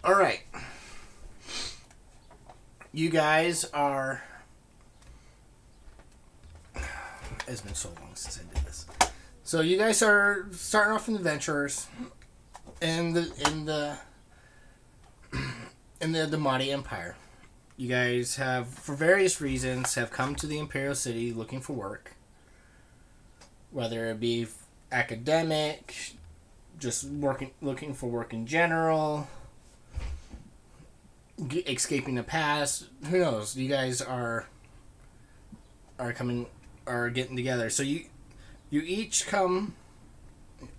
All right. You guys are. It's been so long since I did this. So you guys are starting off in adventurers in the Damati Empire. You guys have, for various reasons, have come to the Imperial City looking for work. Whether it be academic, just looking for work in general, escaping the past. Who knows? You guys are getting together. So you each come.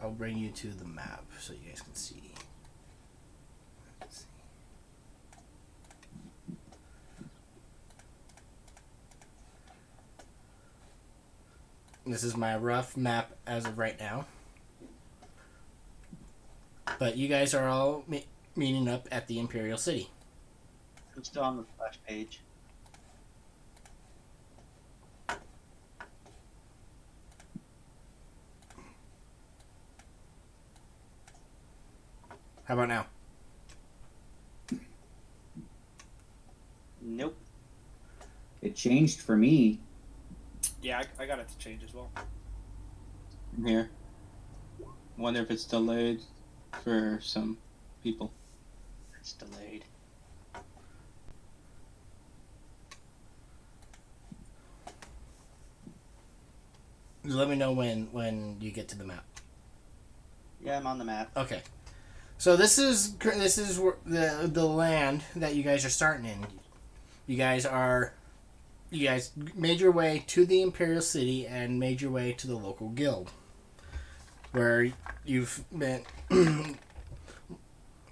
I'll bring you to the map so you guys can see. This is my rough map as of right now. But you guys are all meeting up at the Imperial City. I'm still on the splash page. How about now? Nope. It changed for me. Yeah, I got it to change as well. Here. Wonder if it's delayed for some people. It's delayed. Let me know when you get to the map. Yeah, I'm on the map. Okay. So this is the land that you guys are starting in. You guys made your way to the Imperial City and made your way to the local guild, where you've been,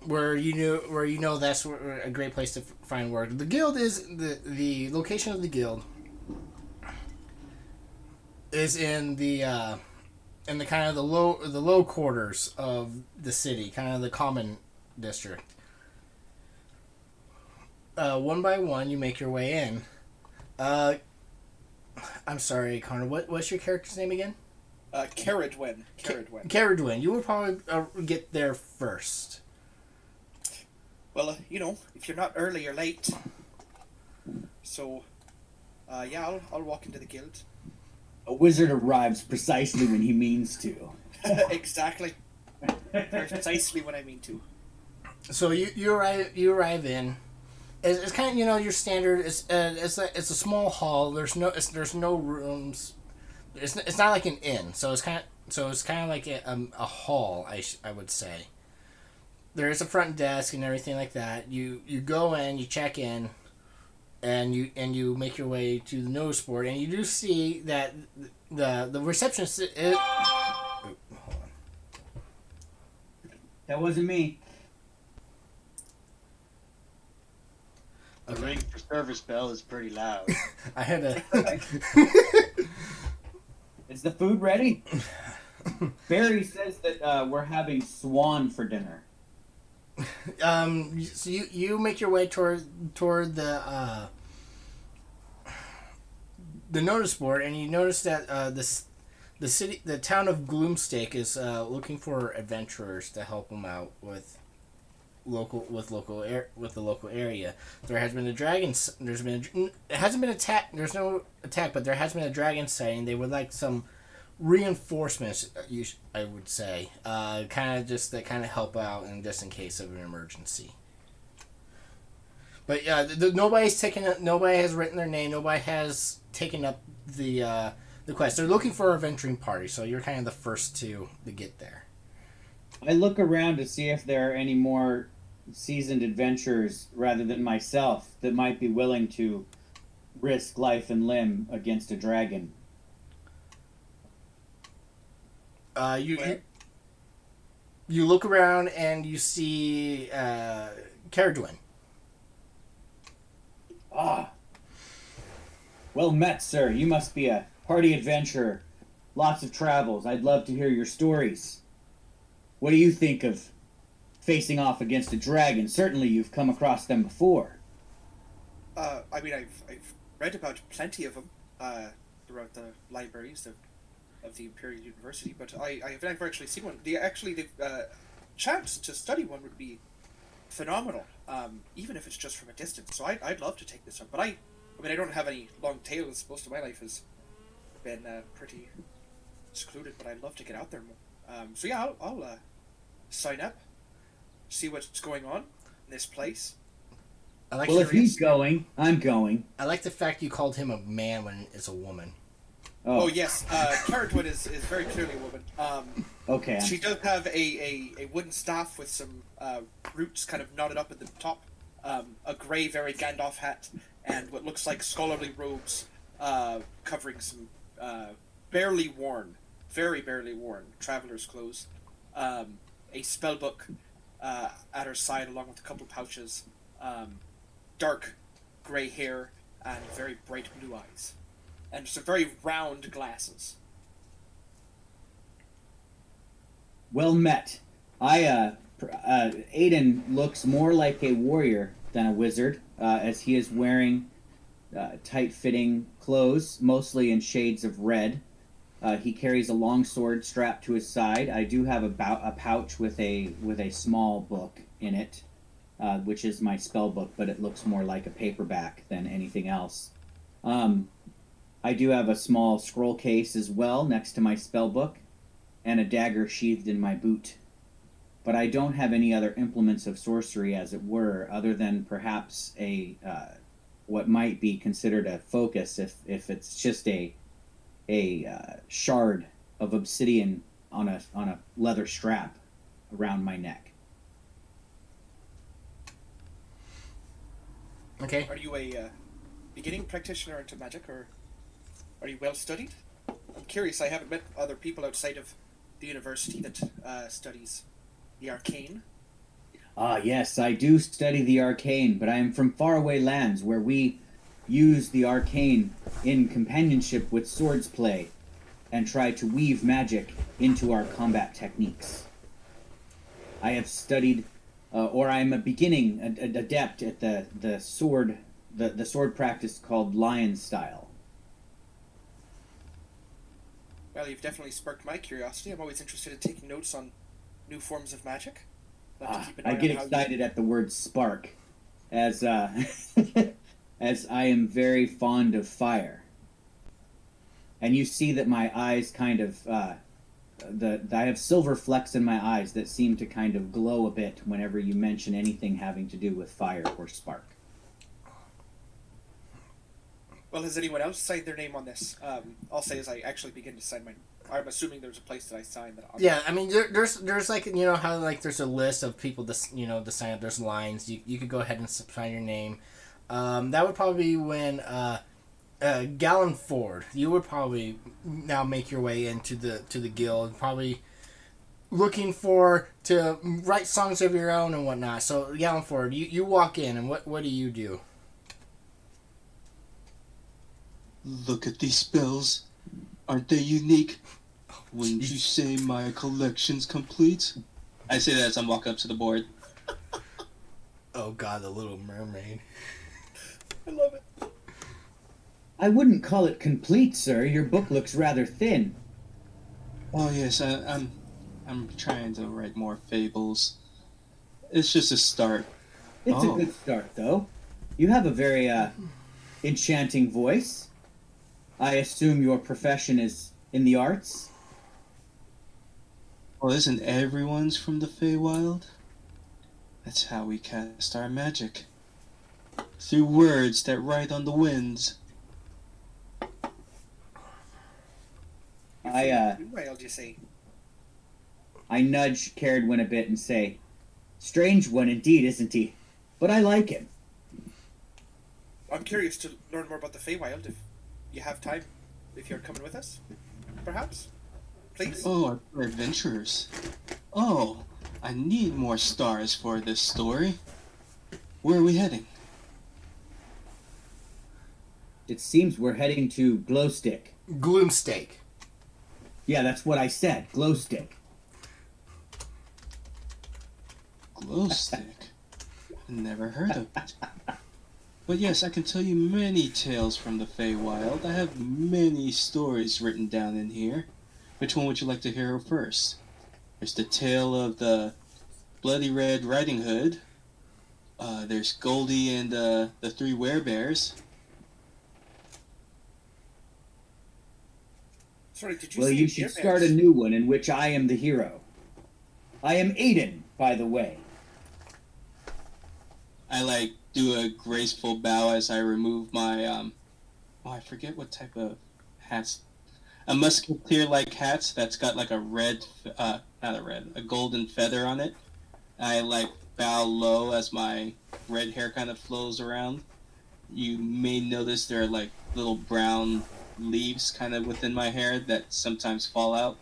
where you know that's a great place to find work. The guild is the location of the guild is in the kind of the low quarters of the city, kind of the common district. One by one, you make your way in. I'm sorry, Connor. What's your character's name again? Caradwin. Caradwin. You would probably get there first. Well, if you're not early or late. So, yeah, I'll walk into the guild. A wizard arrives precisely when he means to. Exactly. Precisely when I mean to. So you arrive in. It's kind of your standard. It's a small hall. There's no rooms. It's not like an inn. So it's kind of like a hall. I would say. There is a front desk and everything like that. You go in, you check in, and you make your way to the notice board, and you do see that the receptionist is. Hold on. That wasn't me. The ring for service bell is pretty loud. I had a. Is the food ready? Barry says that we're having swan for dinner. So you make your way toward the notice board, and you notice that the town of Gloomstake is looking for adventurers to help them out with the local area. There has been a dragon. It hasn't been attack. There's no attack, but there has been a dragon sighting. They would like some reinforcements. I would say, kind of help out and just in case of an emergency. But yeah, nobody has written their name. Nobody has taken up the quest. They're looking for a venturing party, so you're kind of the first to get there. I look around to see if there are any more seasoned adventurers rather than myself that might be willing to risk life and limb against a dragon. You look around and you see Caradwin. Ah. Well met, sir. You must be a hardy adventurer. Lots of travels. I'd love to hear your stories. What do you think of facing off against a dragon? Certainly you've come across them before. I mean, I've read about plenty of them throughout the libraries of the Imperial University, but I have never actually seen one. The chance to study one would be phenomenal. Even if it's just from a distance. So I'd love to take this up. But I mean, I don't have any long tales. Most of my life has been pretty secluded. But I'd love to get out there more. So yeah, I'll sign up, see what's going on in this place. I like Well, if he's going, I'm going. I like the fact you called him a man when it's a woman. Oh yes, Carrotwood is very clearly a woman. Okay. She does have a wooden staff with some roots kind of knotted up at the top, a grey, very Gandalf hat, and what looks like scholarly robes covering some barely worn, very barely worn traveler's clothes. A spellbook at her side, along with a couple pouches. Dark grey hair and very bright blue eyes, and some very round glasses. Well met. Aiden looks more like a warrior than a wizard, as he is wearing tight-fitting clothes, mostly in shades of red. He carries a long sword strapped to his side. I do have a pouch with a small book in it, which is my spell book, but it looks more like a paperback than anything else. I do have a small scroll case as well next to my spell book, and a dagger sheathed in my boot. But I don't have any other implements of sorcery, as it were, other than perhaps a what might be considered a focus, if it's just a shard of obsidian on a leather strap around my neck. Okay. Are you a beginning practitioner into magic, or are you well studied? I'm curious. I haven't met other people outside of the university that studies the arcane. Ah, yes, I do study the arcane, but I am from faraway lands where we use the arcane in companionship with swords play and try to weave magic into our combat techniques. I have studied, or I'm a beginning adept at the sword practice called lion style. Well, you've definitely sparked my curiosity. I'm always interested in taking notes on new forms of magic. I get excited at the word spark, as as I am very fond of fire. And you see that my eyes kind of I have silver flecks in my eyes that seem to kind of glow a bit whenever you mention anything having to do with fire or spark. Well, has anyone else signed their name on this? I'll say as I actually begin to sign mine. I'm assuming there's a place that I sign that. Yeah, I mean, there's like, you know how like there's a list of people to sign up. There's lines. You could go ahead and sign your name. That would probably be when Gallon Ford. You would probably now make your way into the guild, probably looking to write songs of your own and whatnot. So Gallon Ford, you walk in, and what do you do? Look at these spells. Aren't they unique? Wouldn't you say my collection's complete? I say that as I'm walking up to the board. Oh God, the Little Mermaid. I love it. I wouldn't call it complete, sir. Your book looks rather thin. Oh yes, I'm trying to write more fables. It's just a start. It's a good start, though. You have a very enchanting voice. I assume your profession is in the arts? Well, isn't everyone's from the Feywild? That's how we cast our magic. Through words that ride on the winds. Wild, you say? I nudge Caradwin a bit and say, "Strange one indeed, isn't he? But I like him." I'm curious to learn more about the Feywild. If you have time, if you're coming with us, perhaps, please. Oh, our adventurers. Oh, I need more stars for this story. Where are we heading? It seems we're heading to Glowstick. Gloomstake. Yeah, that's what I said. Glowstick. Glowstick? Never heard of it. But yes, I can tell you many tales from the Feywild. I have many stories written down in here. Which one would you like to hear first? There's the tale of the Bloody Red Riding Hood, There's Goldie and the three werebears. Sorry, did you Well, say you should Bear start a Bears? new one in which I am the hero. I am Aiden, by the way. I like do a graceful bow as I remove my I forget what type of hats. A musketeer-like hats that's got like a red, a golden feather on it. I like bow low as my red hair kind of flows around. You may notice there are like little brown leaves kind of within my hair that sometimes fall out.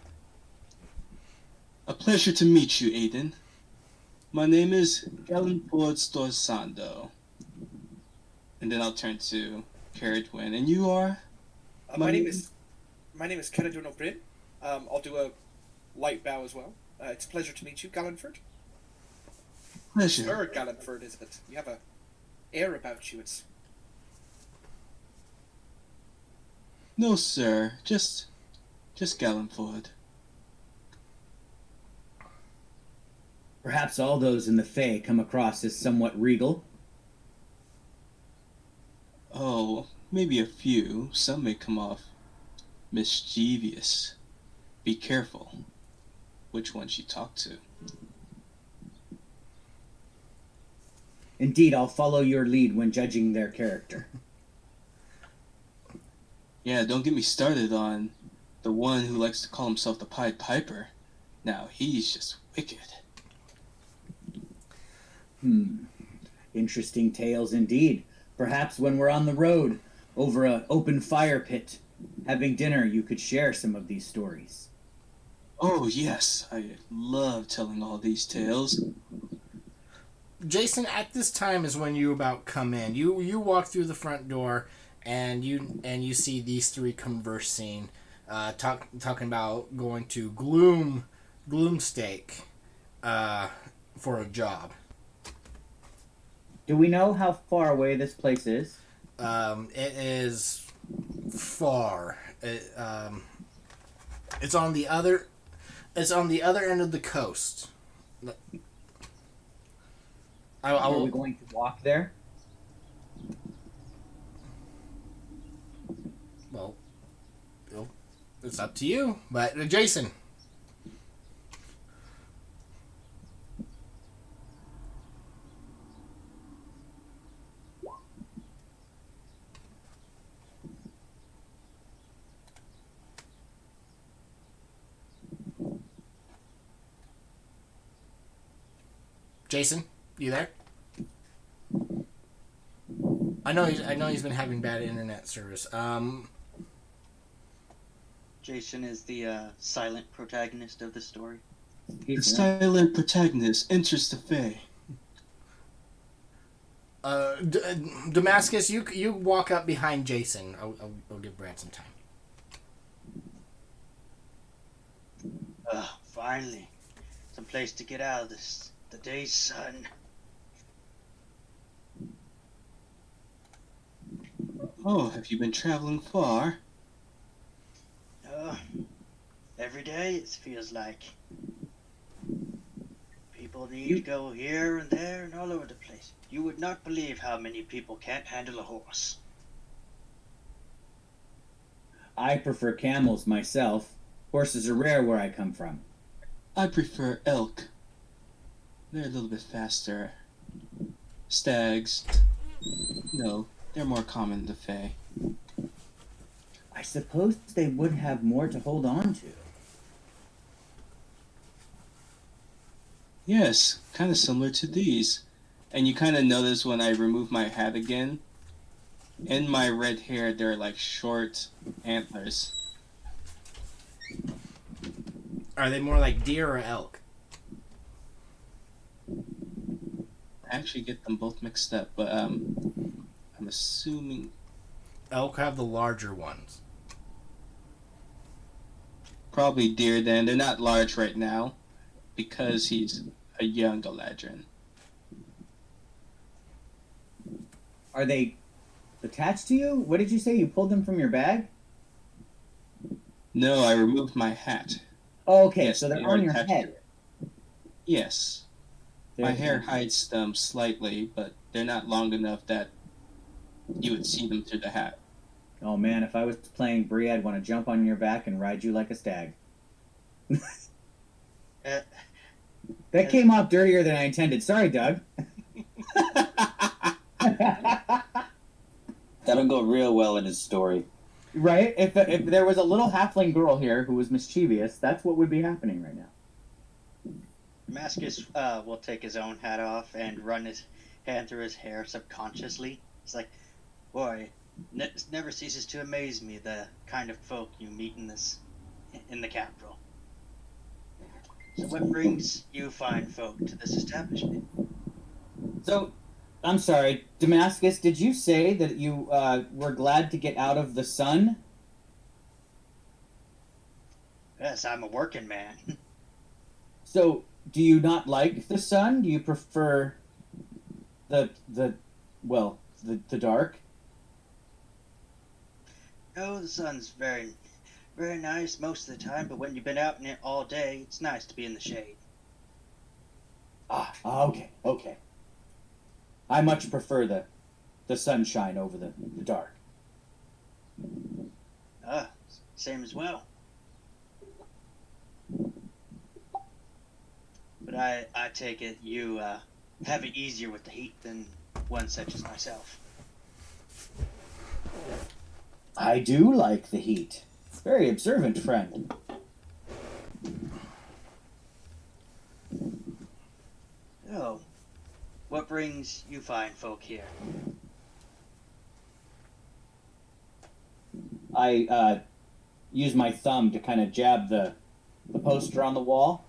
A pleasure to meet you, Aiden. My name is Ellenford Storsando. And then I'll turn to Carradwin. And you are? My name is Caradun O'Brien. I'll do a light bow as well. It's a pleasure to meet you, Gallanford. Pleasure. Sir Gallanford, is it? You have a air about you. It's No, sir. Just Gallenford. Perhaps all those in the Fae come across as somewhat regal. Oh, maybe a few. Some may come off mischievous. Be careful which ones you talk to. Indeed, I'll follow your lead when judging their character. Yeah, don't get me started on the one who likes to call himself the Pied Piper. Now, he's just wicked. Interesting tales indeed. Perhaps when we're on the road, over an open fire pit, having dinner, you could share some of these stories. Oh, yes, I love telling all these tales. Jason, at this time is when you about come in. You walk through the front door, and you see these three conversing, talking about going to Gloomstake, for a job. Do we know how far away this place is? It is far. It's on the other. It's on the other end of the coast. Are we going to walk there? Well, it's up to you. But Jason. Jason, you there? I know he's been having bad internet service. Jason is the silent protagonist of the story. The silent protagonist enters the Fae. Damascus, you walk up behind Jason. I'll give Brad some time. Finally, some place to get out of this. The day's sun. Oh, have you been traveling far? Every day it feels like. People need to go here and there and all over the place. You would not believe how many people can't handle a horse. I prefer camels myself. Horses are rare where I come from. I prefer elk. They're a little bit faster. Stags. No, they're more common in the Fae. I suppose they would have more to hold on to. Yes, kind of similar to these. And you kind of notice when I remove my hat again, in my red hair there are like short antlers. Are they more like deer or elk? I actually get them both mixed up, but I'm assuming Elk have the larger ones. probably deer then. They're not large right now because he's a young Galadrin. Are they attached to you? What did you say? You pulled them from your bag? No, I removed my hat. Oh, okay, Yes, so they're they on are your attached to head. it. Yes. My hair hides them slightly, but they're not long enough that you would see them through the hat. Oh man, if I was playing Bree, I'd want to jump on your back and ride you like a stag. That came off dirtier than I intended. Sorry, Doug. That'll go real well in his story. Right? If there was a little halfling girl here who was mischievous, that's what would be happening right now. Damascus will take his own hat off and run his hand through his hair subconsciously. It's like, boy, it never ceases to amaze me the kind of folk you meet in the capital. So what brings you fine folk to this establishment? So, I'm sorry, Damascus, did you say that you were glad to get out of the sun? Yes, I'm a working man. So, do you not like the sun? Do you prefer the dark? Oh, the sun's very, very nice most of the time, but when you've been out in it all day, it's nice to be in the shade. Okay. I much prefer the sunshine over the dark. Same as well. But I take it you have it easier with the heat than one such as myself. I do like the heat. Very observant friend. Oh, what brings you fine folk here? I use my thumb to kind of jab the poster on the wall.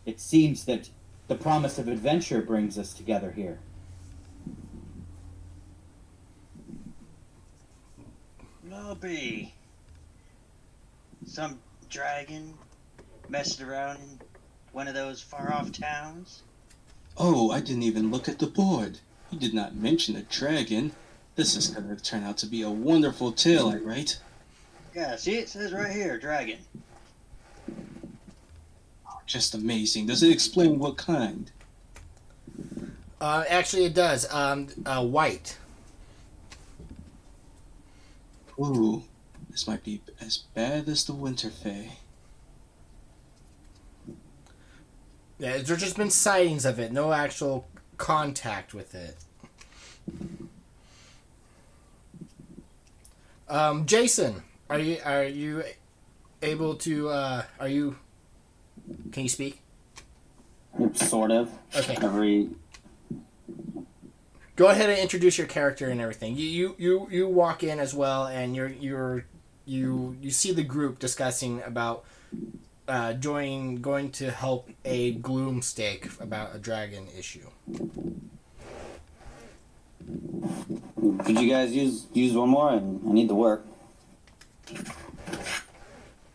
It seems that the promise of adventure brings us together here. Lobby. Some dragon messing around in one of those far-off towns? Oh, I didn't even look at the board. You did not mention a dragon. This is going to turn out to be a wonderful tale, right? Yeah, see, it says right here, dragon. Oh, just amazing. Does it explain what kind? Actually, it does. White. Ooh, this might be as bad as the Winterfell. Yeah, there's just been sightings of it, no actual contact with it. Jason, are you able to? Can you speak? Sort of. Okay. Go ahead and introduce your character and everything. You walk in as well, and you see the group discussing about going to help a gloom stake about a dragon issue. Could you guys use one more? I need the work.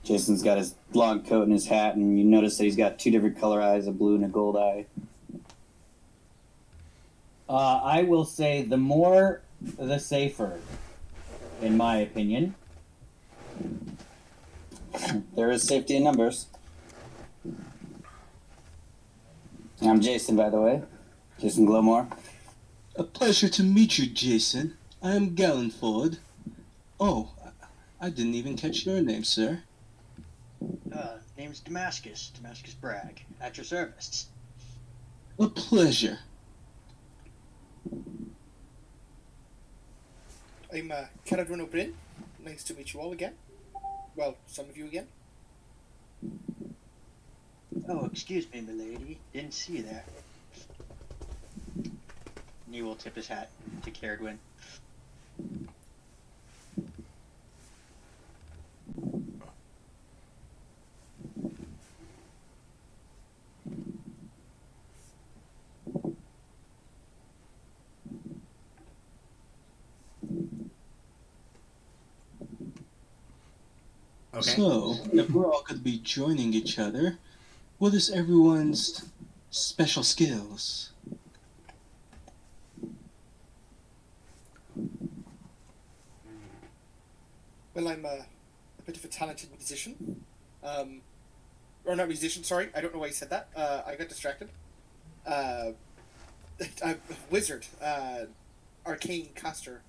Jason's got his long coat and his hat, and you notice that he's got two different color eyes, a blue and a gold eye. I will say the more, the safer, in my opinion. There is safety in numbers. I'm Jason, by the way. Jason Glowmore. A pleasure to meet you, Jason. I am Gallenford. Oh, I didn't even catch your name, sir. Name's Damascus Bragg. At your service. A pleasure. I'm Caradron O'Brien. Nice to meet you all again. Well, some of you again. Oh, excuse me, milady. Didn't see you there. And he will tip his hat to Caradwin. Okay. So, if we're all going to be joining each other, what is everyone's special skills? Well, I'm a bit of a talented musician. or not musician, sorry. I don't know why I said that. I got distracted. I'm a wizard, arcane caster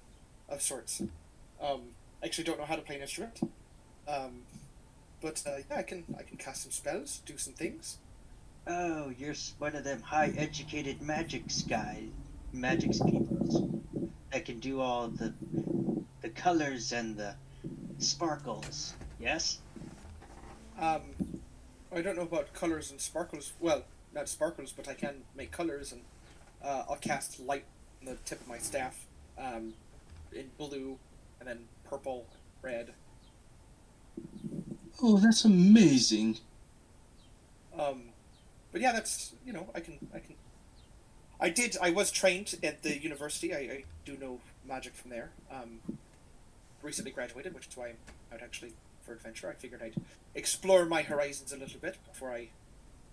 of sorts. Actually don't know how to play an instrument. But yeah, I can cast some spells, do some things. Oh, you're one of them high-educated magics peoples that can do all the colors and the sparkles. Yes. Um, I don't know about colors and sparkles. Well, not sparkles, but I can make colors, and I'll cast light on the tip of my staff, in blue, and then purple, red. Oh, that's amazing. But yeah, that's I was trained at the university. I do know magic from there. Recently graduated, which is why I'm out actually for adventure. I figured I'd explore my horizons a little bit before I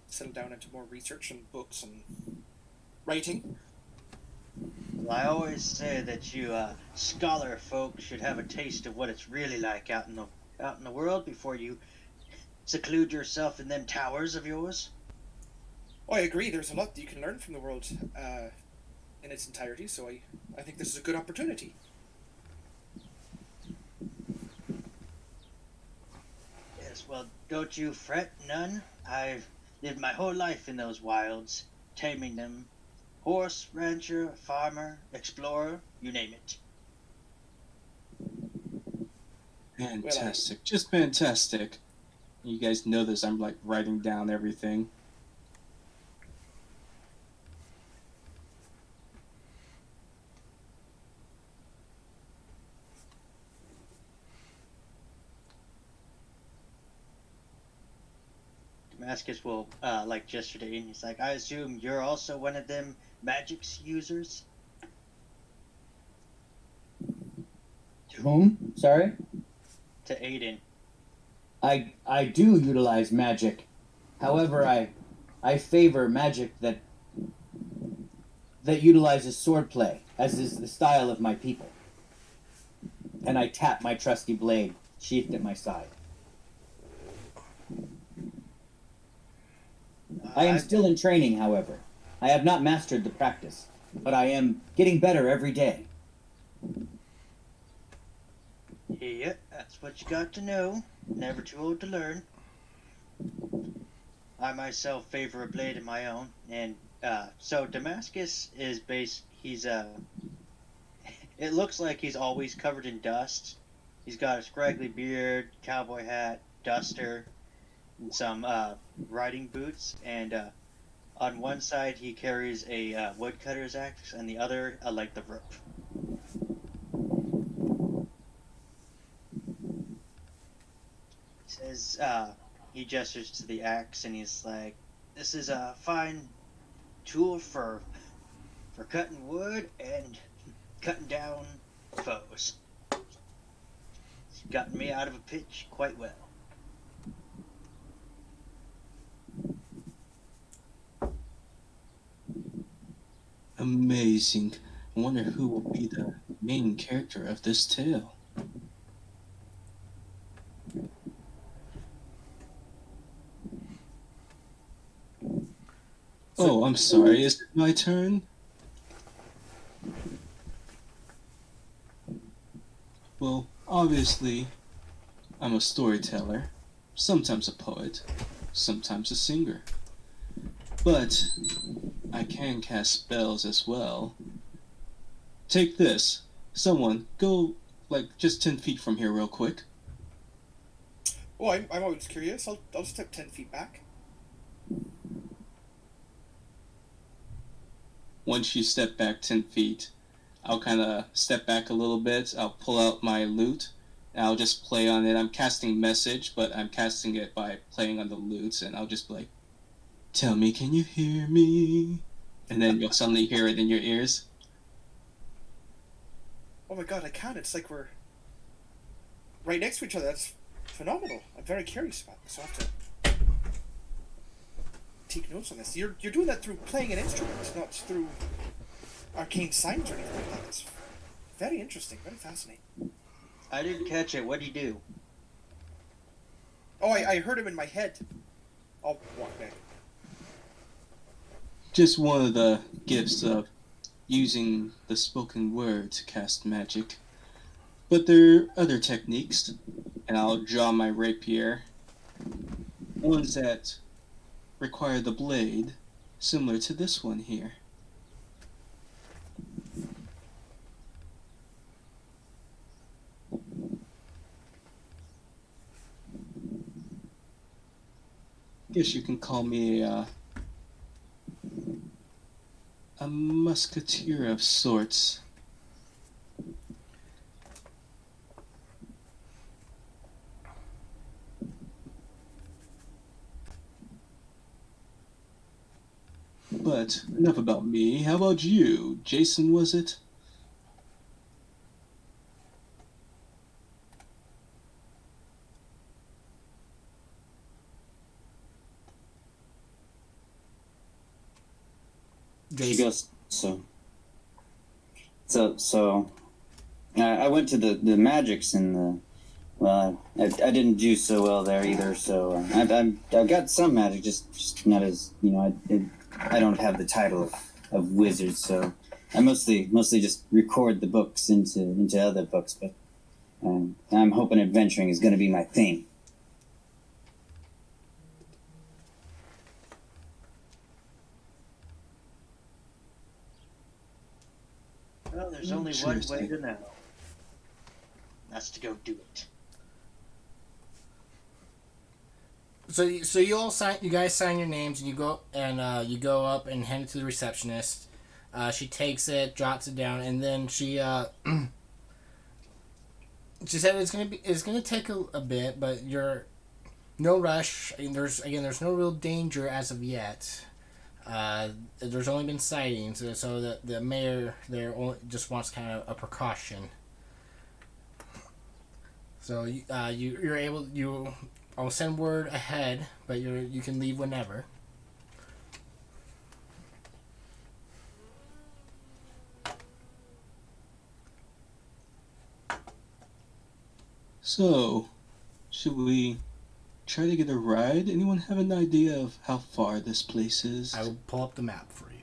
settle down into more research and books and writing. Well, I always say that you scholar folk should have a taste of what it's really like out in the world before you seclude yourself in them towers of yours. Oh, I agree. There's a lot that you can learn from the world in its entirety. So I think this is a good opportunity. Yes, well, don't you fret none. I've lived my whole life in those wilds, taming them. Horse, rancher, farmer, explorer, you name it. Fantastic. Just fantastic. You guys know this. I'm like writing down everything. Damascus will, like yesterday, and he's like, I assume you're also one of them magics users? To whom? Sorry? To Aiden. I do utilize magic. However, I favor magic that utilizes swordplay, as is the style of my people. And I tap my trusty blade, sheathed at my side. I am still in training, however. I have not mastered the practice, but I am getting better every day. Yeah, that's what you got to know. Never too old to learn. I myself favor a blade of my own, and so Damascus is he's it looks like he's always covered in dust. He's got a scraggly beard, cowboy hat, duster, and some riding boots, and on one side he carries a woodcutter's axe, and the other a length of rope. He says, he gestures to the axe, and he's like, "This is a fine tool for cutting wood and cutting down foes. It's gotten me out of a pitch quite well." Amazing. I wonder who will be the main character of this tale. Oh, I'm sorry. Is it my turn? Well, obviously, I'm a storyteller, sometimes a poet, sometimes a singer. But I can cast spells as well. Take this. Someone, go, like, just 10 feet from here real quick. Oh, I'm always curious. I'll step 10 feet back. Once you step back 10 feet, I'll kind of step back a little bit. I'll pull out my lute, and I'll just play on it. I'm casting message, but I'm casting it by playing on the lute, and I'll just be like, "Tell me, can you hear me?" And then you'll suddenly hear it in your ears. Oh my god, I can. It's like we're right next to each other. That's phenomenal. I'm very curious about this. I'll have to take notes on this. You're doing that through playing an instrument, not through arcane signs or anything like that. It's very interesting, very fascinating. I didn't catch it. What'd he do? Oh, I heard him in my head I'll walk back. Just one of the gifts of using the spoken word to cast magic. But there are other techniques, and I'll draw my rapier. Ones that require the blade, similar to this one here. Guess you can call me a musketeer of sorts. But enough about me. How about you? Jason, was it? She goes, I went to the magics and I didn't do so well there either. So I've got some magic, just not as I don't have the title of wizard. So I mostly just record the books into other books. But I'm hoping adventuring is going to be my thing. Well, there's only one way to know. That's to go do it. So you guys sign your names, and you go up and hand it to the receptionist. She takes it, jots it down, and then she she said it's gonna take a bit, but you're no rush. There's no real danger as of yet. There's only been sightings, so the mayor there just wants kind of a precaution. So you're able I'll send word ahead, but you can leave whenever. So, should we try to get a ride? Anyone have an idea of how far this place is? I will pull up the map for you.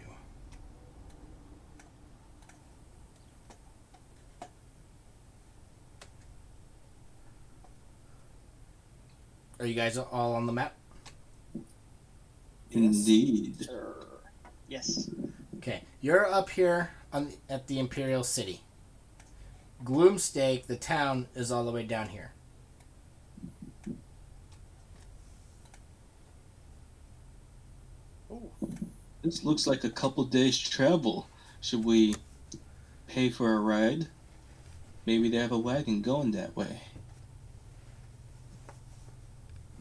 Are you guys all on the map? Indeed. Yes. Okay, you're up here at the Imperial City. Gloomstake, the town, is all the way down here. This looks like a couple days travel. Should we pay for a ride? Maybe they have a wagon going that way.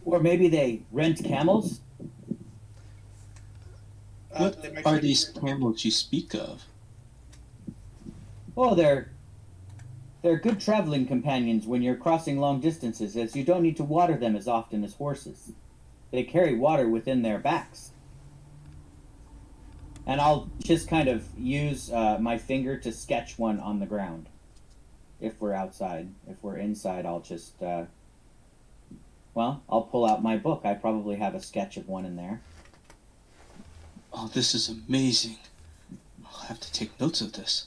Or maybe they rent camels? What are these camels you speak of? Oh, they're good traveling companions when you're crossing long distances, as you don't need to water them as often as horses. They carry water within their backs. And I'll just kind of use my finger to sketch one on the ground. If we're outside. If we're inside, I'll just... I'll pull out my book. I probably have a sketch of one in there. Oh, this is amazing. I'll have to take notes of this.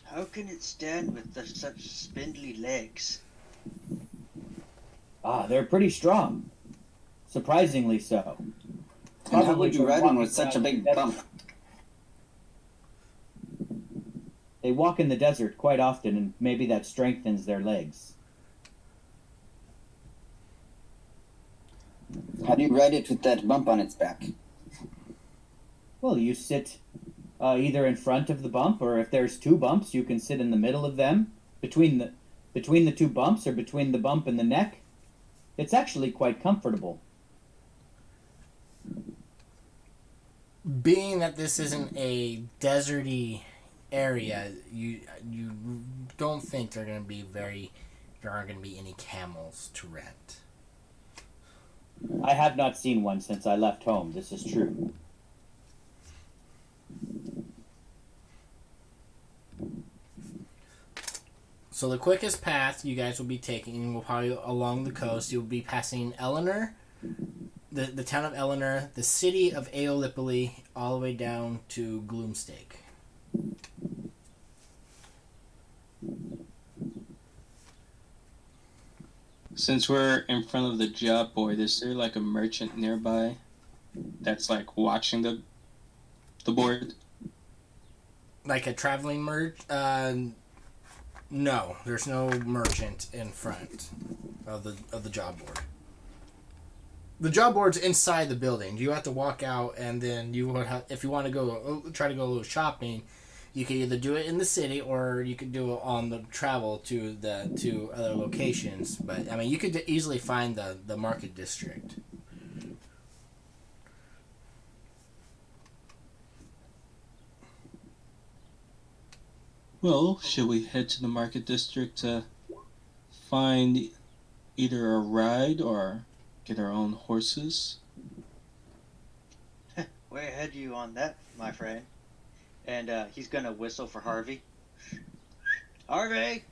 How can it stand with such spindly legs? They're pretty strong. Surprisingly so. And how would you ride one with such a big bump? They walk in the desert quite often, and maybe that strengthens their legs. How do you ride it with that bump on its back? Well, you sit either in front of the bump, or if there's two bumps, you can sit in the middle of them, between the two bumps, or between the bump and the neck. It's actually quite comfortable. Being that this isn't a deserty area, you don't think there aren't going to be any camels to rent. I have not seen one since I left home, this is true. So the quickest path you guys will be taking will probably along the coast. You'll be passing Eleanor, the town of Eleanor, the city of Aeolipoli, all the way down to Gloomstake. Since we're in front of the job board, is there like a merchant nearby that's like watching the board? Like a traveling no, there's no merchant in front of the job board. The job board's inside the building. You have to walk out, and then you would have, if you want to try to go a little shopping, you can either do it in the city or you could do it on the travel to other locations. But I mean, you could easily find the market district. Well, should we head to the market district to find either a ride or get our own horses? Way ahead of you on that, my friend. And he's gonna whistle for Harvey. Harvey!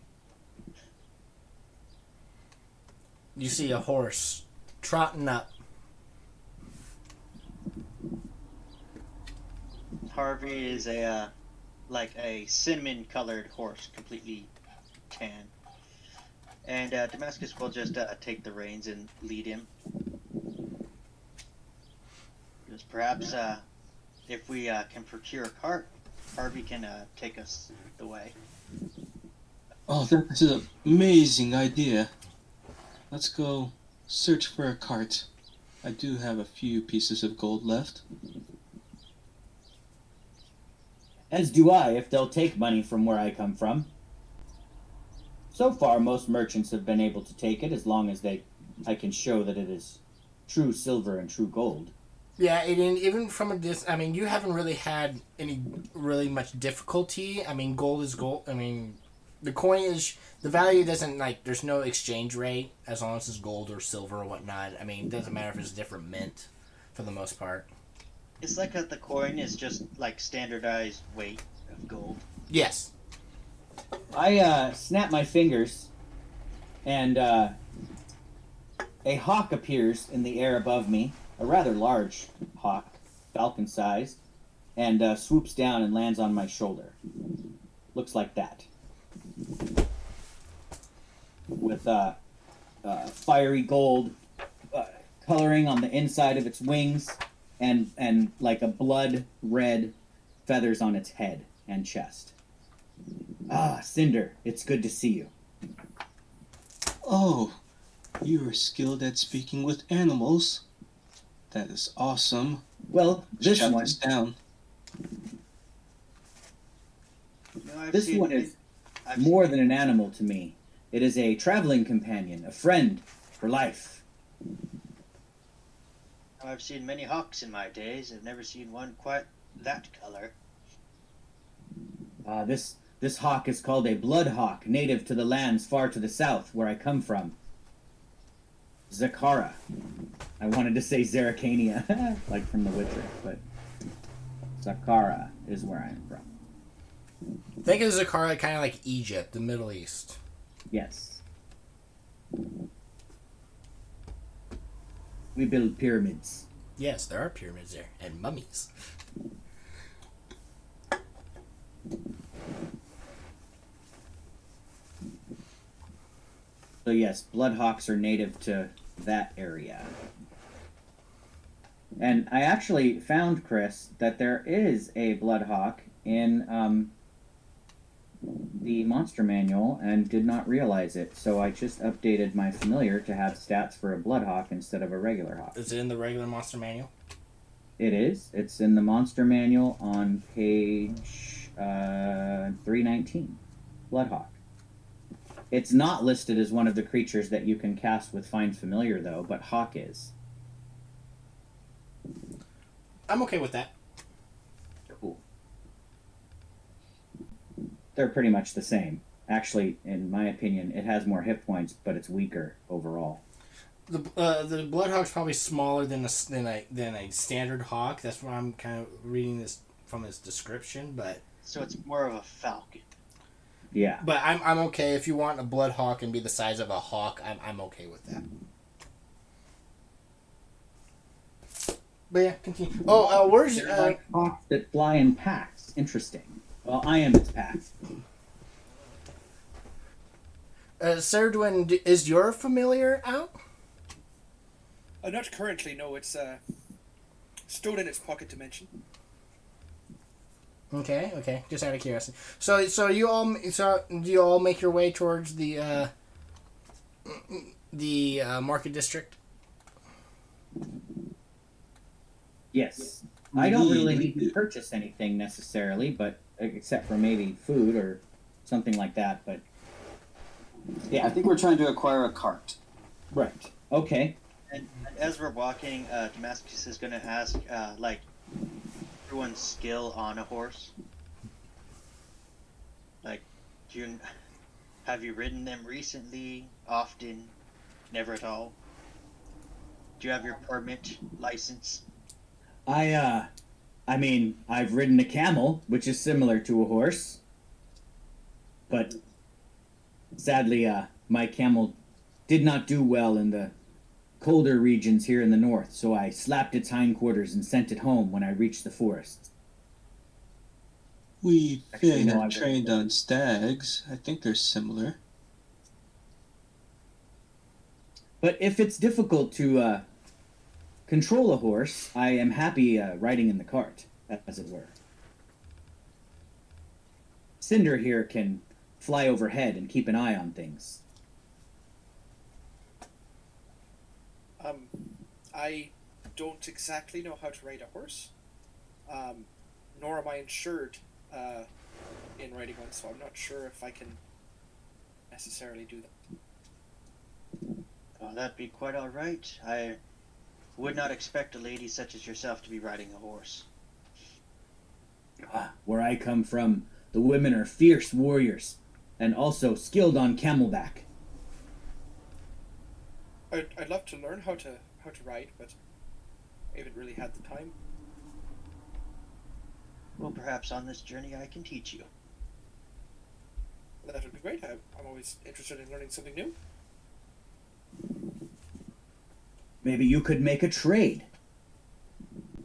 You see a horse trotting up. Harvey is a cinnamon-colored horse, completely tan. And Damascus will just take the reins and lead him. Just perhaps if we can procure a cart, Harvey can take us the way. Oh, that's an amazing idea. Let's go search for a cart. I do have a few pieces of gold left. As do I, if they'll take money from where I come from. So far, most merchants have been able to take it as long as I can show that it is true silver and true gold. Yeah, and even from I mean, you haven't really had any really much difficulty. I mean, gold is gold. I mean, the coinage, the value doesn't, like, there's no exchange rate as long as it's gold or silver or whatnot. I mean, it doesn't matter if it's a different mint for the most part. It's like that the coin is just like standardized weight of gold. Yes. I snap my fingers, and a hawk appears in the air above me, a rather large hawk, falcon-sized, and swoops down and lands on my shoulder. Looks like that. With fiery gold coloring on the inside of its wings, and like a blood red feathers on its head and chest. Ah, Cinder, it's good to see you. Oh, you are skilled at speaking with animals. That is awesome. Well, this Shut one, this down. this one is more than an animal to me. It is a traveling companion, a friend for life. I've seen many hawks in my days. I've never seen one quite that color. This hawk is called a blood hawk, native to the lands far to the south, where I come from. Zakara. I wanted to say Zeracania, like from The Witcher, but Zakara is where I am from. Think of Zakara kind of like Egypt, the Middle East. Yes. We build pyramids. Yes, there are pyramids there, and mummies. So yes, bloodhawks are native to that area. And I actually found, Chris, that there is a bloodhawk in the monster manual and did not realize it. So I just updated my familiar to have stats for a bloodhawk instead of a regular hawk. Is it in the regular monster manual? It is. It's in the monster manual on page 319. Bloodhawk. It's not listed as one of the creatures that you can cast with Find Familiar, though, but hawk is. I'm okay with that. Cool. They're pretty much the same. Actually, in my opinion, it has more hit points, but it's weaker overall. The Bloodhawk's probably smaller than a standard hawk. That's why I'm kind of reading this from his description, but... So it's more of a falcon. Yeah. But I'm okay if you want a blood hawk and be the size of a hawk. I'm okay with that. But yeah, continue. Oh, where's They're like hawks that fly in packs. Interesting. Well, I am its pack. Serdwin? Is your familiar out? Not currently, no. It's stored in its pocket dimension. Okay. Just out of curiosity. So do you all make your way towards the market district? Yes. I don't really need to purchase anything necessarily, but except for maybe food or something like that. But I think we're trying to acquire a cart. right. Okay. And as we're walking, Damascus is going to ask, like, everyone's skill on a horse. Like, have you ridden them recently? Often? Never at all? Do you have your permit, license? I mean, I've ridden a camel, which is similar to a horse. But sadly, my camel did not do well in the colder regions here in the north, so I slapped its hindquarters and sent it home when I reached the forest. We've Actually, been no, I trained on stags. I think they're similar. But if it's difficult to control a horse, I am happy riding in the cart, as it were. Cinder here can fly overhead and keep an eye on things. I don't exactly know how to ride a horse, nor am I insured in riding one, so I'm not sure if I can necessarily do that. Oh, that'd be quite alright. I would not expect a lady such as yourself to be riding a horse. Where I come from, the women are fierce warriors, and also skilled on camelback. I'd love to learn how to ride, but I haven't really had the time. Well, perhaps on this journey I can teach you. That would be great. I'm always interested in learning something new. Maybe you could make a trade.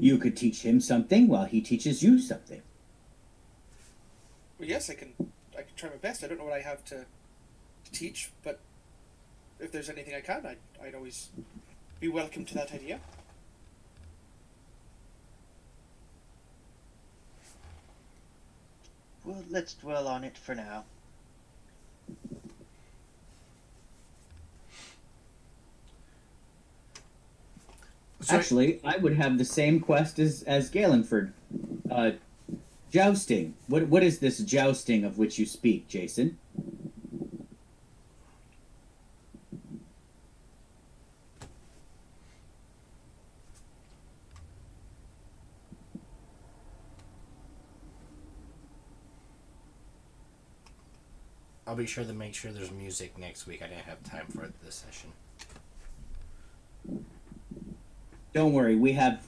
You could teach him something while he teaches you something. Well, yes, I can try my best. I don't know what I have to teach, but if there's anything I can, I'd always be welcome to that idea. Well, let's dwell on it for now. So, Actually, I would have the same quest as Galenford. Jousting. What is this jousting of which you speak, Jason? I'll be sure to make sure there's music next week. I didn't have time for it this session. Don't worry, we have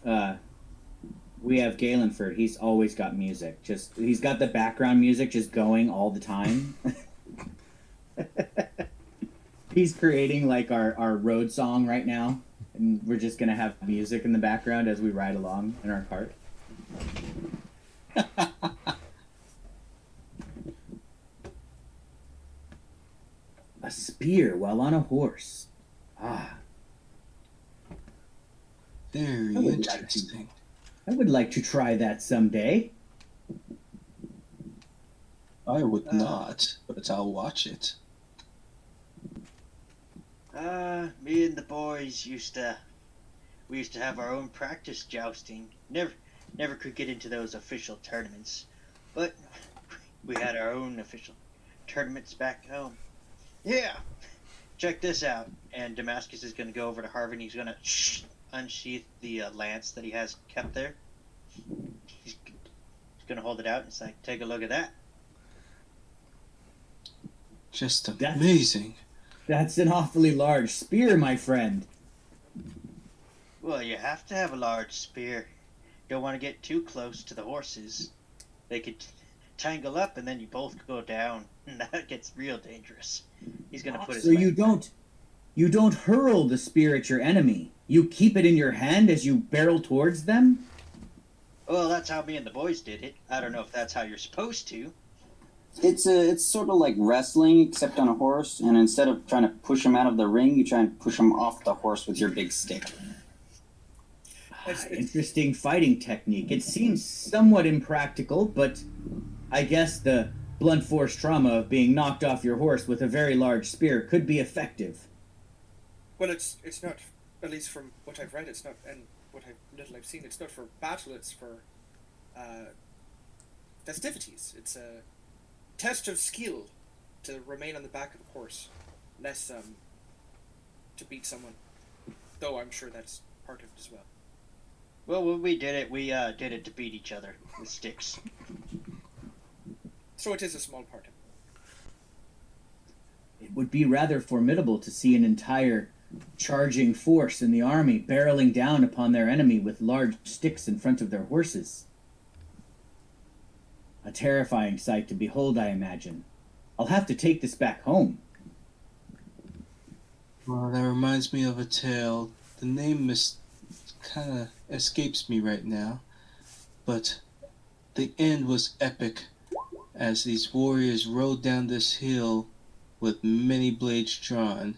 Galenford. He's always got music. He's got the background music just going all the time. He's creating like our road song right now, and we're just gonna have music in the background as we ride along in our cart. A spear while on a horse. Ah. Very interesting. I would like to try that someday. I would not, but I'll watch it. Me and the boys used to have our own practice jousting. Never could get into those official tournaments, but we had our own official tournaments back home. Yeah, check this out. And Damascus is going to go over to Harvey and he's going to unsheath the lance that he has kept there. He's going to hold it out and it's like, take a look at that. Just amazing. That's an awfully large spear, my friend. Well, you have to have a large spear. Don't want to get too close to the horses. They could tangle up, and then you both go down, and that gets real dangerous. He's gonna put his. So you don't hurl the spear at your enemy. You keep it in your hand as you barrel towards them? Well, that's how me and the boys did it. I don't know if that's how you're supposed to. It's sort of like wrestling, except on a horse. And instead of trying to push him out of the ring, you try and push him off the horse with your big stick. Interesting fighting technique. It seems somewhat impractical, but I guess the blunt force trauma of being knocked off your horse with a very large spear could be effective. Well, it's not, at least from what I've read, it's not, and little I've seen, it's not for battle, it's for festivities. It's a test of skill to remain on the back of a horse, less to beat someone. Though I'm sure that's part of it as well. Well, when we did it, we did it to beat each other with sticks. So it is a small part of it. It would be rather formidable to see an entire charging force in the army barreling down upon their enemy with large sticks in front of their horses. A terrifying sight to behold, I imagine. I'll have to take this back home. Well, that reminds me of a tale. The name kind of escapes me right now, but the end was epic as these warriors rode down this hill with many blades drawn,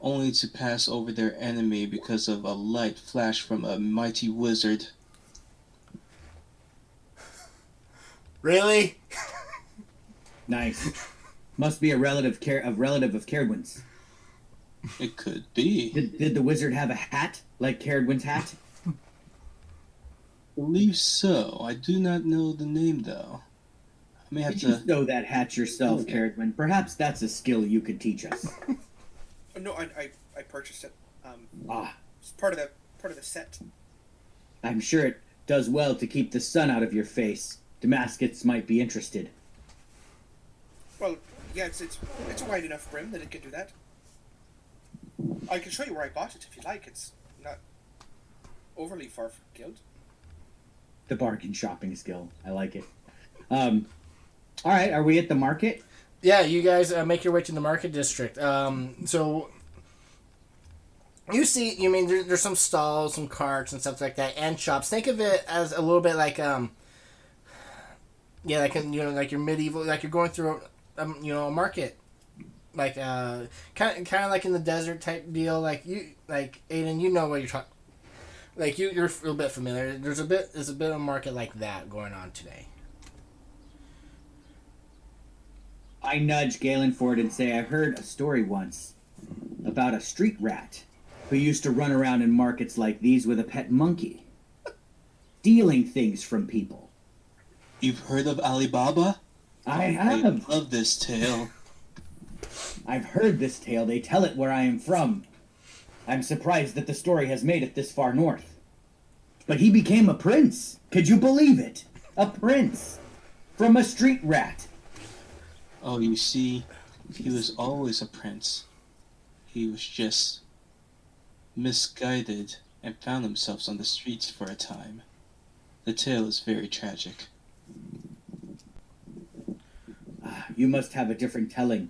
only to pass over their enemy because of a light flash from a mighty wizard. Really? Nice. Must be a relative of Caradwin's. It could be. Did the wizard have a hat like Caradwin's hat? I believe so. I do not know the name though. I may have Did you to sew that hat yourself, Okay. Caradwin? Perhaps that's a skill you could teach us. No, I purchased it. Ah, It's part of the set. I'm sure it does well to keep the sun out of your face. Damascus might be interested. Well, yeah, it's a wide enough brim that it can do that. I can show you where I bought it if you like. It's not overly far from Guild. The bargain shopping skill. I like it. All right, are we at the market? Yeah, you guys make your way to the market district. So you see, there's some stalls, some carts, and stuff like that, and shops. Think of it as a little bit like like like your medieval, like you're going through a market, like kind of like in the desert type deal. Like Aiden, you know what you're talking. Like you're a little bit familiar. There's a bit of a market like that going on today. I nudge Galen Ford and say I heard a story once about a street rat who used to run around in markets like these with a pet monkey, stealing things from people. You've heard of Alibaba? I I have. love this tale. I've heard this tale. They tell it where I am from. I'm surprised that the story has made it this far north. But he became a prince. Could you believe it? A prince. From a street rat. Oh, you see, he was always a prince. He was just misguided and found himself on the streets for a time. The tale is very tragic. You must have a different telling.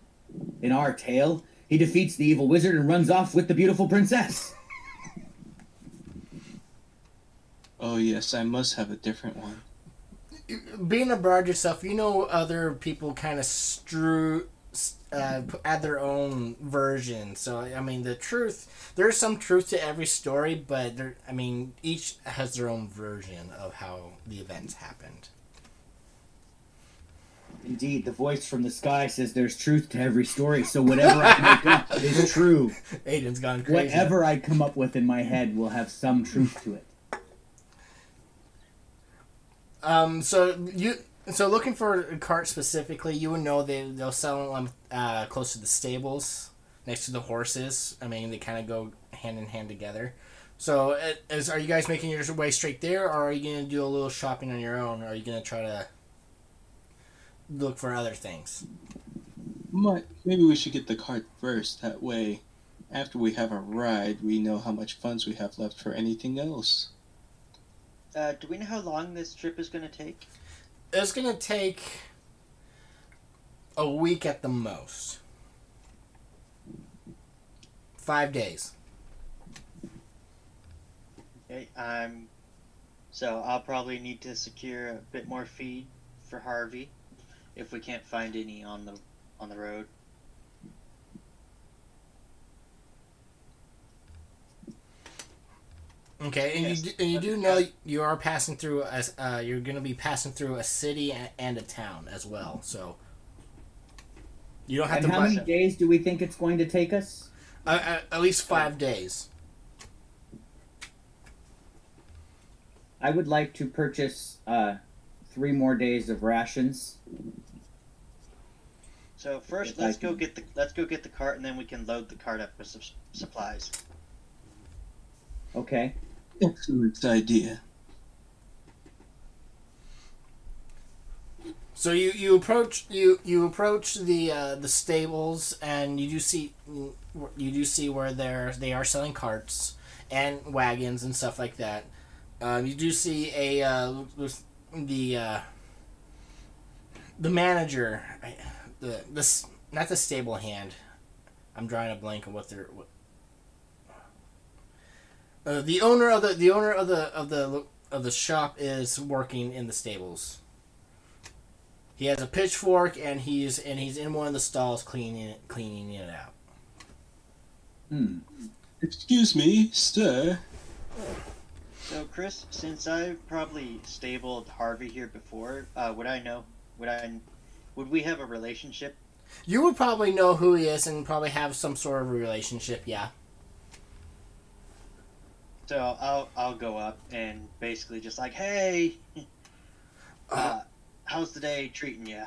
In our tale, he defeats the evil wizard and runs off with the beautiful princess. Oh yes, I must have a different one. Being a bard yourself, other people kind of add their own version. So the truth, there's some truth to every story, but each has their own version of how the events happened. Indeed, the voice from the sky says there's truth to every story, so whatever I make up is true. Aiden's gone crazy. Whatever I come up with in my head will have some truth to it. So looking for a cart specifically, you would know they'll sell them close to the stables, next to the horses. They kind of go hand in hand together. So, are you guys making your way straight there, or are you gonna do a little shopping on your own? Or are you gonna try to look for other things? Maybe we should get the cart first. That way, after we have our ride, we know how much funds we have left for anything else. Do we know how long this trip is going to take? It's gonna take a week at the most. 5 days. Okay, so I'll probably need to secure a bit more feed for Harvey if we can't find any on the road. Okay, and Yes. you do know you are passing through you're going to be passing through a city and a town as well. So you don't have And to how buy many days do we think it's going to take us? at least 5 days. I would like to purchase 3 more days of rations. So first, If I let's go can- get the cart, and then we can load the cart up with some supplies. Okay. Excellent idea. So you approach the stables, and you do see where they are selling carts and wagons and stuff like that. You do see the manager, the not the stable hand. I'm drawing a blank on what they're. The owner of the shop is working in the stables. He has a pitchfork, and he's in one of the stalls cleaning it out. Excuse me, sir. So Chris, since I've probably stabled Harvey here before, would we have a relationship? You would probably know who he is and probably have some sort of a relationship. Yeah. So I'll go up and basically just like, hey, how's the day treating you?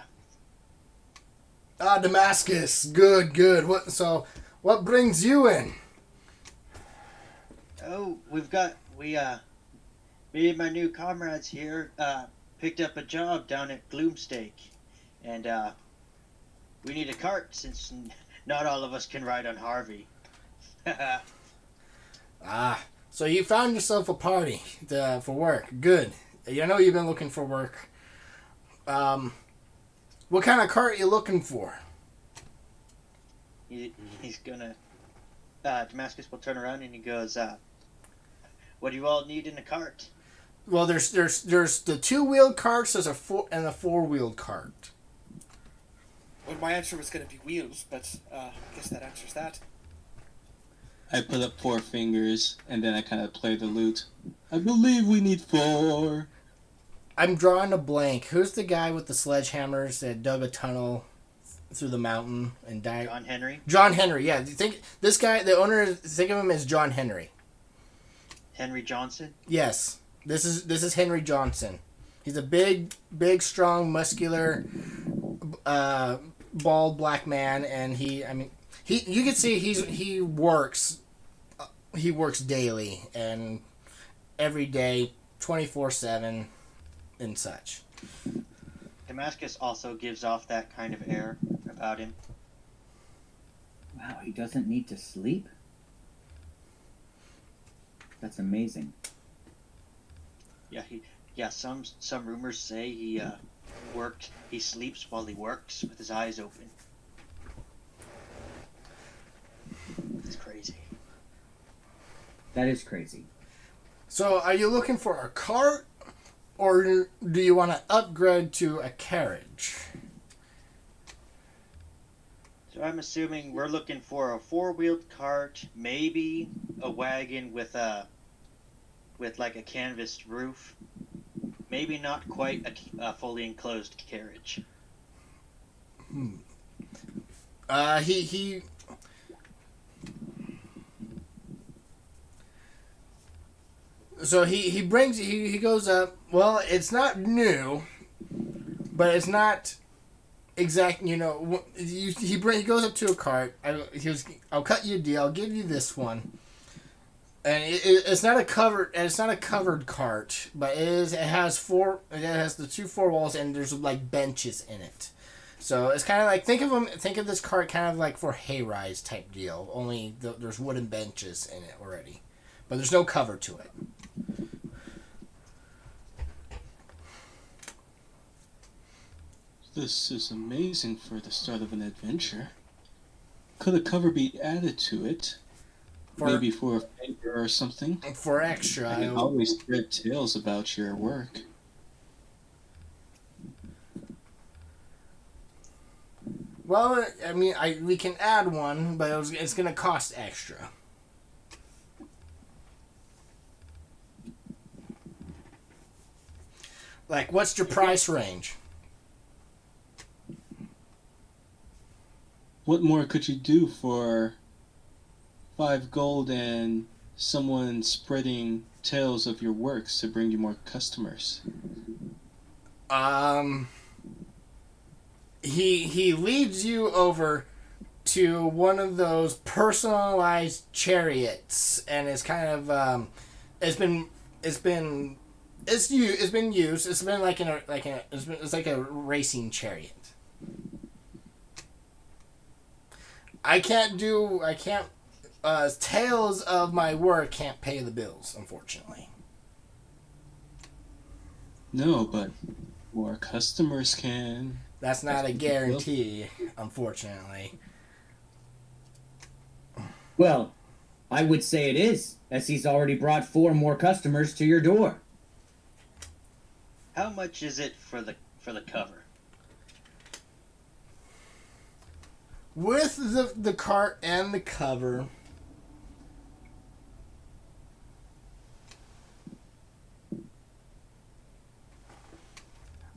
Damascus. Good. What brings you in? Oh, me and my new comrades here picked up a job down at Gloomstake, and we need a cart since not all of us can ride on Harvey. So you found yourself a party for work. Good. I know you've been looking for work. What kind of cart are you looking for? He's gonna. Damascus will turn around and he goes, "What do you all need in a cart?" Well, there's the 2-wheeled carts. There's a 4-wheeled cart. Well, my answer was going to be wheels, but I guess that answers that. I put up 4 fingers, and then I kind of play the lute. I believe we need 4. I'm drawing a blank. Who's the guy with the sledgehammers that dug a tunnel through the mountain and died? John Henry. John Henry. Yeah. Think this guy. The owner. Think of him as John Henry. Henry Johnson. Yes. This is Henry Johnson. He's a big, strong, muscular, bald black man, and you can see he works daily and every day, 24/7, and such. Damascus also gives off that kind of air about him. Wow, he doesn't need to sleep? That's amazing. Yeah, some rumors say he sleeps while he works with his eyes open. It's crazy. That is crazy. So, are you looking for a cart, or do you want to upgrade to a carriage? So I'm assuming we're looking for a 4-wheeled cart, maybe a wagon with like a canvas roof. Maybe not quite a fully enclosed carriage. He So he goes up. Well, it's not new, but it's not exact. He goes up to a cart. I'll cut you a deal. I'll give you this one. And it's not a covered cart, but it has the 2 4 walls, and there's like benches in it. So it's kind of like think of this cart kind of like for hay-rise type deal. Only there's wooden benches in it already, but there's no cover to it. This is amazing for the start of an adventure. Could a cover be added to it? Maybe for a favor or something? For extra. I can always spread tales about your work. Well, I mean, we can add one, but it's going to cost extra. Like, what's your price range? What more could you do for 5 gold and someone spreading tales of your works to bring you more customers? He leads you over to one of those personalized chariots, and it's kind of it's been used. It's been it's like a racing chariot. Tales of my work can't pay the bills, unfortunately. No, but more customers can. That's not a guarantee, unfortunately. Well, I would say it is, as he's already brought 4 more customers to your door. How much is it for the cover? With the cart and the cover,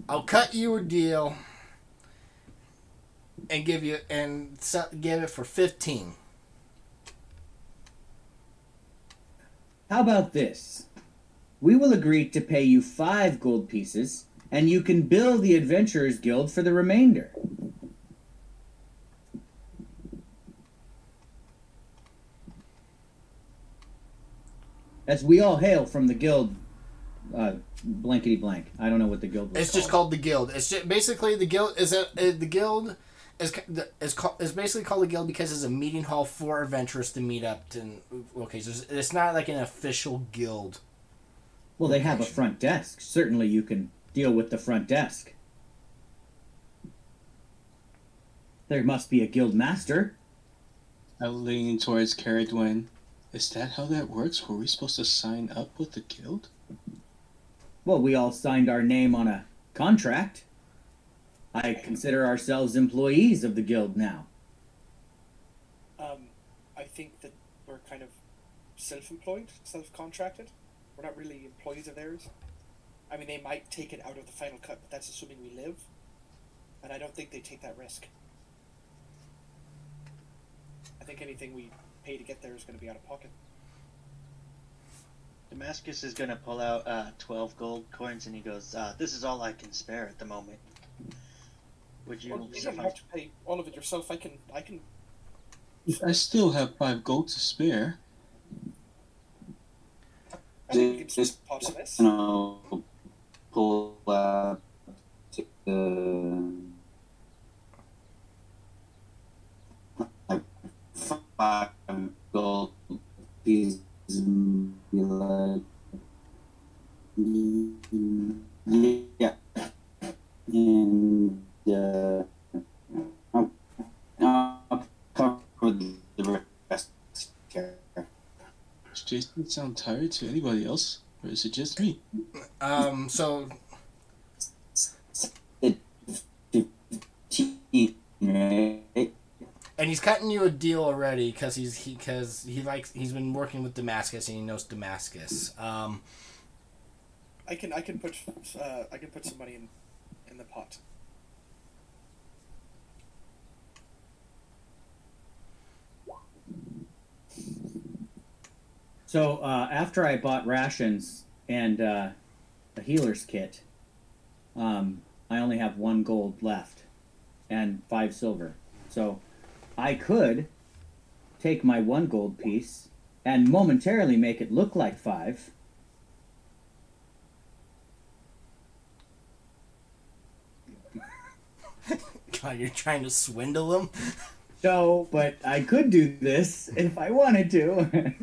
I'll cut you a deal and give it for 15. How about this? We will agree to pay you 5 gold pieces, and you can bill the Adventurers Guild for the remainder. As we all hail from the guild, blankety blank. I don't know what the guild was. It's just called the guild. It's just basically the guild is basically called the guild because it's a meeting hall for adventurers to meet up in locations. It's not like an official guild. Well, they have a front desk. Certainly, you can deal with the front desk. There must be a guild master. I lean towards Caradwyn. Is that how that works? Were we supposed to sign up with the guild? Well, we all signed our name on a contract. I consider ourselves employees of the guild now. I think that we're kind of self-employed, self-contracted. We're not really employees of theirs. I mean, they might take it out of the final cut, but that's assuming we live. And I don't think they take that risk. I think anything we pay to get there is going to be out of pocket. Damascus is going to pull out 12 gold coins, and he goes, this is all I can spare at the moment. Would you... Well, you don't have to pay all of it yourself. I can... I still have 5 gold to spare. I think we can just pot of this. I'll pull out like 5 gold pieces and be like, yeah, and I'll cover the rest here. Does Jason sound tired to anybody else? Or is it just me? So 15, right? and he's cutting you a deal already because he's been working with Damascus and he knows Damascus. I can put some money in the pot. So after I bought rations and a healer's kit, I only have 1 gold left and 5 silver. So I could take my 1 gold piece and momentarily make it look like 5. God, you're trying to swindle him. So, but I could do this if I wanted to.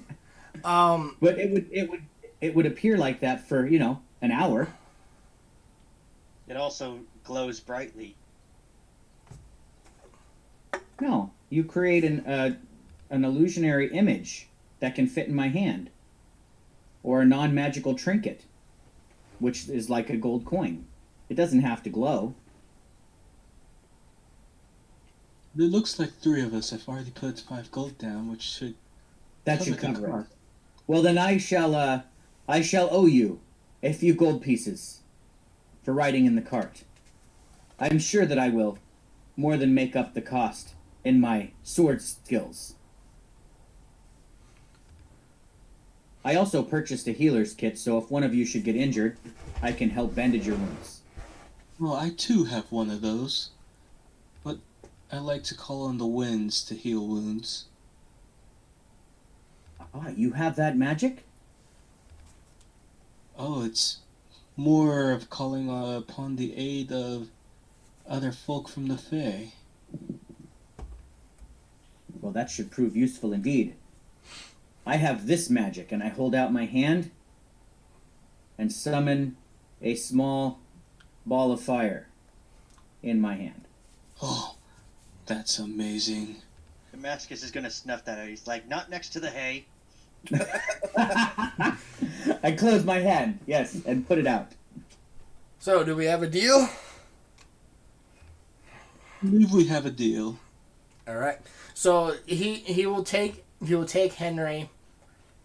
But it would appear like that for, an hour. It also glows brightly. No, you create an illusionary image that can fit in my hand, or a non-magical trinket, which is like a gold coin. It doesn't have to glow. It looks like three of us have already put 5 gold down, which should That should the cover it. cost. Well, then I shall owe you a few gold pieces for riding in the cart. I'm sure that I will more than make up the cost in my sword skills. I also purchased a healer's kit, so if one of you should get injured, I can help bandage your wounds. Well, I too have one of those, but I like to call on the winds to heal wounds. Ah, you have that magic? Oh, it's more of calling upon the aid of other folk from the Fae. Well, that should prove useful indeed. I have this magic, and I hold out my hand and summon a small ball of fire in my hand. Oh, that's amazing. Damascus is gonna snuff that out. He's like, not next to the hay. I close my hand, yes, and put it out. So, do we have a deal? I believe we have a deal. All right. So he will take Henry,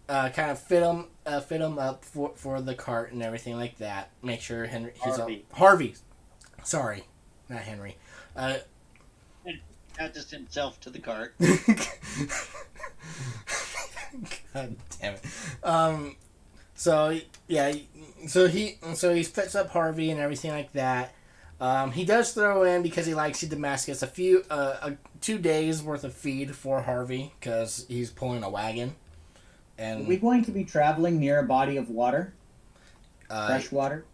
kind of fit him up for the cart and everything like that. Make sure Harvey. Sorry, not Henry. Attaches himself to the cart. God damn it. So yeah, so he fits up Harvey and everything like that. He does throw in, because he likes you, Damascus, a few 2 days worth of feed for Harvey, because he's pulling a wagon. And Are we going to be traveling near a body of water? Fresh water?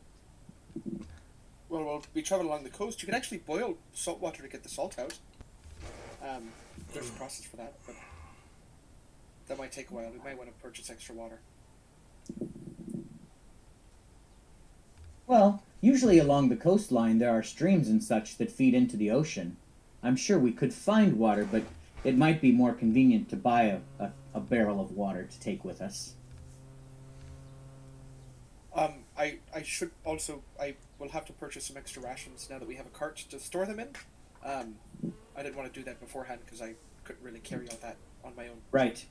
Well, we'll be traveling along the coast. You can actually boil salt water to get the salt out. There's a process for that, but that might take a while. We might want to purchase extra water. Well, usually along the coastline there are streams and such that feed into the ocean. I'm sure we could find water, but it might be more convenient to buy a barrel of water to take with us. I will have to purchase some extra rations now that we have a cart to store them in. I didn't want to do that beforehand because I couldn't really carry all that on my own. Right.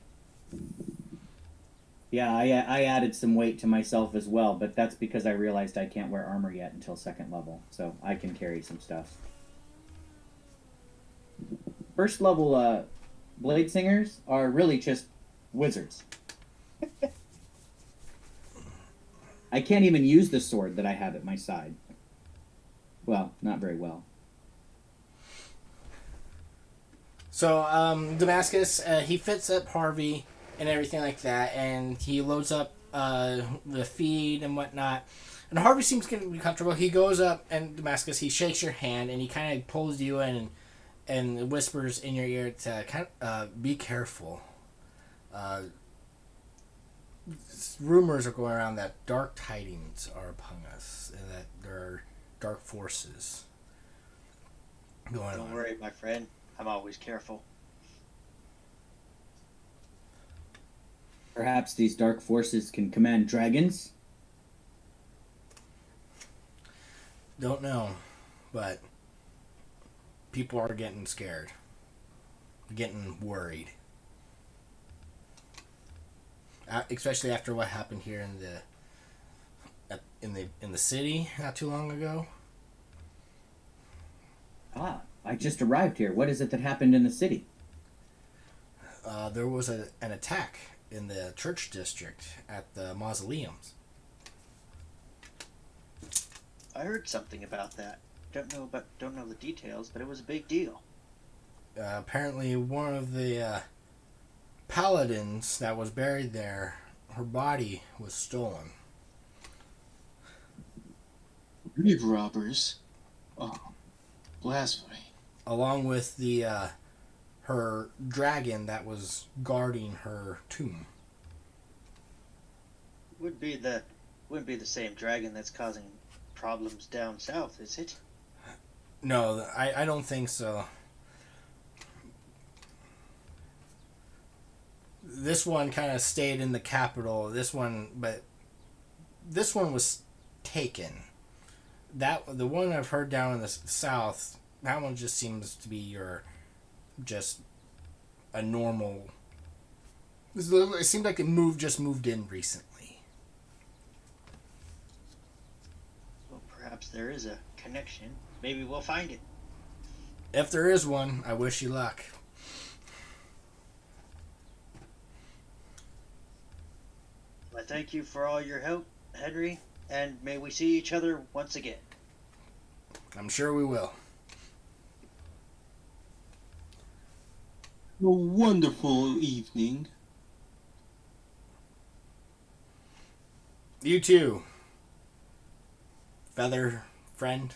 Yeah, I added some weight to myself as well, but that's because I realized I can't wear armor yet until 2nd level, so I can carry some stuff. First level blade singers are really just wizards. I can't even use the sword that I have at my side. Well, not very well. so Damascus, he fits up Harvey and everything like that, and he loads up the feed and whatnot. And Harvey seems to be comfortable. He goes up, and Damascus, he shakes your hand, and he kind of pulls you in and whispers in your ear to kind of be careful. Rumors are going around that dark tidings are upon us, and that there are dark forces going on. Don't worry, my friend. I'm always careful. Perhaps these dark forces can command dragons? Don't know, but people are getting scared, getting worried, especially after what happened here in the city not too long ago. Ah, I just arrived here. What is it that happened in the city? There was an attack in the church district at the mausoleums. I heard something about that. Don't know the details, but it was a big deal. Apparently, one of the paladins that was buried there, her body was stolen. Grave robbers? Oh, blasphemy. Along with the her dragon that was guarding her tomb. Wouldn't be the same dragon that's causing problems down south, is it? No, I don't think so. this one kind of stayed in the capital. This one was taken. The one I've heard down in the south, that one just seems to be just a normal. It seemed like it just moved in recently. Well, perhaps there is a connection. Maybe we'll find it. If there is one, I wish you luck. I thank you for all your help, Henry, and may we see each other once again. I'm sure we will. A wonderful evening. You too, feather friend.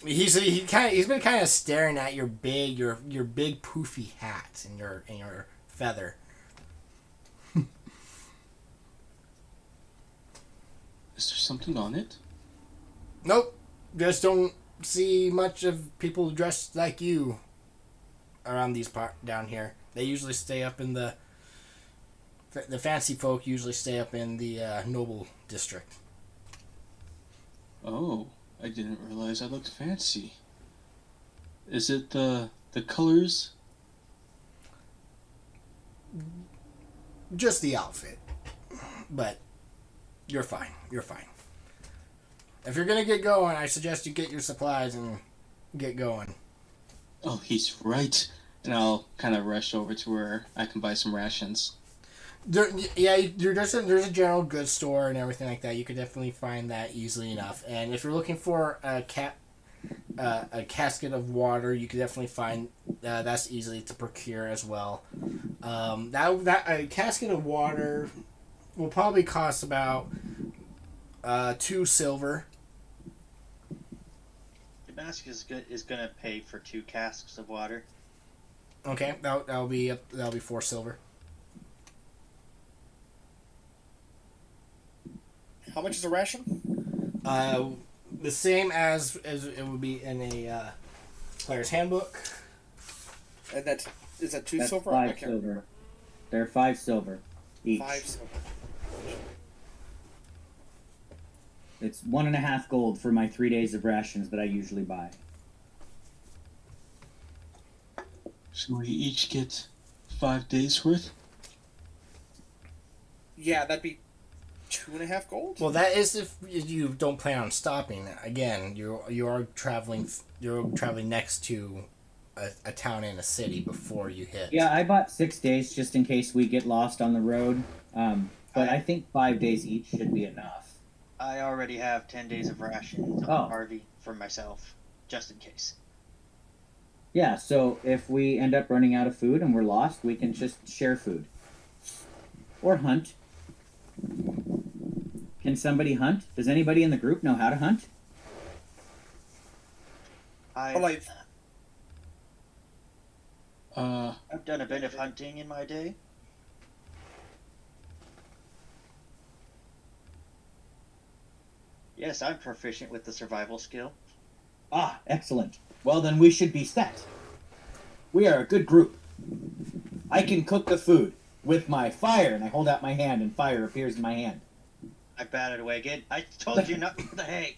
He's been kind of staring at your big poofy hat and your feather. Is there something on it? Nope, just don't see much of people dressed like you around these down here. They usually stay up in the fancy folk usually stay up in the noble district. Oh, I didn't realize I looked fancy. Is it the colors? Just the outfit. But you're fine. You're fine. If you're gonna get going, I suggest you get your supplies and get going. Oh, he's right. And I'll kind of rush over to where I can buy some rations. There's a general goods store and everything like that. You could definitely find that easily enough. And if you're looking for a casket of water, you could definitely find that's easily to procure as well. That a casket of water will probably cost about 2 silver. Damascus is gonna pay for 2 casks of water. Okay, that'll be 4 silver. How much is a ration? The same as it would be in a player's handbook. And is that 2 That's silver? 5 silver. They're 5 silver each. 5 silver. It's 1.5 gold for my 3 days of rations that I usually buy. So we each get 5 days worth? Yeah, that'd be 2.5 gold. Well, that is if you don't plan on stopping. Again, you are traveling. You're traveling next to a town and a city before you hit. Yeah, I bought 6 days just in case we get lost on the road. But I think 5 days each should be enough. I already have 10 days of rations on Harvey for myself, just in case. Yeah, so if we end up running out of food and we're lost, we can just share food. Or hunt. Can somebody hunt? Does anybody in the group know how to hunt? I've Uh, done a bit of hunting in my day. Yes, I'm proficient with the survival skill. Ah, excellent. Well, then we should be set. We are a good group. I can cook the food with my fire, and I hold out my hand, and fire appears in my hand. I batted away again. I told you not to the hay.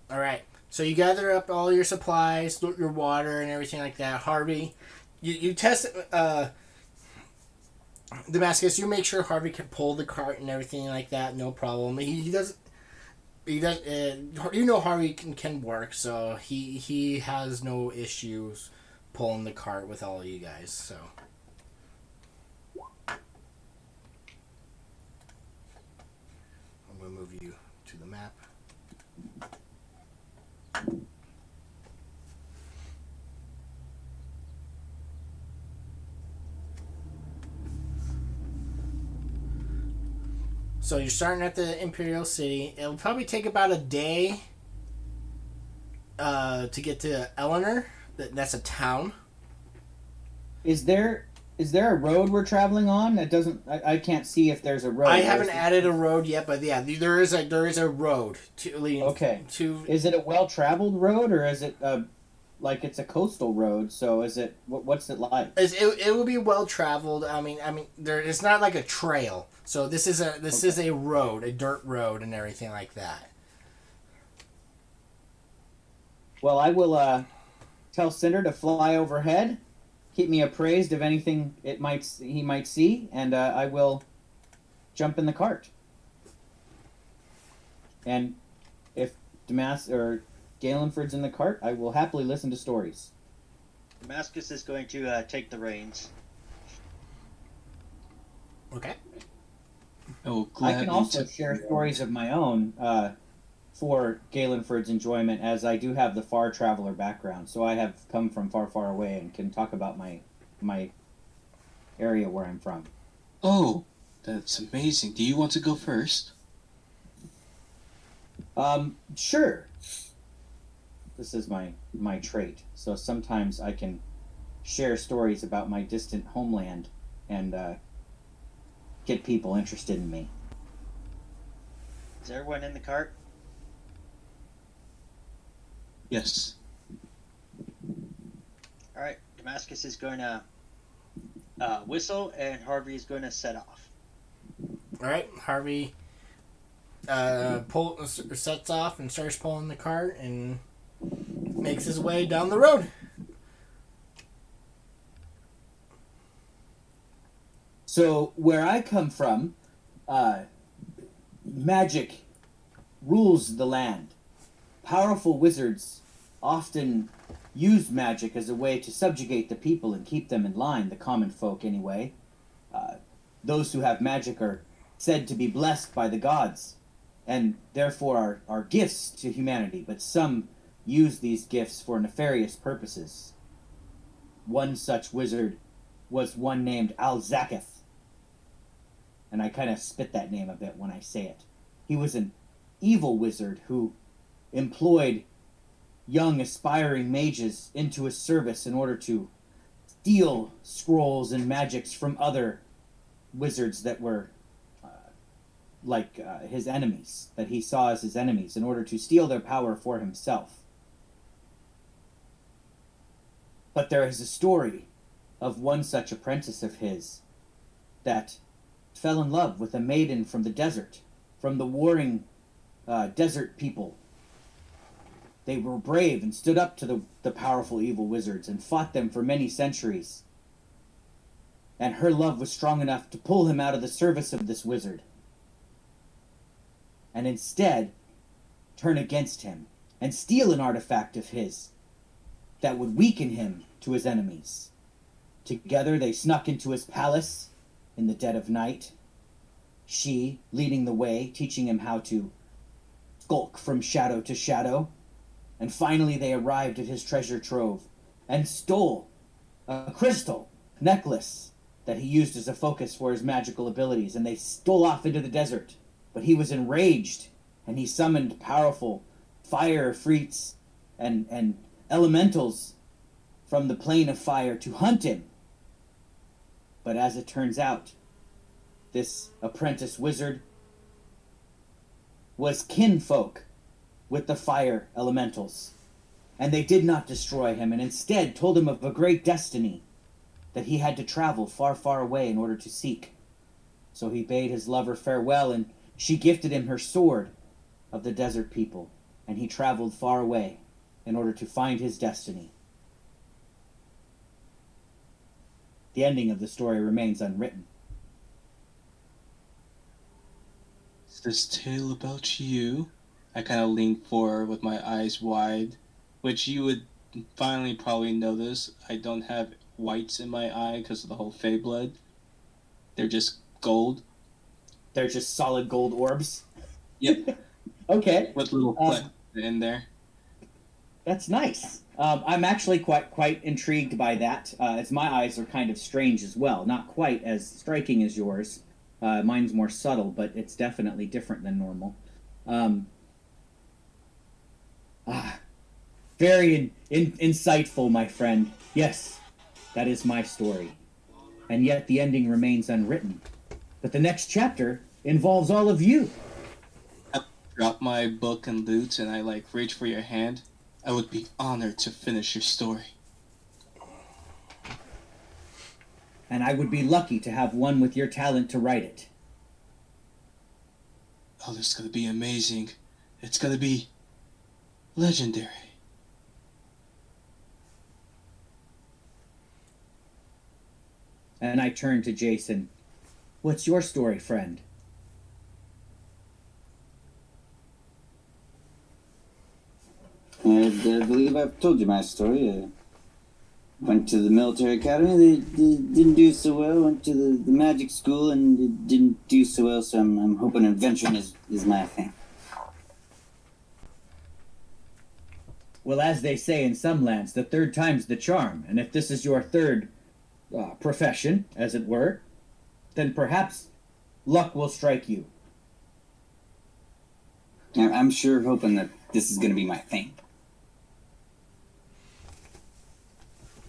All right. So you gather up all your supplies, your water, and everything like that. Harvey, you test Damascus. You make sure Harvey can pull the cart and everything like that. No problem. He does. He does. You know Harvey can work, so he has no issues pulling the cart with all of you guys. So. I'm gonna move you to the map. So you're starting at the Imperial City. It'll probably take about a day to get to Eleanor. That's a town. Is there Is there a road we're traveling on? It doesn't. I can't see if there's a road. I haven't added a road yet, but yeah, there is a road to leading Okay. to. Is it a well-traveled road, or is it like it's a coastal road? So is it? What's it like? It will be well traveled. There it's not like a trail. So this is a road, a dirt road, and everything like that. Well, I will tell Cinder to fly overhead, keep me appraised of anything he might see, and I will jump in the cart. And if Galenford's in the cart, I will happily listen to stories. Damascus is going to take the reins. Okay. Oh, I can also share stories of my own for Galenford's enjoyment, as I do have the far traveler background. So I have come from far, far away and can talk about my area where I'm from. Oh, that's amazing. Do you want to go first? Sure. This is my trait. So sometimes I can share stories about my distant homeland and get people interested in me. Is everyone in the cart? Yes. Alright, Damascus is going to whistle, and Harvey is going to set off. All right, Harvey sets off and starts pulling the cart and makes his way down the road. So where I come from, magic rules the land. Powerful wizards often use magic as a way to subjugate the people and keep them in line, the common folk anyway. Those who have magic are said to be blessed by the gods, and therefore are gifts to humanity, but some use these gifts for nefarious purposes. One such wizard was one named Al-Zaketh, and I kind of spit that name a bit when I say it. He was an evil wizard who employed young aspiring mages into his service in order to steal scrolls and magics from other wizards that were his enemies, that he saw as his enemies, in order to steal their power for himself. But there is a story of one such apprentice of his that fell in love with a maiden from the desert, from the warring desert people. They were brave and stood up to the powerful evil wizards and fought them for many centuries. And her love was strong enough to pull him out of the service of this wizard, and instead turn against him and steal an artifact of his that would weaken him to his enemies. Together they snuck into his palace in the dead of night, she leading the way, teaching him how to skulk from shadow to shadow. And finally they arrived at his treasure trove and stole a crystal necklace that he used as a focus for his magical abilities, and they stole off into the desert. But he was enraged, and he summoned powerful fire freaks and elementals from the plane of fire to hunt him. But as it turns out, this apprentice wizard was kinfolk with the fire elementals, and they did not destroy him, and instead told him of a great destiny that he had to travel far, far away in order to seek. So he bade his lover farewell, and she gifted him her sword of the desert people, and he traveled far away in order to find his destiny. The ending of the story remains unwritten. Is this tale about you? I kind of lean forward with my eyes wide, which you would finally probably notice. I don't have whites in my eye because of the whole Fey blood. They're just gold. They're just solid gold orbs. Yep. Okay. With little flecks in there. That's nice. I'm actually quite intrigued by that, as my eyes are kind of strange as well. Not quite as striking as yours. Mine's more subtle, but it's definitely different than normal. Very insightful, my friend. Yes, that is my story. and yet the ending remains unwritten. But the next chapter involves all of you. I drop my book and loot and I like reach for your hand. I would be honored to finish your story. And I would be lucky to have one with your talent to write it. Oh, it's gonna be amazing. It's gonna be legendary. And I turn to Jason. What's your story, friend? I believe I've told you my story. I went to the military academy. They didn't do so well. Went to the magic school and it didn't do so well. So I'm hoping adventuring is my thing. Well, as they say in some lands, the third time's the charm. And if this is your third profession, as it were, then perhaps luck will strike you. I'm sure hoping that this is going to be my thing.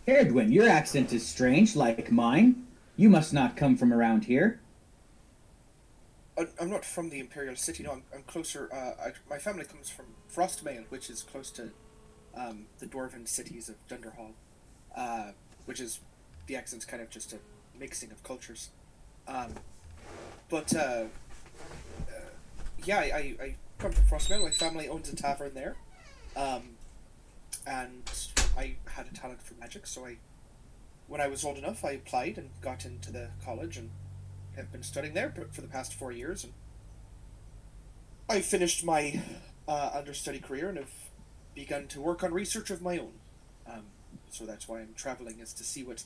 Edwin, your accent is strange, like mine. You must not come from around here. I'm not from the Imperial City. No, I'm closer. My family comes from Frostmail, which is close to the dwarven cities of Dunderhall, which is the accent's kind of just a mixing of cultures. Yeah, I come from Frostmail. My family owns a tavern there, and I had a talent for magic. So when I was old enough, I applied and got into the college and have been studying there for the past 4 years. And I finished my understudy career and have begun to work on research of my own. So that's why I'm traveling, is to see what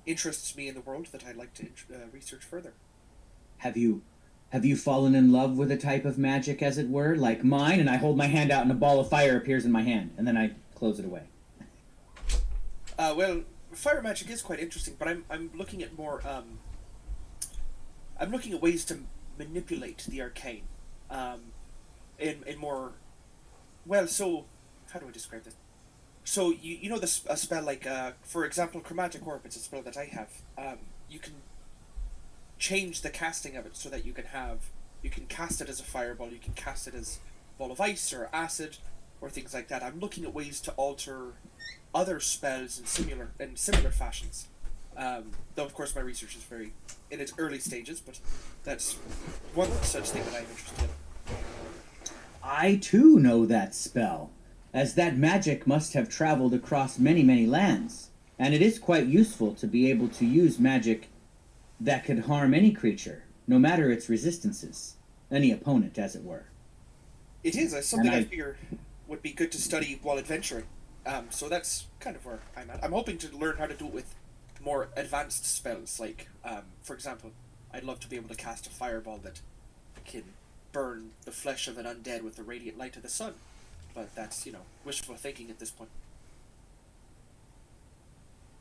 interests me in the world that I'd like to research further. Have you fallen in love with a type of magic, as it were, like mine? And I hold my hand out and a ball of fire appears in my hand, and then I close it away. Well, fire magic is quite interesting, but I'm looking at more. I'm looking at ways to manipulate the arcane, in more. Well, so how do I describe this? So you know a spell like for example, chromatic orb. It's a spell that I have. You can change the casting of it so that you can cast it as a fireball. You can cast it as a ball of ice or acid or things like that. I'm looking at ways to alter other spells in similar fashions. Though of course my research is very in its early stages, but that's one such thing that I'm interested in. I too know that spell, as that magic must have traveled across many, many lands, and it is quite useful to be able to use magic that could harm any creature, no matter its resistances, any opponent, as it were. It is something I figure would be good to study while adventuring. So that's kind of where I'm at. I'm hoping to learn how to do it with more advanced spells, like, for example, I'd love to be able to cast a fireball that can burn the flesh of an undead with the radiant light of the sun. But that's, wishful thinking at this point.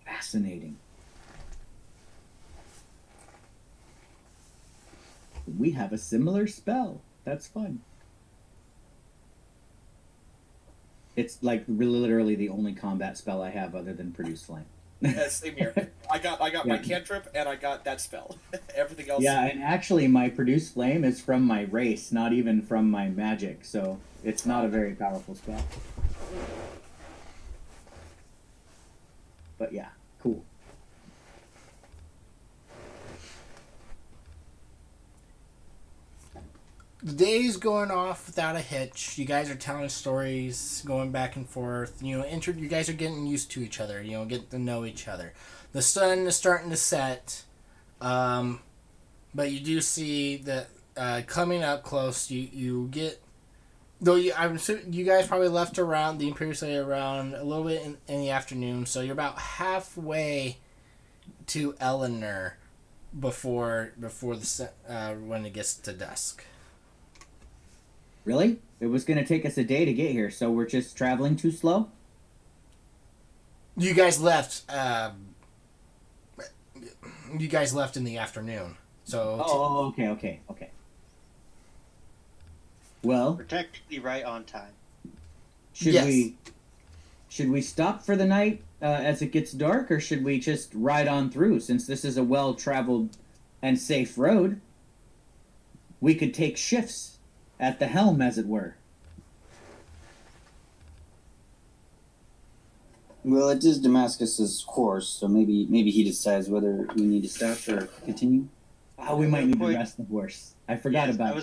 Fascinating. We have a similar spell. That's fun. It's like literally the only combat spell I have other than Produce Flame. Same here. I got my cantrip and I got that spell. Everything else. Yeah, and actually my Produce Flame is from my race, not even from my magic, so it's not a very powerful spell. But yeah, cool. The day's going off without a hitch. You guys are telling stories, going back and forth. You guys are getting used to each other. Getting to know each other. The sun is starting to set, but you do see that coming up close. You get, though. You guys probably left around the Imperial City around a little bit in the afternoon. So you're about halfway to Eleanor before when it gets to dusk. Really? It was going to take us a day to get here, so we're just traveling too slow? You guys left. You guys left in the afternoon, so. Okay. Well, We're technically right on time. should Yes. we should we stop for the night as it gets dark, or should we just ride on through? Since this is a well-traveled and safe road, we could take shifts at the helm, as it were. Well, it is Damascus's horse, so maybe he decides whether we need to stop or continue. Oh, we might need to rest the horse. I forgot about it.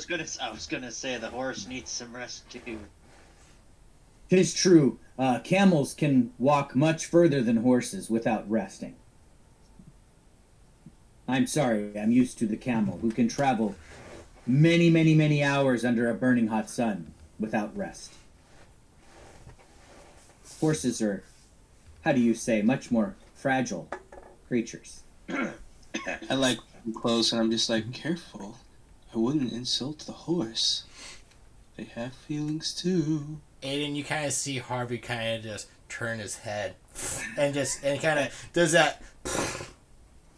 I was gonna say the horse needs some rest too. It is true. Camels can walk much further than horses without resting. I'm sorry, I'm used to the camel, who can travel many, many, many hours under a burning hot sun without rest. Horses are, how do you say, much more fragile creatures. I like close, and I'm just like, careful. I wouldn't insult the horse. They have feelings too. Aiden, you kind of see Harvey kind of just turn his head and kind of does that.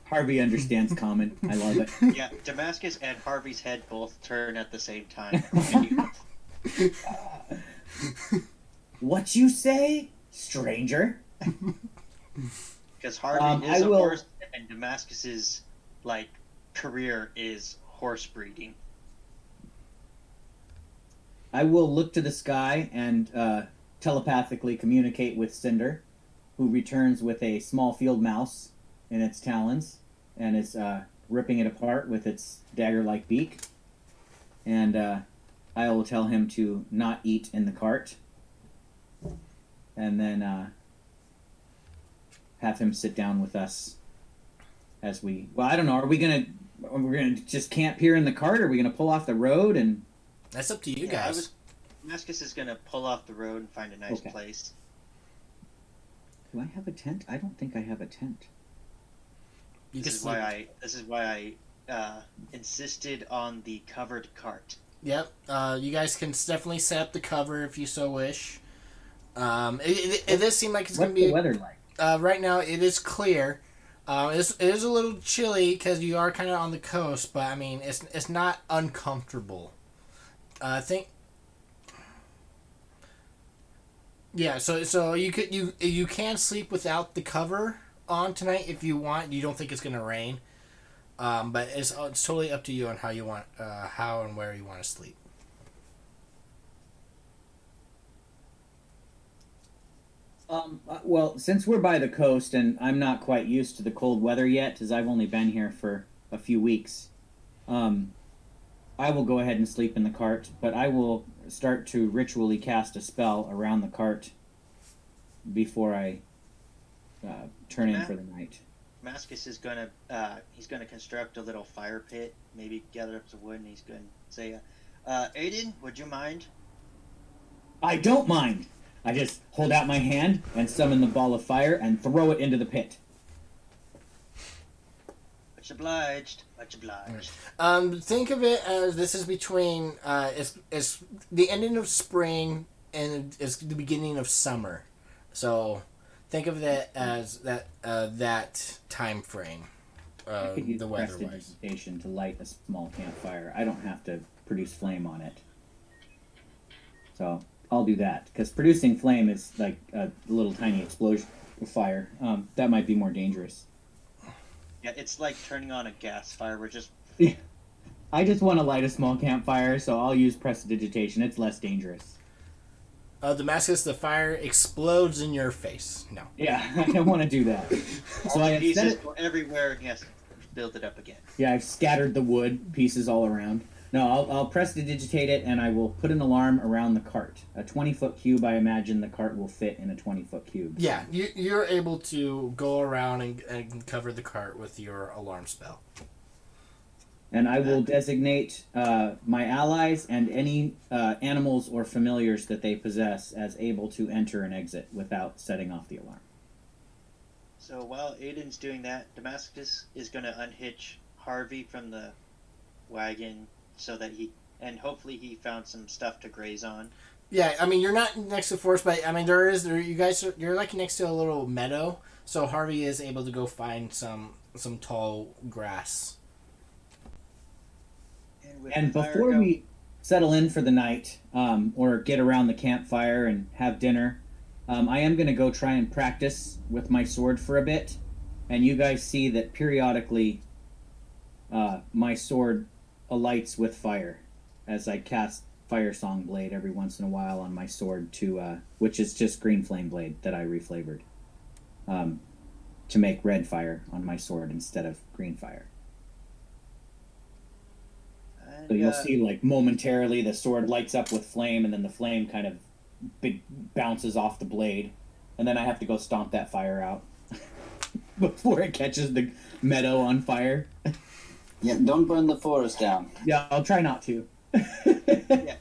Harvey understands common. I love it. Yeah, Damascus and Harvey's head both turn at the same time. What you say, stranger? Because Harvey is a will... horse, and Damascus's career is horse breeding. I will look to the sky and telepathically communicate with Cinder, who returns with a small field mouse in its talons and is ripping it apart with its dagger-like beak. And I will tell him to not eat in the cart, and then have him sit down with us as we... Well, I don't know. Are we gonna just camp here in the cart? Or are we gonna pull off the road and... That's up to you guys. Damascus is gonna pull off the road and find a nice place. Do I have a tent? I don't think I have a tent. This is why I insisted on the covered cart. Yep. You guys can definitely set up the cover if you so wish. It does seem like it's going to be... What's the weather like? Right now, it is clear. It is a little chilly because you are kind of on the coast, but I mean, it's not uncomfortable. I think... Yeah, so you can sleep without the cover on tonight if you want. You don't think it's going to rain. But it's totally up to you on how you want, how and where you want to sleep. Well, since we're by the coast and I'm not quite used to the cold weather yet, as I've only been here for a few weeks, I will go ahead and sleep in the cart, but I will start to ritually cast a spell around the cart before I turn in for the night. Damascus is gonna construct a little fire pit, maybe gather up some wood, and he's gonna say, Aiden, would you mind? I don't mind. I just hold out my hand and summon the ball of fire and throw it into the pit. Much obliged. Much obliged. Think of it as this is between it's the ending of spring and it's the beginning of summer, so think of that as that time frame. I could use the weather-wise to light a small campfire. I don't have to produce flame on it, so I'll do that because producing flame is like a little tiny explosion of fire. That might be more dangerous. Yeah, it's like turning on a gas fire. We're just... I just want to light a small campfire, so I'll use prestidigitation. It's less dangerous. Damascus, the fire explodes in your face. No. Yeah, I don't want to do that. So I pieces go everywhere, and he has to build it up again. Yeah, I've scattered the wood pieces all around. No, I'll prestidigitate it, and I will put an alarm around the cart. A 20-foot cube, I imagine the cart will fit in a 20-foot cube. Yeah, you're able to go around and cover the cart with your alarm spell. And I will designate my allies and any animals or familiars that they possess as able to enter and exit without setting off the alarm. So while Aiden's doing that, Damascus is going to unhitch Harvey from the wagon so that hopefully he found some stuff to graze on. Yeah, I mean, you're not next to the forest, but I mean, you're like next to a little meadow, so Harvey is able to go find some tall grass. And before we settle in for the night, or get around the campfire and have dinner, I am going to go try and practice with my sword for a bit. And you guys see that periodically my sword alights with fire as I cast Fire Song Blade every once in a while on my sword which is just Green Flame Blade that I reflavored to make red fire on my sword instead of green fire. So you'll see, like, momentarily the sword lights up with flame, and then the flame kind of bounces off the blade, and then I have to go stomp that fire out before it catches the meadow on fire. Yeah, don't burn the forest down. Yeah, I'll try not to. Yeah,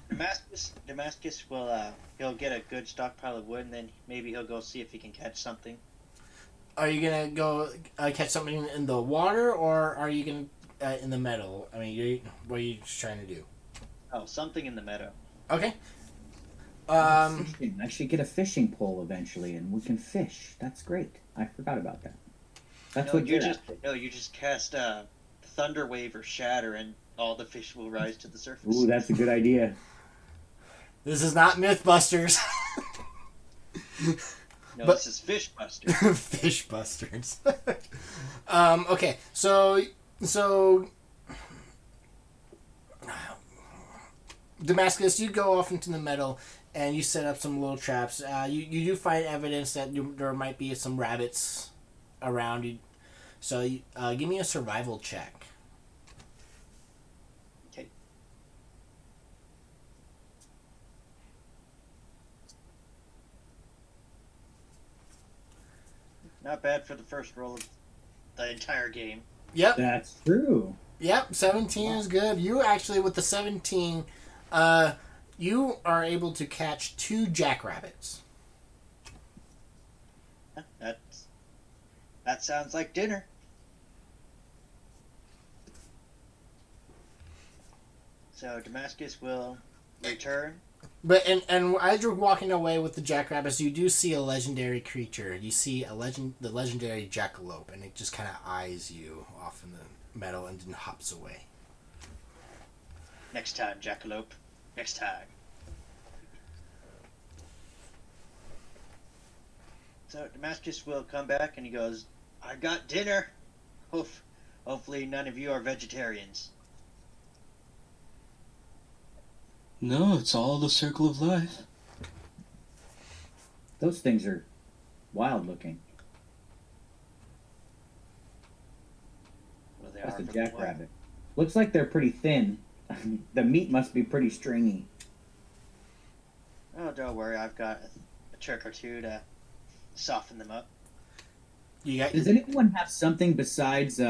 Damascus will he'll get a good stockpile of wood, and then maybe he'll go see if he can catch something. Are you gonna go catch something in the water, or are you gonna in the meadow? I mean, what are you trying to do? Oh, something in the meadow. Okay. I should get a fishing pole eventually, and we can fish. That's great. I forgot about that. That's what you're just you just cast Thunder Wave or Shatter, and all the fish will rise to the surface. Ooh, that's a good idea. This is not Mythbusters. No, this is Fishbusters. Fishbusters. Okay, so Damascus, you go off into the meadow and you set up some little traps. You do find evidence that there might be some rabbits around you. So give me a survival check. Okay. Not bad for the first roll of the entire game. Yep. That's true. Yep, 17 is good. You actually, with the 17, you are able to catch 2 jackrabbits. That sounds like dinner. So Damascus will return. But and as you're walking away with the jackrabbits, you do see a legendary creature. You see the legendary jackalope, and it just kind of eyes you off in the meadow and then hops away. Next time, Jackalope. Next time. So Damascus will come back and he goes, I got dinner. Hopefully none of you are vegetarians. No, it's all the circle of life. Those things are wild looking. Well, they That's are a from jackrabbit. Looks like they're pretty thin. The meat must be pretty stringy. Oh, don't worry. I've got a trick or two to soften them up. Does anyone have something besides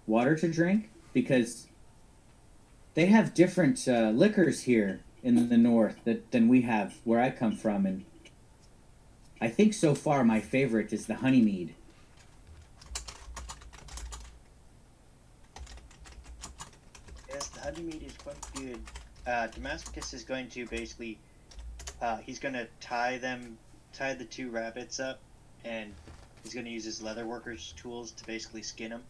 water to drink? Because they have different liquors here in the north than we have where I come from, and I think so far my favorite is the honey mead. Yes, the honey meat is quite good. Damascus is going to basically, he's going to tie the 2 rabbits up, and he's going to use his leather worker's tools to basically skin them.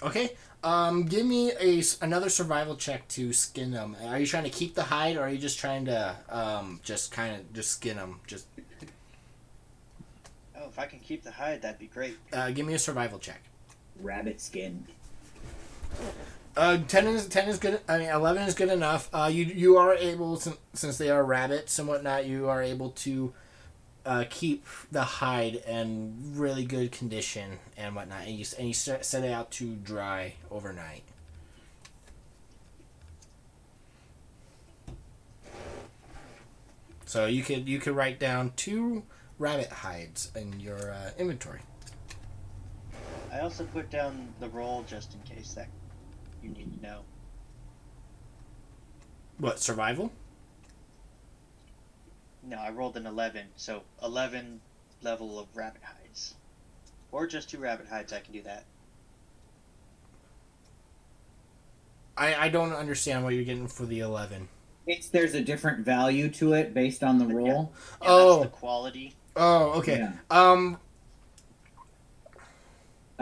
Okay. Give me another survival check to skin them. Are you trying to keep the hide, or are you just trying to just skin them? Oh, if I can keep the hide, that'd be great. Give me a survival check. Rabbit skin. 10 is good. I mean, 11 is good enough. You are able, since they are rabbits and whatnot, you are able to keep the hide in really good condition and whatnot, and you set it out to dry overnight. So you could write down 2 rabbit hides in your inventory. I also put down the roll just in case that you need to know. What, survival? No, I rolled an 11, so 11 level of rabbit hides. Or just 2 rabbit hides, I can do that. I don't understand what you're getting for the 11. There's a different value to it based on the roll. Yeah, Oh. that's the quality. Oh, okay. Yeah.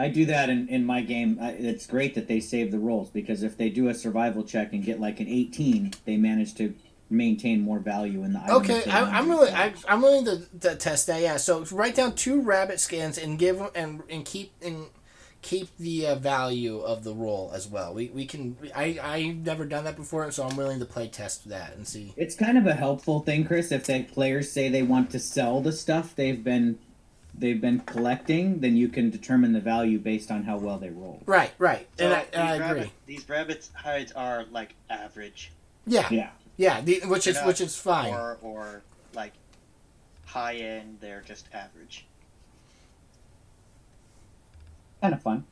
I do that in my game. It's great that they save the rolls, because if they do a survival check and get like an 18, they manage to maintain more value in the item. Okay, if they want I'm to. willing. I'm willing to test that. Yeah. So write down 2 rabbit skins and give them and keep the value of the roll as well. We can. I've never done that before, so I'm willing to play test that and see. It's kind of a helpful thing, Chris. If the players say they want to sell the stuff they've been collecting, then you can determine the value based on how well they roll. Right. So And I agree. These rabbits' hides are like average. Yeah. Which is fine. Or like high end, they're just average. Kind of fun.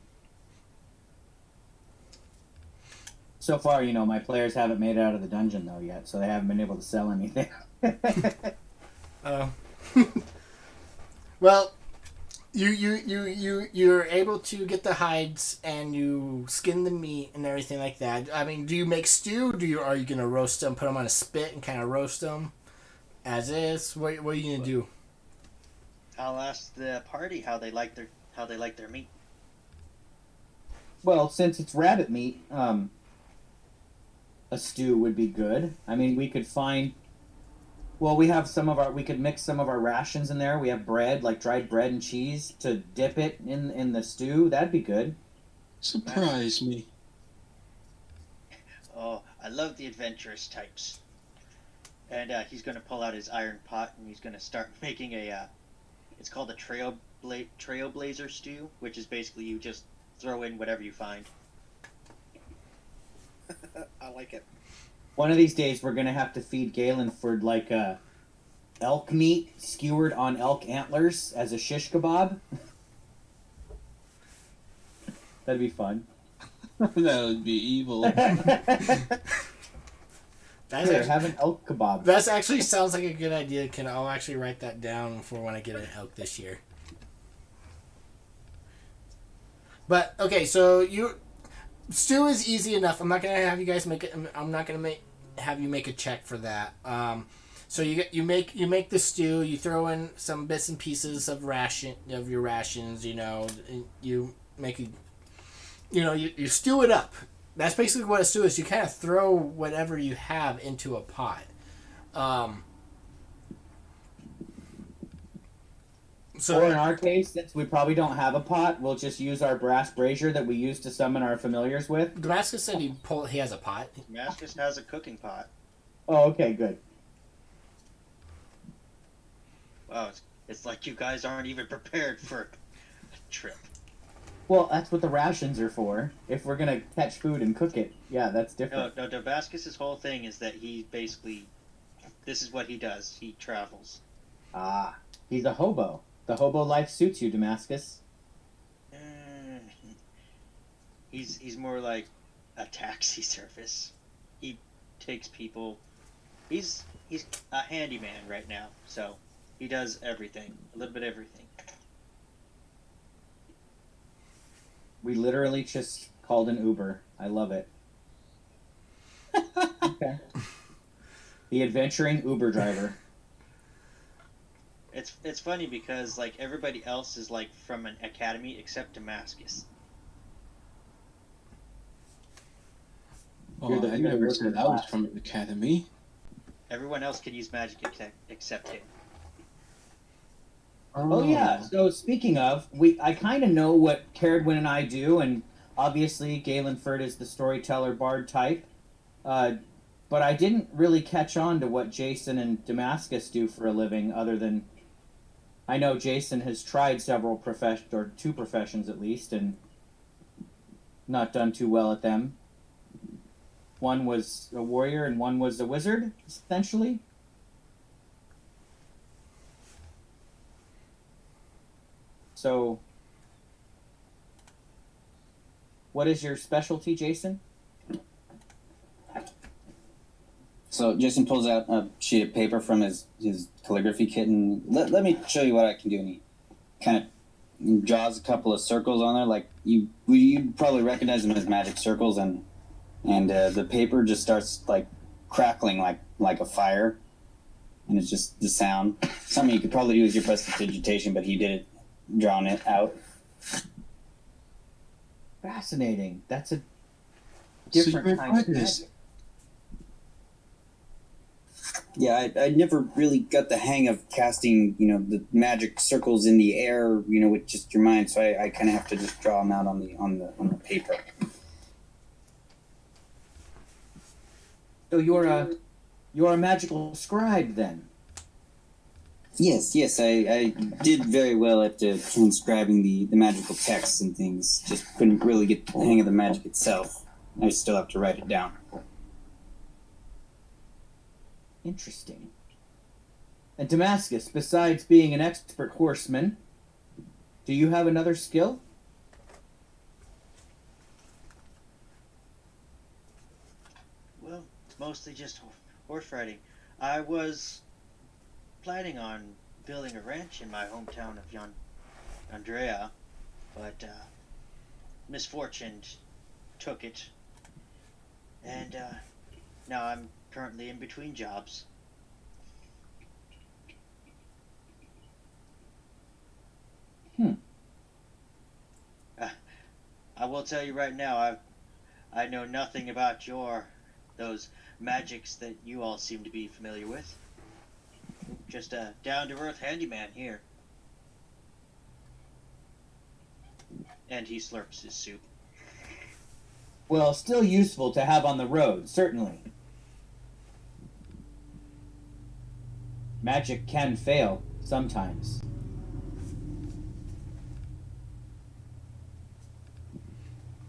So far, my players haven't made it out of the dungeon though yet, so they haven't been able to sell anything. Well, you're able to get the hides and you skin the meat and everything like that. I mean, do you make stew? Are you gonna roast them, put them on a spit, and kind of roast them as is? What are you gonna do? I'll ask the party how they like their meat. Well, since it's rabbit meat, a stew would be good. I mean, we could find. Well, we could mix some of our rations in there. We have bread, like dried bread and cheese, to dip it in the stew. That'd be good. Surprise me. Oh, I love the adventurous types. And he's going to pull out his iron pot and he's going to start making it's called a trailblazer stew, which is basically you just throw in whatever you find. I like it. One of these days, we're gonna have to feed Galen for like elk meat skewered on elk antlers as a shish kebab. That'd be fun. That would be evil. Have an elk kebab. That actually sounds like a good idea. I'll actually write that down for when I get an elk this year. But okay, so stew is easy enough. I'm not gonna have you guys make it. I'm not gonna have you make a check for that. So you make the stew. You throw in some bits and pieces of your rations. You make you stew it up. That's basically what a stew is. You kind of throw whatever you have into a pot. Or in our case, since we probably don't have a pot, we'll just use our brass brazier that we use to summon our familiars with. Damascus said he has a pot. Damascus has a cooking pot. Oh, okay, good. Wow, it's like you guys aren't even prepared for a trip. Well, that's what the rations are for. If we're gonna catch food and cook it, yeah, that's different. No, Damascus's whole thing is that this is what he does. He travels. Ah, he's a hobo. The hobo life suits you, Damascus. He's more like a taxi service. He takes people. He's a handyman right now, so he does everything, a little bit of everything. We literally just called an Uber. I love it. Okay. The adventuring Uber driver. It's funny because like everybody else is like from an academy except Damascus. Oh, I never said I was from an academy. Everyone else can use magic except him. Oh yeah. So speaking of, I kind of know what Caradwin and I do, and obviously Galen Ferd is the storyteller bard type. But I didn't really catch on to what Jason and Damascus do for a living, other than I know Jason has tried several two professions at least, and not done too well at them. One was a warrior and one was a wizard, essentially. So, what is your specialty, Jason? So Jason pulls out a sheet of paper from his calligraphy kit and let me show you what I can do. And he kind of draws a couple of circles on there, like you probably recognize them as magic circles, and the paper just starts like crackling like a fire, and it's just the sound. Something you could probably do with your prestidigitation, but he did it, drawing it out. Fascinating. That's a different kind of magic. Yeah, I never really got the hang of casting, the magic circles in the air, with just your mind. So I kind of have to just draw them out on the paper. So you're a magical scribe then? Yes, I did very well at transcribing the magical texts and things. Just couldn't really get the hang of the magic itself. I still have to write it down. Interesting. And Damascus, besides being an expert horseman, do you have another skill? Well, it's mostly just horse riding. I was planning on building a ranch in my hometown of Andrea, but misfortune took it, and now I'm currently in between jobs. I will tell you right now, I know nothing about those magics that you all seem to be familiar with. Just a down-to-earth handyman here. And he slurps his soup. Well, still useful to have on the road, certainly. Magic can fail sometimes.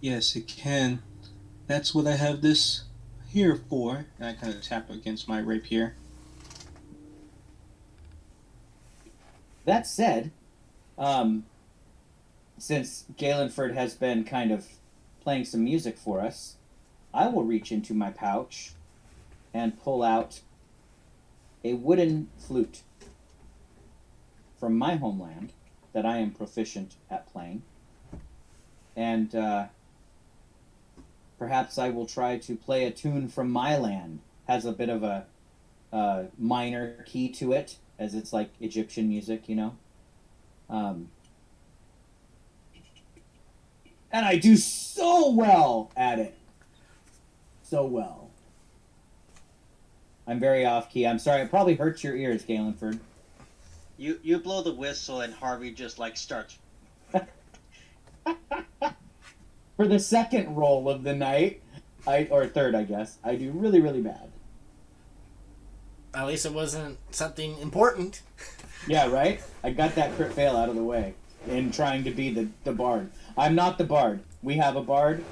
Yes, it can. That's what I have this here for. And I kind of tap against my rapier. That said, since Galenford has been kind of playing some music for us, I will reach into my pouch and pull out a wooden flute from my homeland that I am proficient at playing. And perhaps I will try to play a tune from my land. Has a bit of a minor key to it, as it's like Egyptian music, and I do so well at it. So well. I'm very off key. I'm sorry. It probably hurts your ears, Galenford. You blow the whistle and Harvey just starts. For the second roll of the night, or third, I guess, I do really, really bad. At least it wasn't something important. Yeah, right? I got that crit fail out of the way in trying to be the bard. I'm not the bard. We have a bard.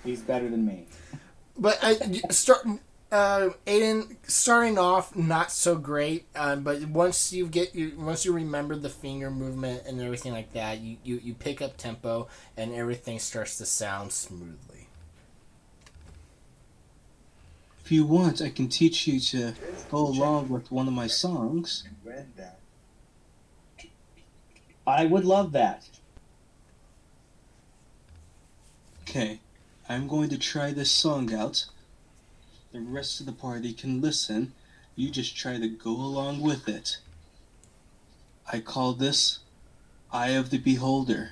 He's better than me. But Aiden, starting off not so great, but once you remember the finger movement and everything like that, you pick up tempo and everything starts to sound smoothly. If you want, I can teach you to go along with one of my songs. I would love that. Okay, I'm going to try this song out. The rest of the party can listen. You just try to go along with it. I call this Eye of the Beholder.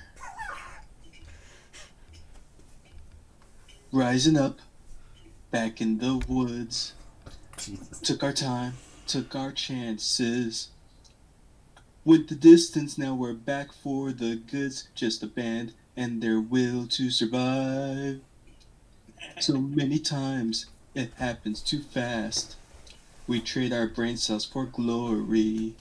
Rising up, back in the woods. Took our time, took our chances. Went the distance, now we're back for the goods. Just a band and their will to survive. So many times it happens too fast. We trade our brain cells for glory.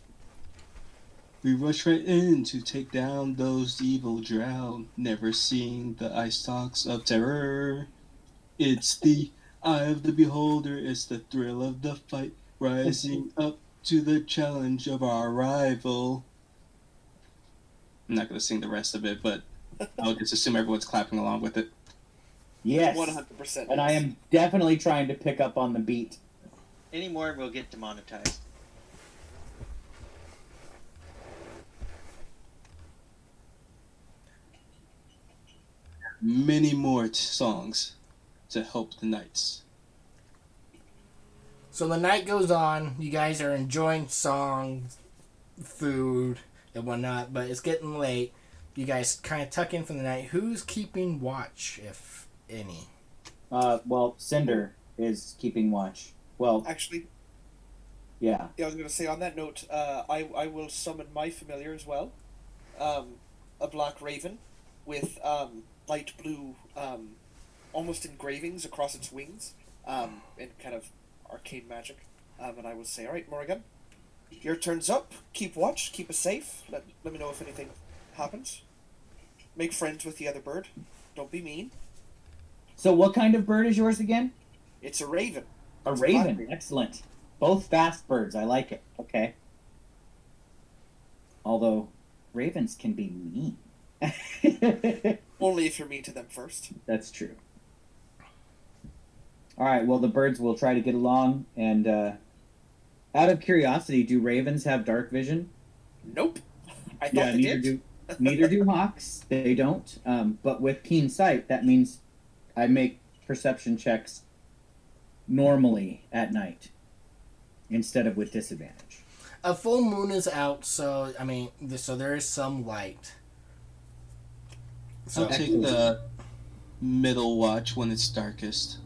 We rush right in to take down those evil drow, never seeing the eye stalks of terror. It's the eye of the beholder, it's the thrill of the fight, rising up to the challenge of our rival. I'm not going to sing the rest of it, but I'll just assume everyone's clapping along with it. Yes. 100%. And I am definitely trying to pick up on the beat. Any more, we'll get demonetized. Many more songs to help the knights. So the night goes on. You guys are enjoying songs, food, and whatnot, but it's getting late. You guys kind of tuck in for the night. Who's keeping watch, if any? Well, Cinder is keeping watch. Well, Actually, Yeah. Yeah, I was going to say on that note, I will summon my familiar as well, a black raven with light blue, almost engravings across its wings, in kind of arcane magic. And I will say, all right, Morrigan, your turn's up. Keep watch. Keep us safe. Let me know if anything happens. Make friends with the other bird. Don't be mean. So what kind of bird is yours again? It's a raven. A It's raven. black Excellent. Both fast birds. I like it. Okay. Although ravens can be mean. Only if you're mean to them first. That's true. All right. Well, the birds will try to get along. And out of curiosity, do ravens have dark vision? Nope. I thought they neither did. do. Neither do hawks. They don't. But with keen sight, that means I make perception checks normally at night instead of with disadvantage. A full moon is out, so I mean, so there is some light. So I'll take the middle watch when it's darkest.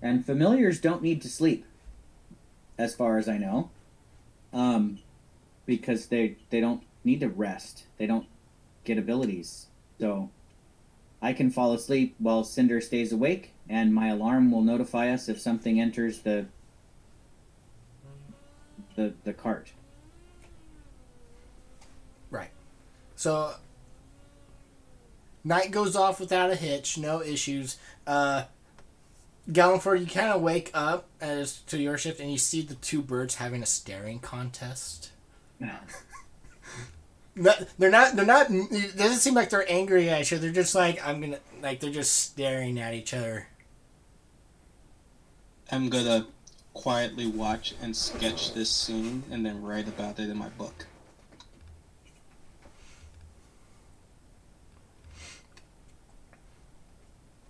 And familiars don't need to sleep, as far as I know, because they don't need to rest. They don't get abilities. So I can fall asleep while Cinder stays awake, and my alarm will notify us if something enters the cart. Right. So night goes off without a hitch, no issues. Gallenford, you kind of wake up as to your shift, and you see the two birds having a staring contest. They're not. It doesn't seem like they're angry at each other. They're just like they're just staring at each other. I'm gonna quietly watch and sketch this scene and then write about it in my book.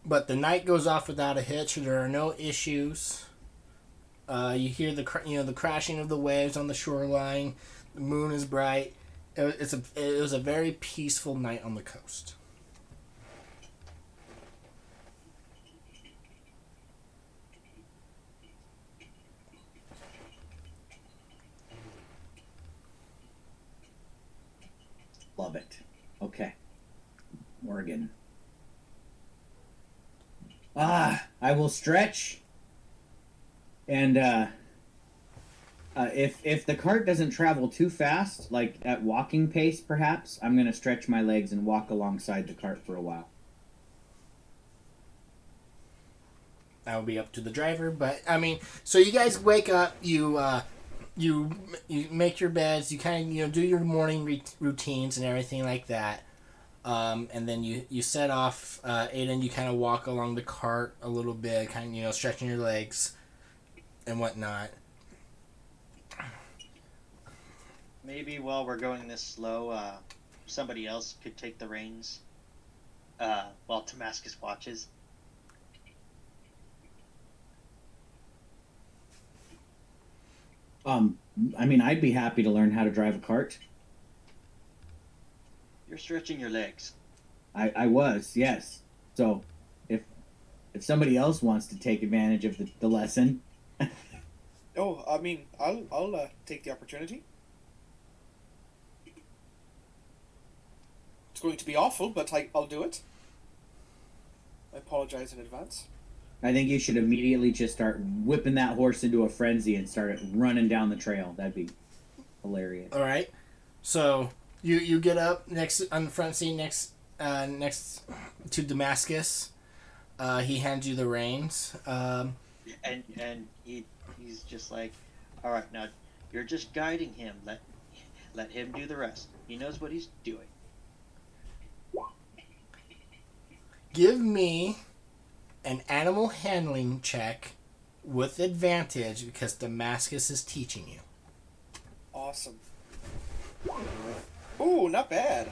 But the night goes off without a hitch. There are no issues. You hear the crashing of the waves on the shoreline. The moon is bright. It was a very peaceful night on the coast. Love it. Okay. Morgan. I will stretch. And if the cart doesn't travel too fast, like at walking pace perhaps, I'm going to stretch my legs and walk alongside the cart for a while. That will be up to the driver, but I mean, so you guys wake up, you make your beds, you kind of do your morning routines and everything like that, and then you set off. Aiden, you kind of walk along the cart a little bit, kind of stretching your legs and whatnot. Maybe while we're going this slow, somebody else could take the reins while Damascus watches. I mean, I'd be happy to learn how to drive a cart. You're stretching your legs. I was, yes. So, if somebody else wants to take advantage of the lesson. Oh, I mean, I'll take the opportunity. It's going to be awful, but I'll do it. I apologize in advance. I think you should immediately just start whipping that horse into a frenzy and start it running down the trail. That'd be hilarious. All right, so you get up next on the front seat next to Damascus. He hands you the reins. And he's just like, all right, now you're just guiding him. Let him do the rest. He knows what he's doing. Give me an animal handling check with advantage because Damascus is teaching you. Awesome. Ooh, not bad.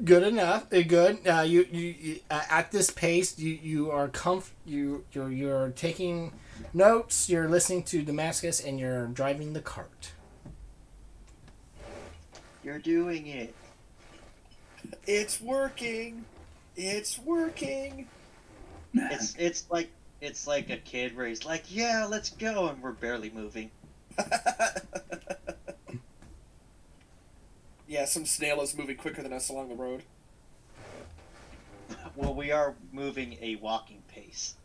Good enough. Good. You at this pace, you are you're taking notes. You're listening to Damascus, and you're driving the cart. You're doing it. It's working. It's working. It's like it's like a kid where he's like, "Yeah, let's go," and we're barely moving. Yeah, some snail is moving quicker than us along the road. Well, we are moving a walking pace.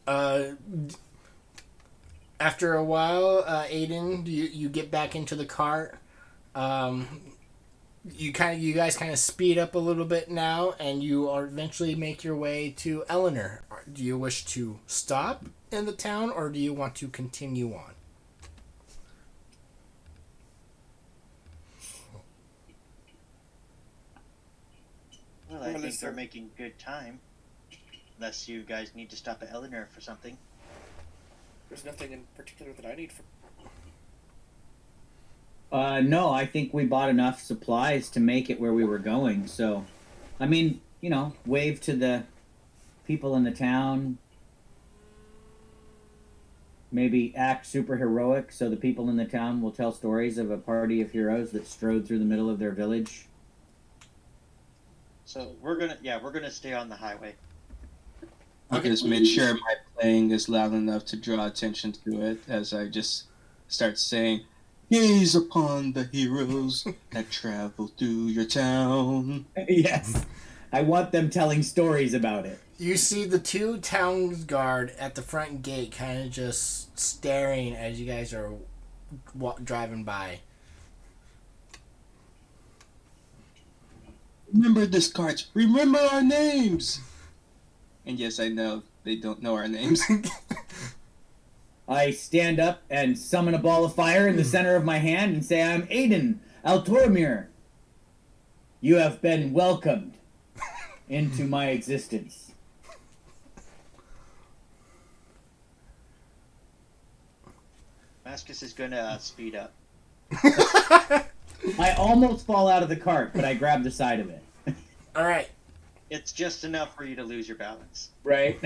Uh, After a while, Aiden, you get back into the cart. Um, you guys kind of speed up a little bit now, and you are eventually make your way to Eleanor. Do you wish to stop in the town, or do you want to continue on? Well, I think they're making good time. Unless you guys need to stop at Eleanor for something. There's nothing in particular that I need for. No, I think we bought enough supplies to make it where we were going. So, I mean, wave to the people in the town. Maybe act super heroic so the people in the town will tell stories of a party of heroes that strode through the middle of their village. So we're gonna stay on the highway. I just made sure my playing is loud enough to draw attention to it as I just start saying, "Gaze upon the heroes that travel through your town." Yes. I want them telling stories about it. You see the two town guard at the front gate kind of just staring as you guys are driving by. Remember this cards. Remember our names. And yes, I know they don't know our names. I stand up and summon a ball of fire in the center of my hand and say, "I'm Aiden Altormir. You have been welcomed into my existence." Mascus is gonna speed up. I almost fall out of the cart, but I grab the side of it. All right. It's just enough for you to lose your balance. Right?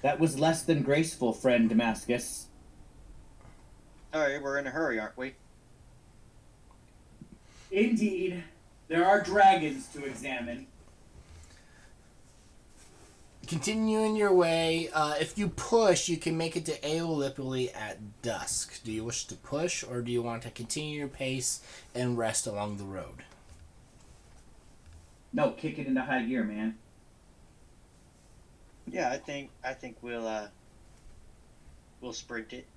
That was less than graceful, friend Damascus. Alright, we're in a hurry, aren't we? Indeed. There are dragons to examine. Continuing your way, if you push, you can make it to Aeolipoli at dusk. Do you wish to push, or do you want to continue your pace and rest along the road? No, kick it into high gear, man. Yeah, I think we'll sprint it.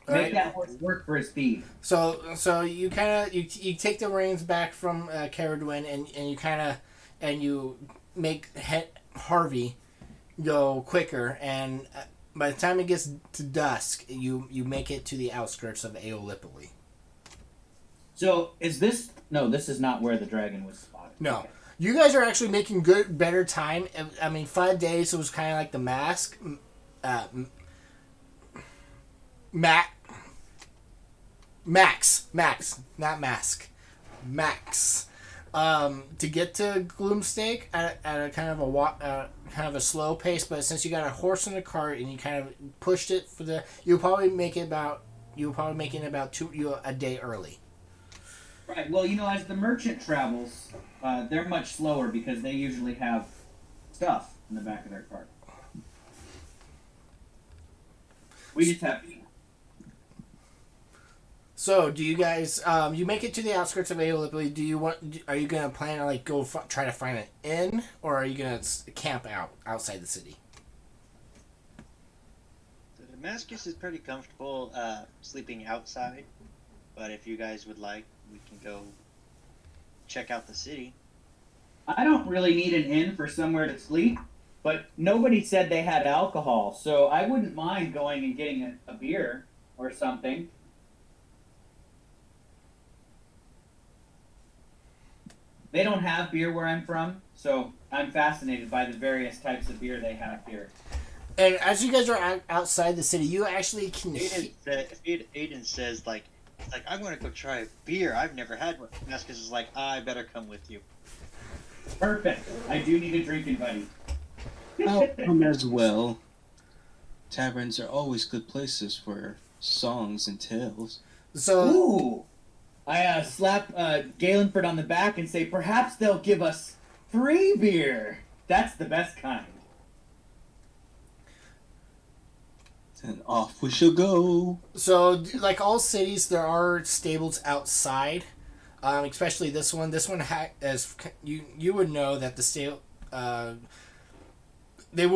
Make that horse work for his speed. So you kind of you take the reins back from Caradwin and you make Harvey go quicker, and by the time it gets to dusk, you make it to the outskirts of Aeolipoli. So is this? No, this is not where the dragon was spotted. No. Okay. You guys are actually making better time. I mean, 5 days, it was kind of like the mask. Max, not mask. Max. To get to Gloomstake at a kind of a slow pace, but since you got a horse in the cart and you kind of pushed it you'll probably make it about a day early. Right. Well, as the merchant travels, they're much slower because they usually have stuff in the back of their cart. We just have. So, do you guys? You make it to the outskirts of Aeolipoli. Are you gonna plan to go try to find an inn, or are you gonna camp outside the city? The Damascus is pretty comfortable sleeping outside, but if you guys would like, we can go check out the city. I don't really need an inn for somewhere to sleep, but nobody said they had alcohol, so I wouldn't mind going and getting a beer or something. They don't have beer where I'm from, so I'm fascinated by the various types of beer they have here. And as you guys are outside the city, you actually can. Aiden says I'm gonna go try a beer. I've never had one. Damascus is like, I better come with you. Perfect. I do need a drinking buddy. I'll come as well. Taverns are always good places for songs and tales. So, Ooh, I slap Galenford on the back and say, perhaps they'll give us free beer. That's the best kind. And off we shall go. So, like all cities, there are stables outside. Especially this one. This one as you would know that the stable. They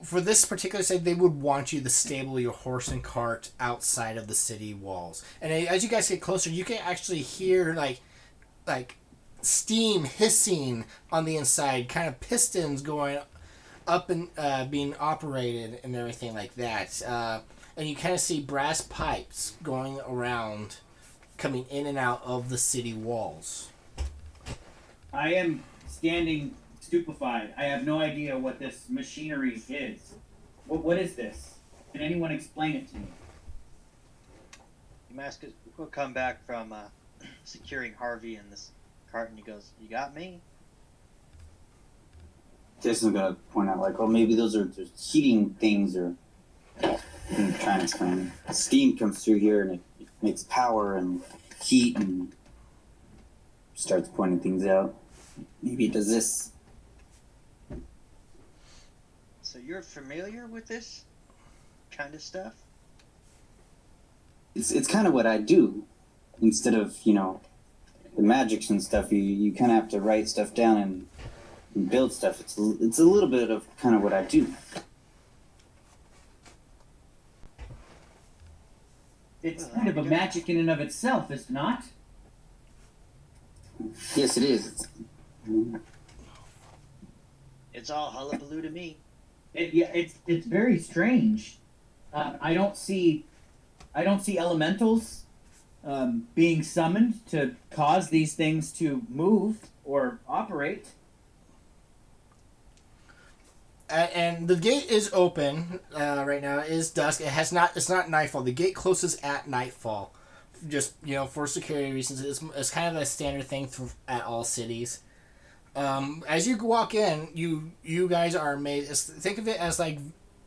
for this particular site they would want you to stable your horse and cart outside of the city walls. And as you guys get closer, you can actually hear like steam hissing on the inside, kind of pistons going up and being operated and everything like that. And you kind of see brass pipes going around, coming in and out of the city walls. I am standing stupefied. I have no idea what this machinery is. What is this? Can anyone explain it to me? Damascus will come back from securing Harvey in this cart, and he goes, "You got me." Jason's gonna point out, like, oh, maybe those are just heating things, or I'm trying to explain. Steam comes through here and it makes power and heat and starts pointing things out. Maybe it does this. So you're familiar with this kind of stuff? It's kind of what I do. Instead of, the magics and stuff, you kind of have to write stuff down and build stuff. It's a little bit of kind of what I do. It's kind of a magic in and of itself, is it not? Yes, it is. It's all hullabaloo to me. It's very strange. I don't see elementals being summoned to cause these things to move or operate. And the gate is open right now. It is dusk. It's not nightfall. The gate closes at nightfall, just for security reasons. It's kind of a standard thing at all cities. As you walk in, you guys are made. Think of it as like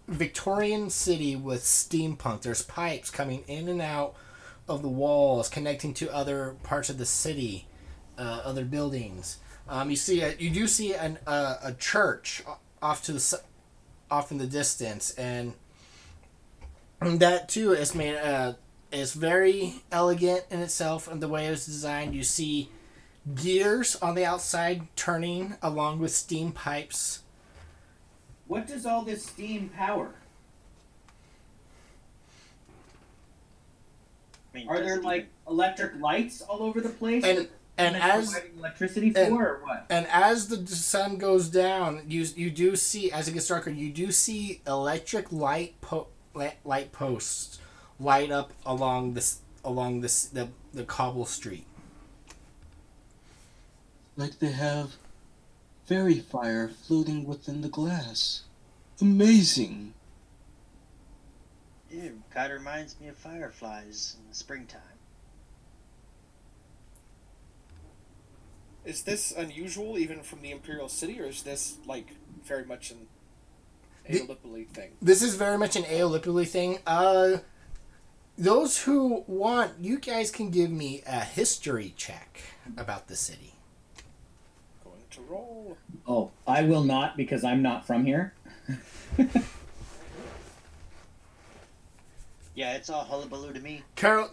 Victorian city with steampunk. There's pipes coming in and out of the walls, connecting to other parts of the city, other buildings. You do see a church off in the distance, and that too is made. Is very elegant in itself and the way it was designed. You see gears on the outside turning along with steam pipes. What does all this steam power? I mean, Are there like electric lights all over the place? And as providing electricity for or what? And as the sun goes down, you do see, as it gets darker, you do see electric light posts light up along the cobble street. Like they have fairy fire floating within the glass. Amazing. It kind of reminds me of fireflies in the springtime. Is this unusual even from the Imperial City, or is this like very much an Aeolipoli thing? This is very much an Aeolipoli thing. Those who want, you guys can give me a history check about the city. Going to roll. Oh, I will not because I'm not from here. Yeah, it's all hullabaloo to me. Carol,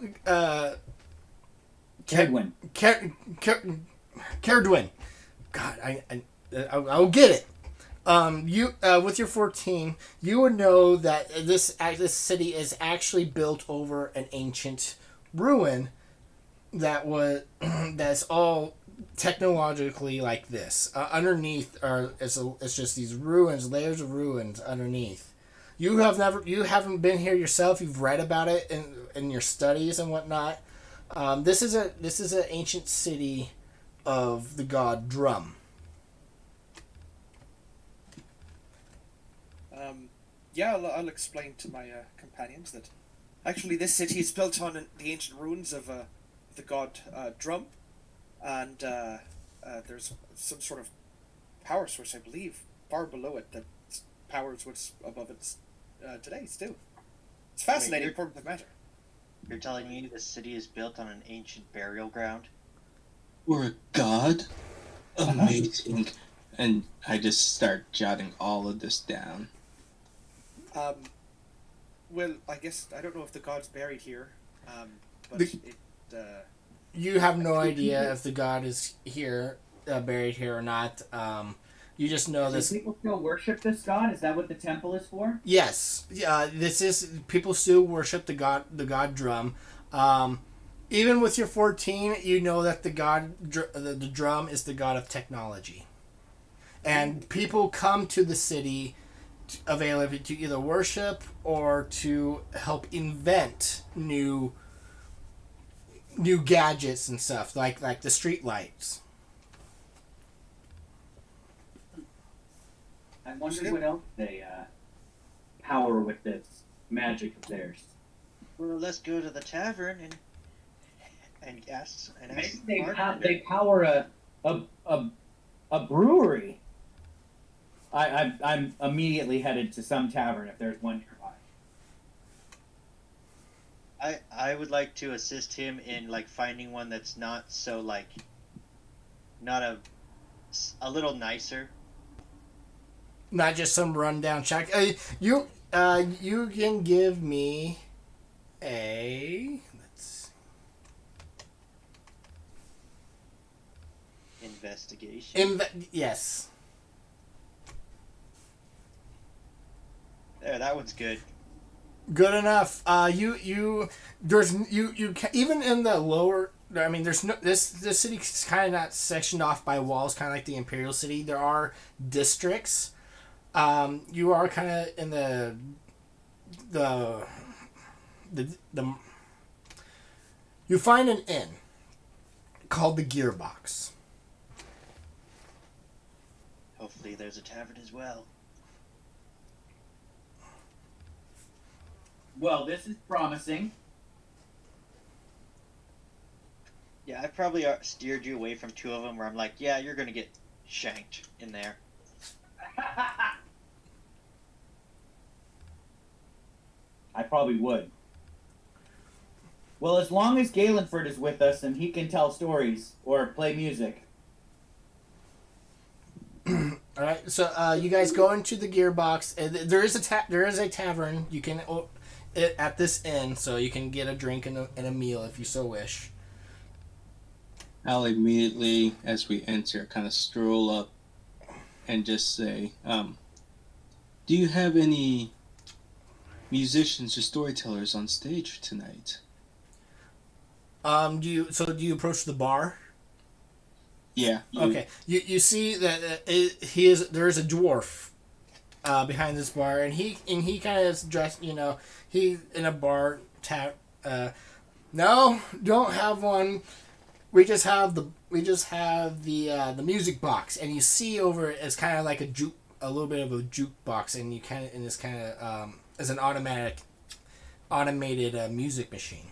Kedwin. Caradwin. God, I'll get it. You with your 14, you would know that this city is actually built over an ancient ruin that's all technologically like this. Underneath it's just these ruins, layers of ruins underneath. You haven't been here yourself. You've read about it in your studies and whatnot. This is an ancient city of the god Drum. I'll explain to my companions that actually this city is built on the ancient ruins of the god Drum, and there's some sort of power source, I believe, far below it that powers what's above it today still. It's fascinating, part of the matter. You're telling me the city is built on an ancient burial ground? For a god? Amazing. And I just start jotting all of this down. Um, well, I guess I don't know if the god's buried here, but The- You have no idea if the god is here, buried here or not. You just know Do this. people still worship this god? Is that what the temple is for? Yes, this is people still worship the god drum. Even with your 14, you know that the drum is the god of technology, and people come to the city available to either worship or to help invent new gadgets and stuff like the street lights. I wonder what else they power with this magic of theirs. Well, let's go to the tavern and ask. Maybe the bartender. they power a brewery. I'm immediately headed to some tavern if there's one nearby. I would like to assist him in like finding one that's not so like not a little nicer. Not just some rundown check. You can give me a Investigation. Yes. There, that one's good. Good enough. Even in the lower. I mean, there's no this city's kind of not sectioned off by walls, kind of like the Imperial City. There are districts. You are kind of in the you find an inn called the Gearbox. Hopefully, there's a tavern as well. Well, this is promising. Yeah, I probably steered you away from two of them where I'm like, yeah, you're gonna get shanked in there. I probably would. Well, as long as Galenford is with us and he can tell stories or play music. All right, so you guys go into the Gearbox. There is a tavern. You can at this inn, so you can get a drink and a meal if you so wish. I'll immediately, as we enter, kind of stroll up and just say, do you have any musicians or storytellers on stage tonight? Do you approach the bar? Yeah. Okay. You see that there is a dwarf behind this bar, and he kind of is dressed. He in a bar tap. No, don't have one. We just have the music box, and you see over it as kind of like a little bit of a jukebox, and it's kind of as an automated music machine.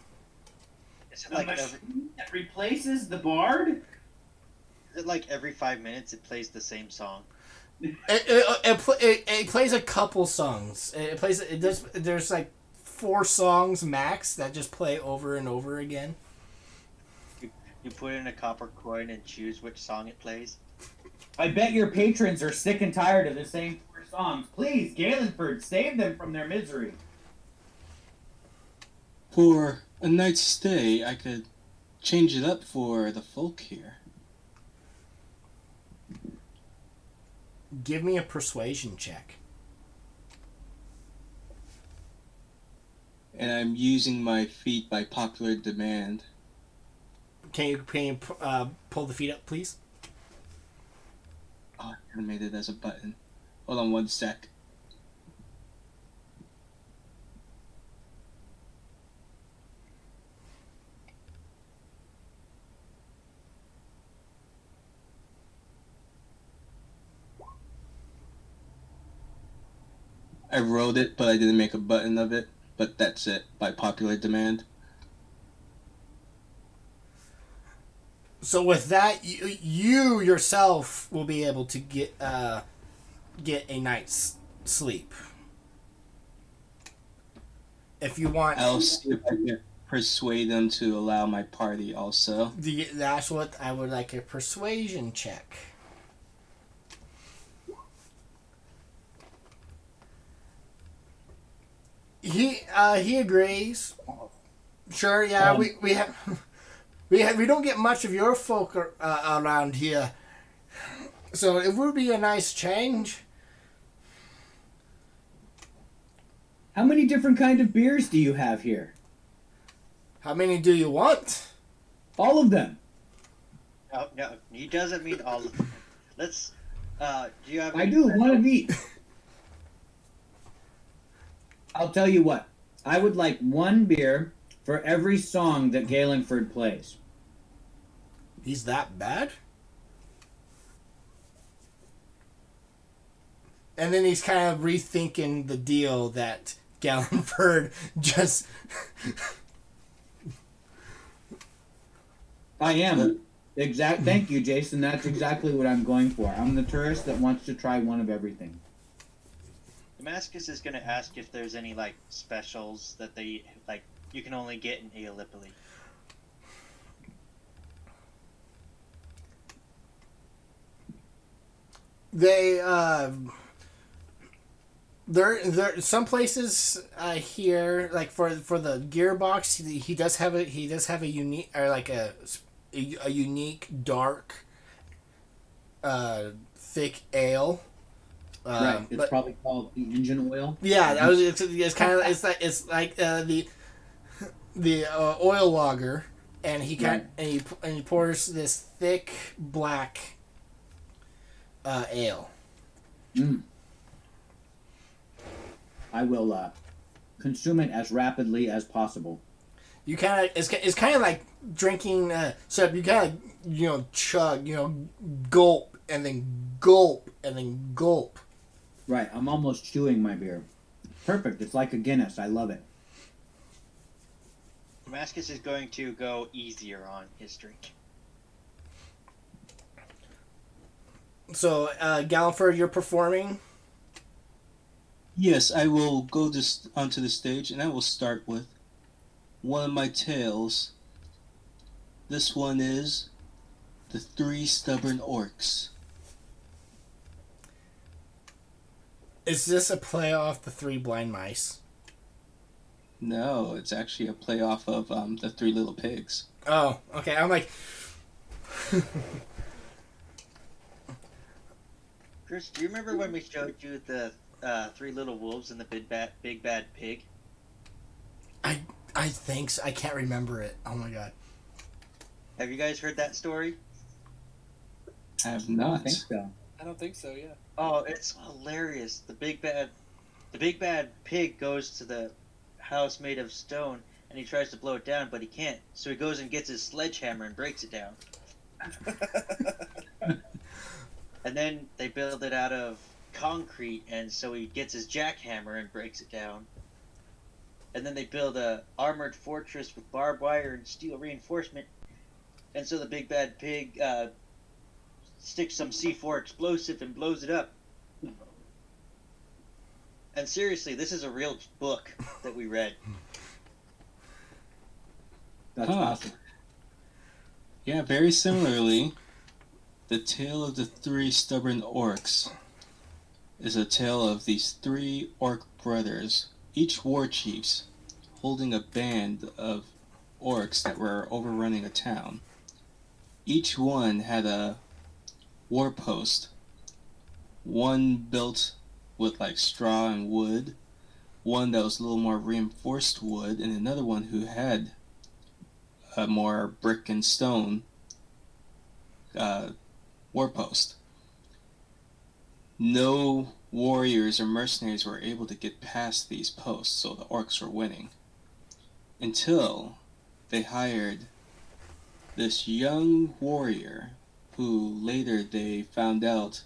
Is it The like machine that replaces the bard? is it like every 5 minutes it plays the same song? It plays a couple songs. There's like 4 songs max that just play over and over again. You put in a copper coin and choose which song it plays. I bet your patrons are sick and tired of the same 4 songs. Please, Galenford, save them from their misery. For a night's stay, I could change it up for the folk here. Give me a persuasion check. And I'm using my feet by popular demand. Can you pull the feet up, please? Oh, I made it as a button. Hold on one sec. I wrote it, but I didn't make a button of it. But that's it, by popular demand. So with that, you yourself will be able to get a night's sleep. If you want, I'll see if I can. persuade them to allow my party also. That's what I would like, a persuasion check. He agrees. Sure, yeah, we have we don't get much of your folk around here, so it would be a nice change. How many different kind of beers do you have here? How many do you want? All of them. No, he doesn't mean all of them. Let's. Do you have? I any do, special- one of each. I'll tell you what. I would like one beer for every song that Galenford plays. He's that bad? And then he's kind of rethinking the deal that Gallenford just... I am. Thank you, Jason. That's exactly what I'm going for. I'm the tourist that wants to try one of everything. Damascus is going to ask if there's any like specials that they like you can only get in Eolipoli. They there some places here, like for the gearbox, he does have a unique, or like a unique dark thick ale. Right. It's probably called the engine oil. Yeah, it's kind of it's like the oil lager, and he pours this thick black ale. Mm. I will consume it as rapidly as possible. You kind of it's kind of like drinking so you kind of chug, gulp and then gulp and then gulp. Right, I'm almost chewing my beer. Perfect, it's like a Guinness. I love it. Damascus is going to go easier on his drink. So, Gallenford, you're performing? Yes, I will go onto the stage, and I will start with one of my tales. This one is The Three Stubborn Orcs. Is this a play off The Three Blind Mice? No, it's actually a play off of The Three Little Pigs. Oh, okay. I'm like... Chris, do you remember when we showed you the Three Little Wolves and the Big Bad Pig? I think so. I can't remember it. Oh my god. Have you guys heard that story? I have I not. think so. I don't think so. Yeah. Oh, it's hilarious. The big bad pig goes to the house made of stone and he tries to blow it down, but he can't. So he goes and gets his sledgehammer and breaks it down. And then they build it out of concrete, and so he gets his jackhammer and breaks it down. And then they build a armored fortress with barbed wire and steel reinforcement. And so the big bad pig sticks some C4 explosive and blows it up. And seriously, this is a real book that we read. That's Huh. awesome. Yeah, very similarly, The Tale of the Three Stubborn Orcs is a tale of these three orc brothers, each war chiefs, holding a band of orcs that were overrunning a town. Each one had a war post, one built with like straw and wood, one that was a little more reinforced wood, and another one who had a more brick and stone war post. No warriors or mercenaries were able to get past these posts, so the orcs were winning. Until they hired this young warrior who later they found out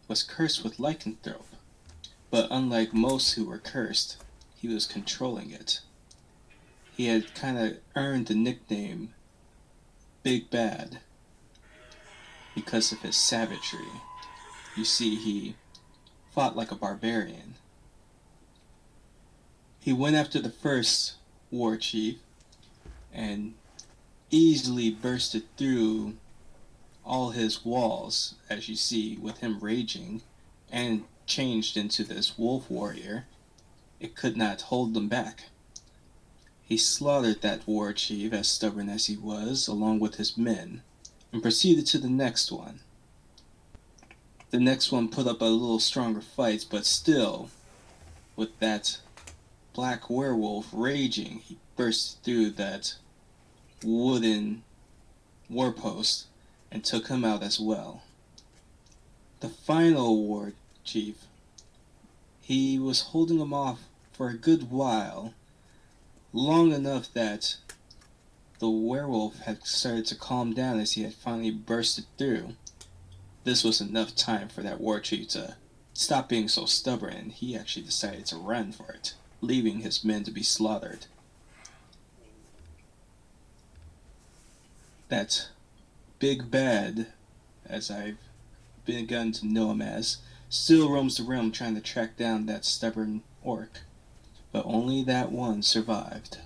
was cursed with lycanthrope. But unlike most who were cursed, he was controlling it. He had kind of earned the nickname Big Bad because of his savagery. You see, he fought like a barbarian. He went after the first war chief, and easily bursted through all his walls, as you see, with him raging, and changed into this wolf warrior. It could not hold them back. He slaughtered that war chief, as stubborn as he was, along with his men, and proceeded to the next one. The next one put up a little stronger fight, but still, with that black werewolf raging, he burst through that wooden war post and took him out as well. The final war chief, he was holding him off for a good while, long enough that the werewolf had started to calm down as he had finally bursted through. This was enough time for that war chief to stop being so stubborn, and he actually decided to run for it, leaving his men to be slaughtered. That big bad, as I've begun to know him as, still roams the realm trying to track down that stubborn orc, but only that one survived.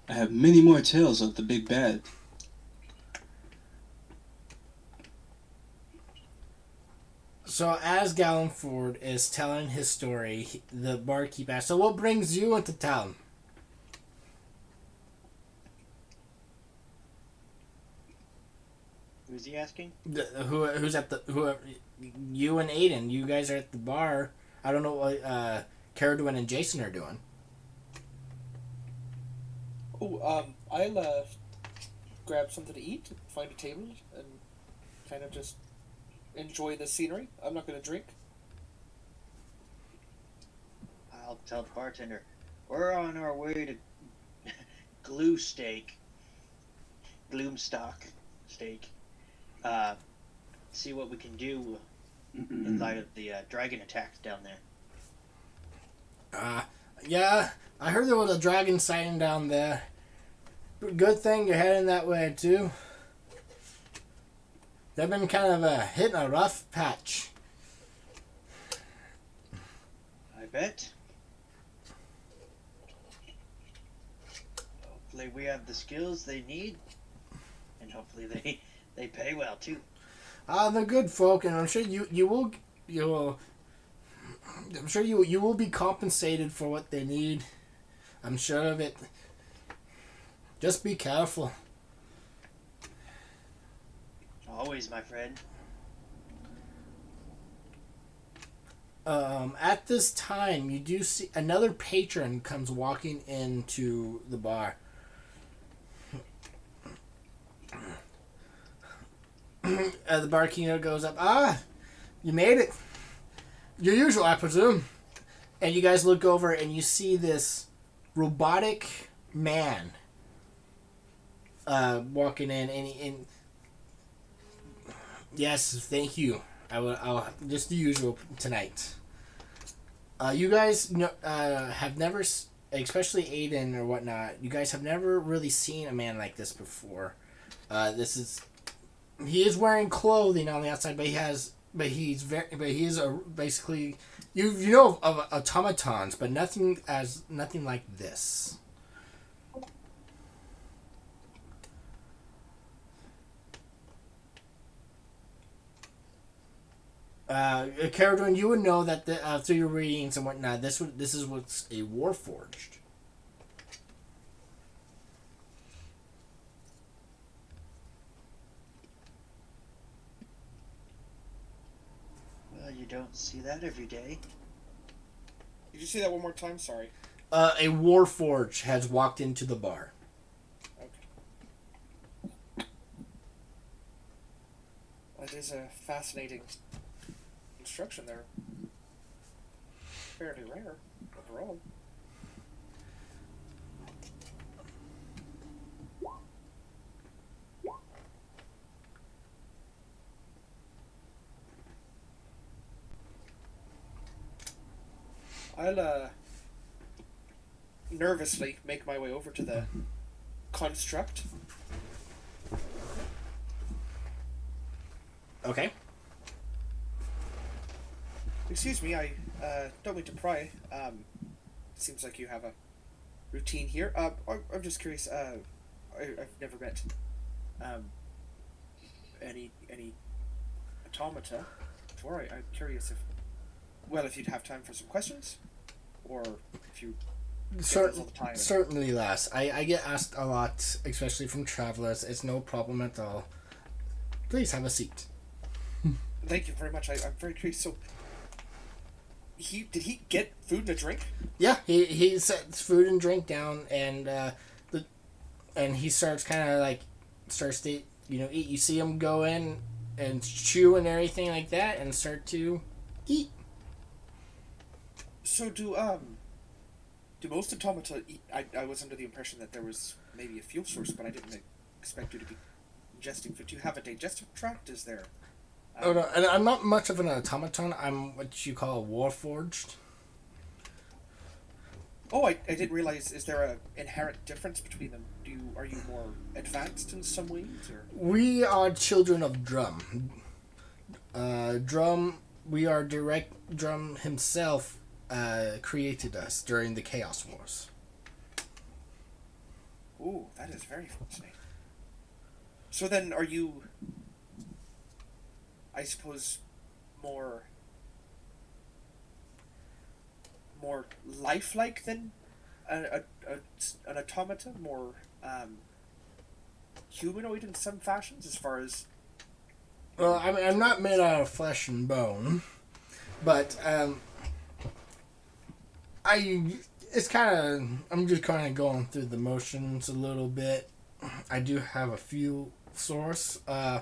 I have many more tales of the big bad. So as Gallenford is telling his story, the barkeep asks, "So what brings you into town?" Who's he asking? Who's at the you and Aiden? You guys are at the bar. I don't know what Caradwin and Jason are doing. Oh, I'll grab something to eat, find a table, and kind of just enjoy the scenery. I'm not going to drink. I'll tell the bartender, we're on our way to Gloomstock steak. See what we can do in light of the dragon attacks down there. Yeah, I heard there was a dragon sighting down there. Good thing you're heading that way too. They've been kind of hitting a rough patch. I bet. Hopefully we have the skills they need, and hopefully they pay well too. They're good folk, and I'm sure you will I'm sure you will be compensated for what they need. I'm sure of it. Just be careful. Always, my friend. At this time, you do see another patron comes walking into the bar. The barkeeper goes up. You made it. Your usual, I presume. And you guys look over and you see this robotic man walking in, and yes, thank you. I'll just the usual tonight. You guys have never, especially Aiden or whatnot. You guys have never really seen a man like this before. He is wearing clothing on the outside, but he is basically you know of automatons, but nothing like this. Caradwin, you would know that through your readings and whatnot, this is what's a warforged. Well, you don't see that every day. Did you say that one more time? Sorry. A warforged has walked into the bar. Okay. That is a fascinating construction there. Fairly rare overall. I'll nervously make my way over to the construct. Okay. Excuse me, I don't mean to pry. Seems like you have a routine here. I'm just curious. I've never met any automata before. I'm curious if you'd have time for some questions, or if you get those all the time. Certainly, lass. I get asked a lot, especially from travelers. It's no problem at all. Please have a seat. Thank you very much. I'm very curious. So, did he get food and a drink? Yeah, he sets food and drink down, and and he starts kind of like starts to eat. You see him go in and chew and everything like that, and start to eat. So do most automata eat? I was under the impression that there was maybe a fuel source, but I didn't expect you to be ingesting food. Do you have a digestive tract? Is there? Oh no, and I'm not much of an automaton. I'm what you call a warforged. Oh, I didn't realize. Is there a inherent difference between them? Are you more advanced in some ways, or? We are children of Drum. We are direct. Drum himself created us during the Chaos Wars. Ooh, that is very fascinating. So then, are you? I suppose more lifelike than an automata, more humanoid in some fashions, as far as. Well, I mean, I'm not made out of flesh and bone, but it's kind of. I'm just kind of going through the motions a little bit. I do have a few source, but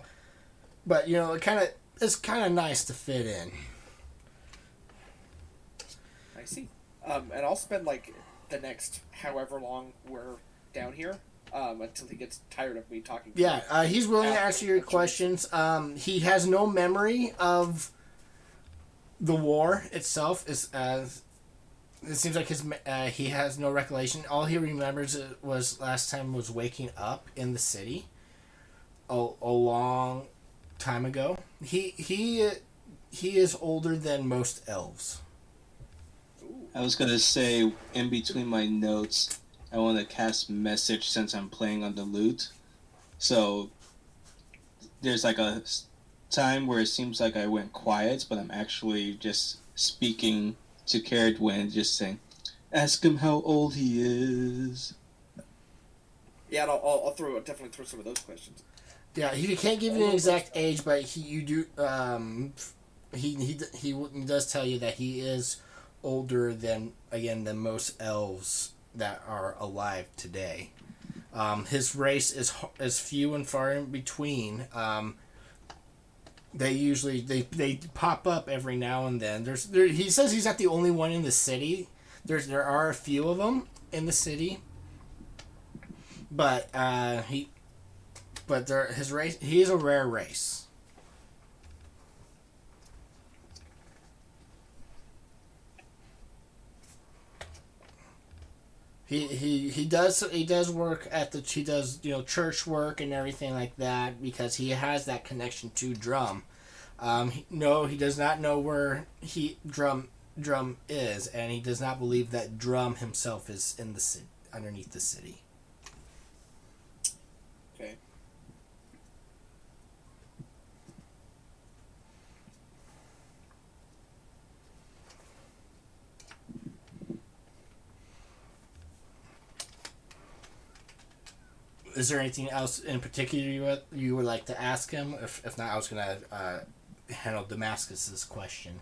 it's kind of nice to fit in. I see. And I'll spend like the next however long we're down here, until he gets tired of me talking. Yeah, he's willing to answer your questions. He has no memory of the war itself. It seems like he has no recollection. All he remembers was last time was waking up in the city. A long time ago. He is older than most elves. I was gonna say, in between my notes, I want to cast message since I'm playing on the lute. So there's like a time where it seems like I went quiet, but I'm actually just speaking to Caradwin, just saying, "Ask him how old he is." Yeah, and I'll definitely throw some of those questions. Yeah, he can't give you an exact age, but he does tell you that he is older than most elves that are alive today. His race is few and far in between. They pop up every now and then. He says he's not the only one in the city. There are a few of them in the city, but his race, he is a rare race. He does work at church work and everything like that because he has that connection to Drum. No, he does not know where Drum is, and he does not believe that Drum himself is in the underneath the city. Okay. Is there anything else in particular you would like to ask him? If not, I was gonna handle Damascus's question.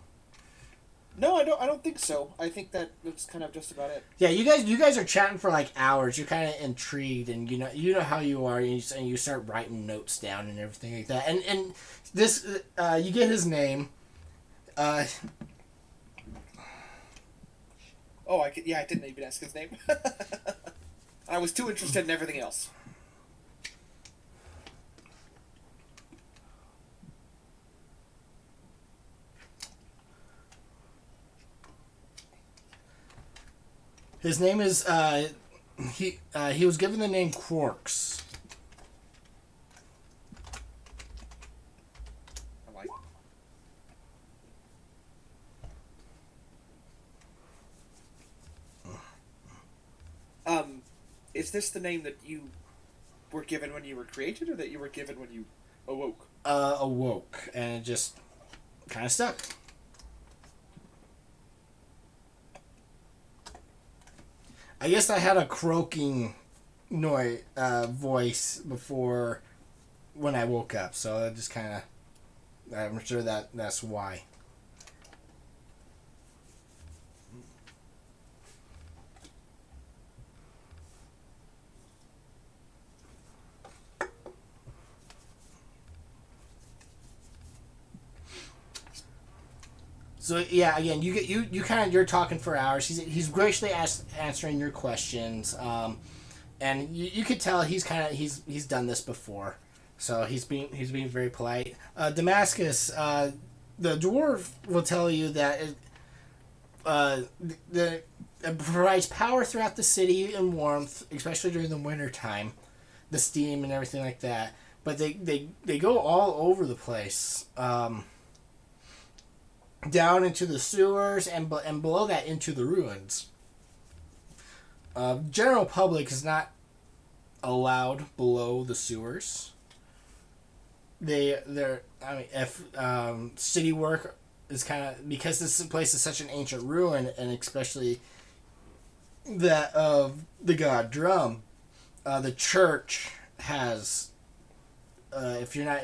No, I don't think so. I think that's kind of just about it. Yeah, you guys are chatting for like hours. You're kind of intrigued, and you know how you are, and you start writing notes down and everything like that. And this you get his name. Oh, I didn't even ask his name. I was too interested in everything else. His name is he was given the name Quarks. I like. is this the name that you were given when you were created, or that you were given when you awoke? Awoke, and it just kind of stuck. I guess I had a croaking voice before when I woke up, so it just kind of. I'm sure that's why. So yeah, again, you kind of you're talking for hours. He's graciously answering your questions, and you could tell he's done this before, so he's being very polite. Damascus, the dwarf will tell you that it provides power throughout the city and warmth, especially during the winter time, the steam and everything like that. But they go all over the place. Down into the sewers and below that into the ruins. General public is not allowed below the sewers. If city work is kind of, because this place is such an ancient ruin, and especially that of the god Drum, the church has. If you're not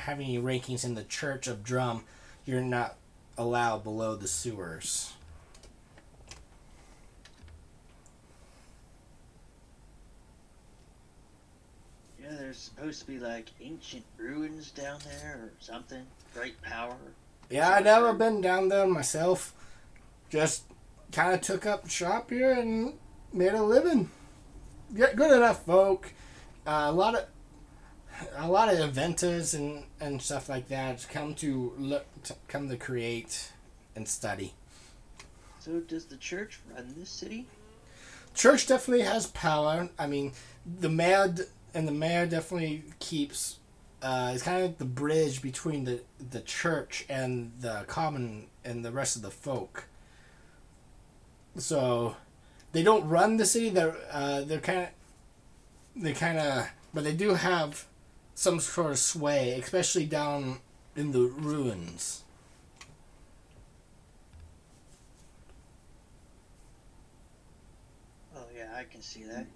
having any rankings in the Church of Drum, you're not allowed below the sewers. Yeah, there's supposed to be like ancient ruins down there or something. Great power. Yeah, I've never been down there myself. Just kind of took up shop here and made a living. Good enough folk. A lot of inventors and stuff like that come to create and study. So does the church run this city? Church definitely has power. I mean, the mayor definitely keeps. It's kind of like the bridge between the church and the common and the rest of the folk. So, they don't run the city. They're kind of, but they do have some sort of sway, especially down in the ruins. Oh yeah, I can see that.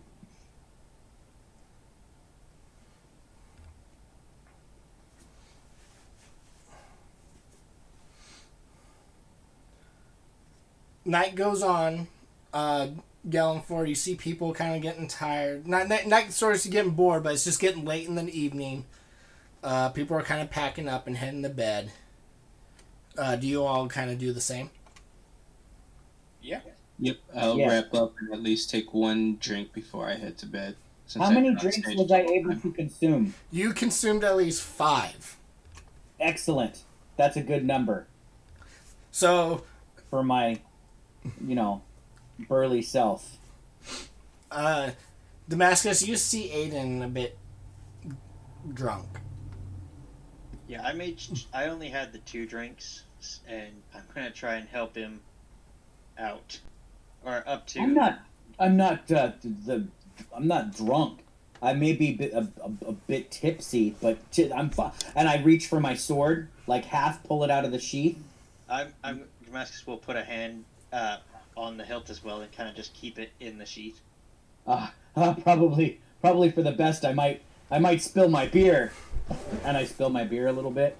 Night goes on. Gallenford, you see people kind of getting tired. Not sort of getting bored, but it's just getting late in the evening. People are kind of packing up and heading to bed. Do you all kind of do the same? Yeah. Yep, I'll wrap up and at least take one drink before I head to bed. How many drinks was I able to consume? You consumed at least 5. Excellent. That's a good number. So, for my, burly self. Damascus, you see Aiden a bit drunk. Yeah, I only had the 2 drinks, and I'm gonna try and help him out, or up to. I'm not drunk. I may be a bit tipsy, but I'm fine. And I reach for my sword, like half pull it out of the sheath. Damascus will put a hand on the hilt as well and kind of just keep it in the sheath. Probably for the best. I might spill my beer, and I spill my beer a little bit.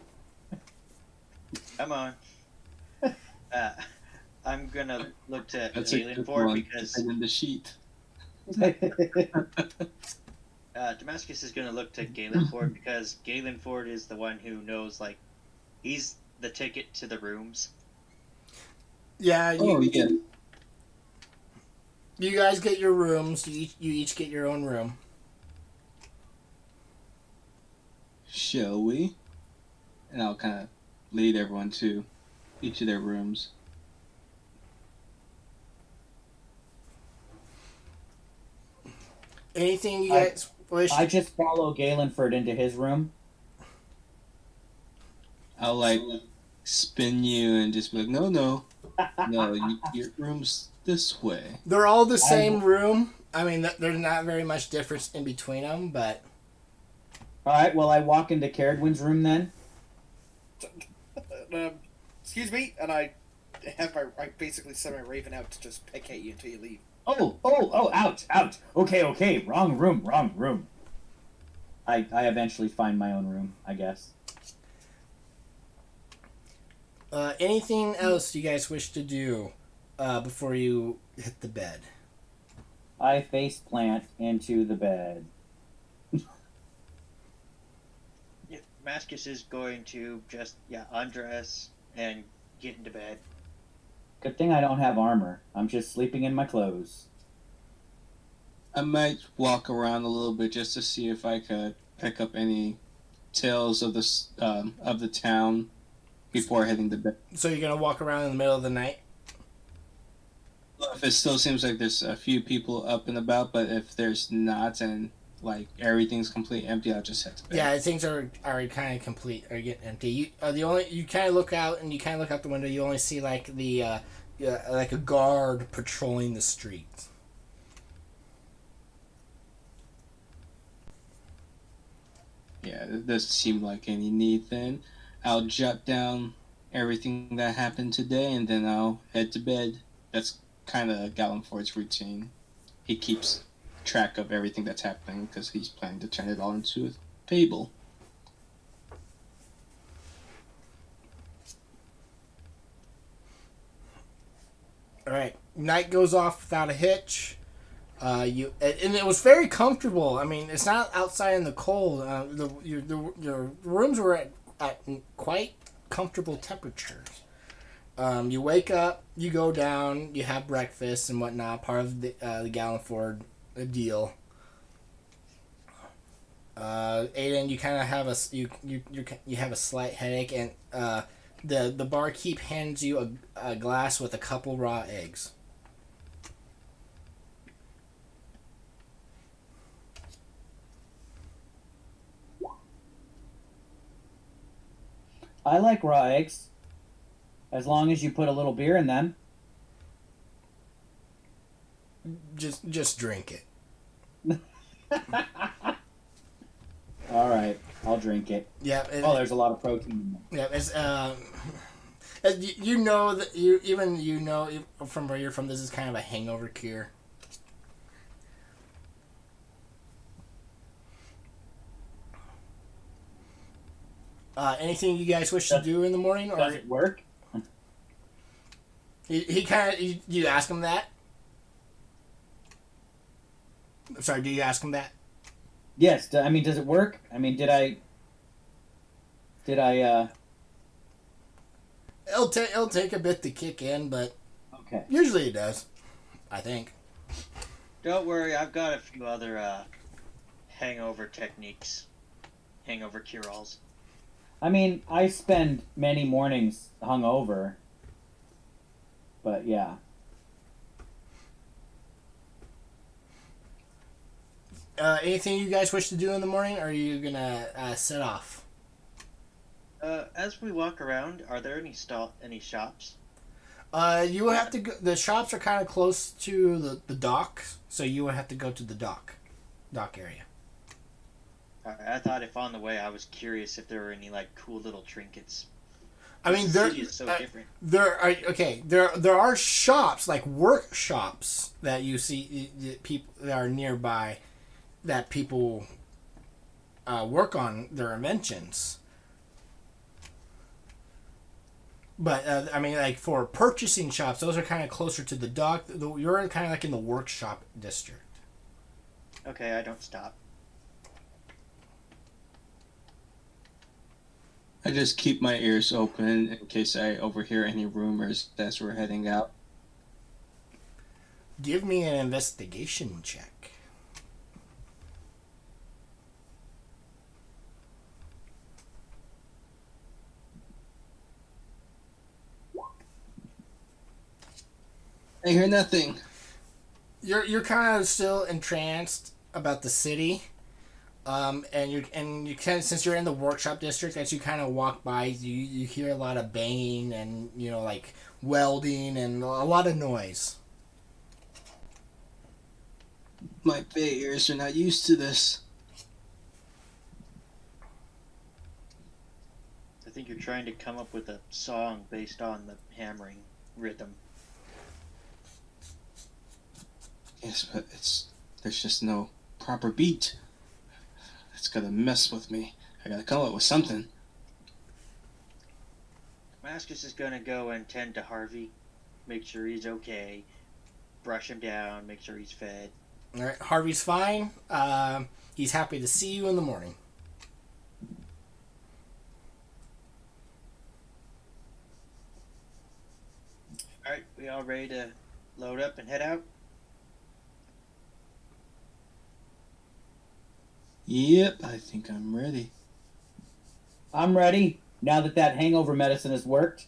Come on. I'm gonna look to Galen Ford because in the sheet. Damascus is gonna look to Galen Ford because Galen Ford is the one who knows, like, he's the ticket to the rooms. Yeah, you yeah. You guys get your rooms. You each get your own room. Shall we? And I'll kind of lead everyone to each of their rooms. Anything you guys wish? I just follow Galenford into his room. I'll spin you and just be like, no. No, your room's this way. They're all the same room. I mean, there's not very much difference in between them, but All right, well, I walk into Caradwin's room then. Excuse me, and I basically send my raven out to just pick at you until you leave. Oh, out. Okay, wrong room. I eventually find my own room, I guess. anything else you guys wish to do before you hit the bed? I face plant into the bed. Yeah, Mascus is going to just undress and get into bed. Good thing I don't have armor. I'm just sleeping in my clothes. I might walk around a little bit just to see if I could pick up any tales of the town before heading to bed. So you're gonna walk around in the middle of the night? If it still seems like there's a few people up and about, but if there's not and like everything's completely empty, I'll just head to bed. Yeah, things are kind of complete, are getting empty. You kind of look out and you kind of look out the window. You only see like like a guard patrolling the streets. Yeah, it doesn't seem like any need then. I'll jot down everything that happened today and then I'll head to bed. That's kind of Gallenford's routine. He keeps track of everything that's happening because he's planning to turn it all into a fable. All right, night goes off without a hitch. And it was very comfortable. I mean, it's not outside in the cold. Your rooms were at quite comfortable temperatures. You wake up, you go down, you have breakfast and whatnot, part of the Gallenford deal. Aiden, you kind of have you have a slight headache, and the barkeep hands you a glass with a couple raw eggs. I like raw eggs. As long as you put a little beer in them. Just drink it. All right, I'll drink it. Yeah. There's a lot of protein in them. Yeah. You know that you know from where you're from. This is kind of a hangover cure. Anything you guys wish to do in the morning, or Does it work? he kind of you ask him that? Sorry, do you ask him that? Yes. Does it work? I mean, did I? It'll take a bit to kick in, but Okay. usually it does. I think. Don't worry, I've got a few other hangover techniques, hangover cure-alls. I mean, I spend many mornings hungover. But yeah. Anything you guys wish to do in the morning, or are you gonna set off? As we walk around, are there any shops? You would have to go. The shops are kind of close to the dock, so you would have to go to the dock area. I thought if on the way, I was curious if there were any like cool little trinkets. I mean, The there city is so different. There are shops like workshops that you see people that are nearby that people work on their inventions. But I mean, like for purchasing shops, those are kind of closer to the dock. You're kind of like in the workshop district. Okay, I don't stop. I just keep my ears open in case I overhear any rumors as we're heading out. Give me an investigation check. I hear nothing. You're kind of still entranced about the city. And you kind of, since you're in the workshop district, as you kind of walk by, you hear a lot of banging and like welding and a lot of noise. My Bay ears are not used to this. I think you're trying to come up with a song based on the hammering rhythm. Yes, but there's just no proper beat. It's gonna mess with me. I gotta come up with something. Damascus is gonna go and tend to Harvey, make sure he's okay, brush him down, make sure he's fed. All right, Harvey's fine. He's happy to see you in the morning. Alright, we all ready to load up and head out? Yep, I think I'm ready. I'm ready. Now that hangover medicine has worked.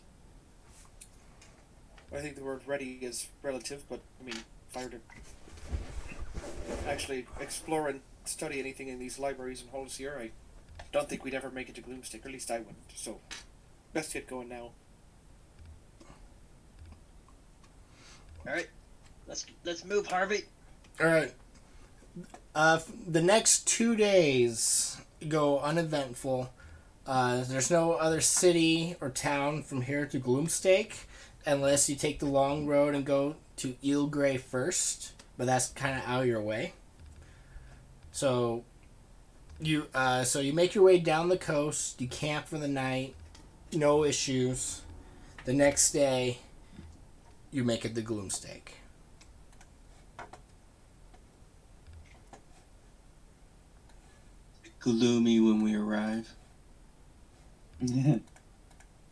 I think the word ready is relative, but I mean, if I were to actually explore and study anything in these libraries and halls here, I don't think we'd ever make it to Gloomstick, or at least I wouldn't. So, best get going now. Alright, let's move, Harvey. All right. The next 2 days go uneventful. There's no other city or town from here to Gloomstake, unless you take the long road and go to Eel Grey first, but that's kind of out of your way. So you make your way down the coast. You camp for the night, no issues. The next day, you make it to Gloomstake. Gloomy when we arrive.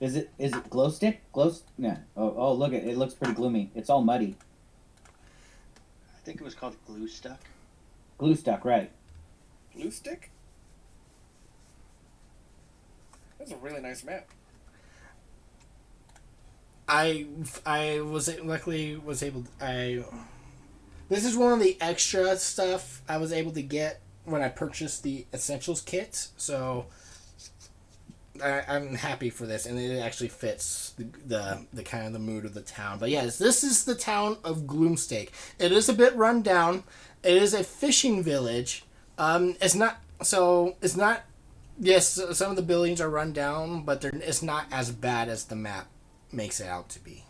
Is it glow stick? Yeah. Oh, look it looks pretty gloomy. It's all muddy. I think it was called Glue Stuck. Glue stuck, right? Glue stick? That's a really nice map. I was luckily was able. This is one of the extra stuff I was able to get when I purchased the essentials kit. So I'm happy for this, and it actually fits the kind of the mood of the town. But yes, this is the town of Gloomstake. It is a bit run down. It is a fishing village. It's not. Yes, some of the buildings are run down, but it's not as bad as the map makes it out to be.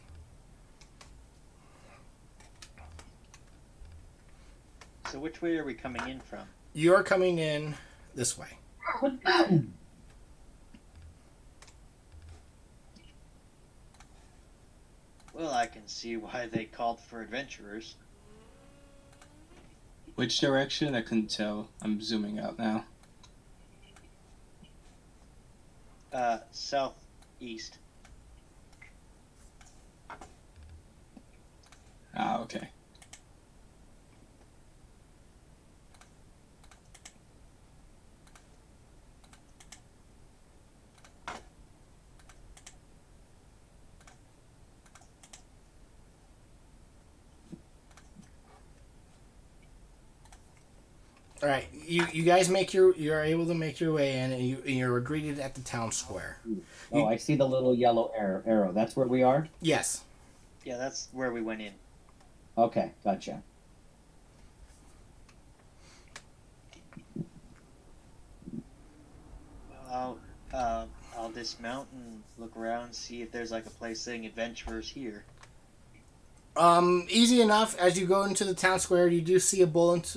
So which way are we coming in from? You're coming in this way. Well, I can see why they called for adventurers. Which direction? I couldn't tell. I'm zooming out now. Southeast. Ah, okay. All right, you guys you're able to make your way in, and you're greeted at the town square. Oh, I see the little yellow arrow. That's where we are? Yes. Yeah, that's where we went in. Okay, gotcha. I'll dismount and look around, see if there's like a place saying adventurers here. Easy enough. As you go into the town square, you do see a bullet.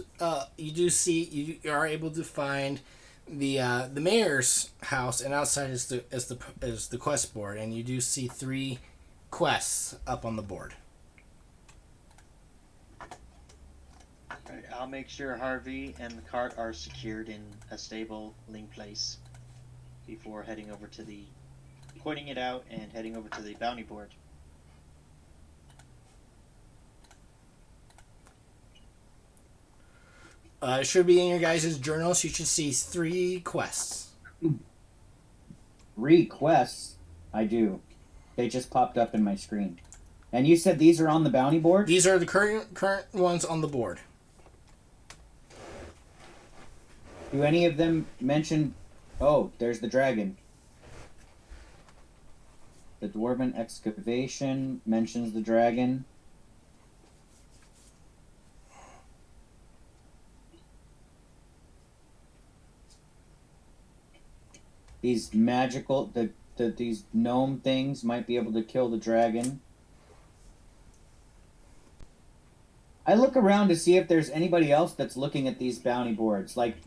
You are able to find the mayor's house, and outside is the quest board, and you do see 3 quests up on the board. Alright, I'll make sure Harvey and the cart are secured in a stable place before pointing it out and heading over to the bounty board. It should be in your guys' journals. You should see 3 quests. 3 quests? I do. They just popped up in my screen. And you said these are on the bounty board? These are the current ones on the board. Do any of them mention? Oh, there's the dragon. The dwarven excavation mentions the dragon. These magical, these gnome things might be able to kill the dragon. I look around to see if there's anybody else that's looking at these bounty boards. Like,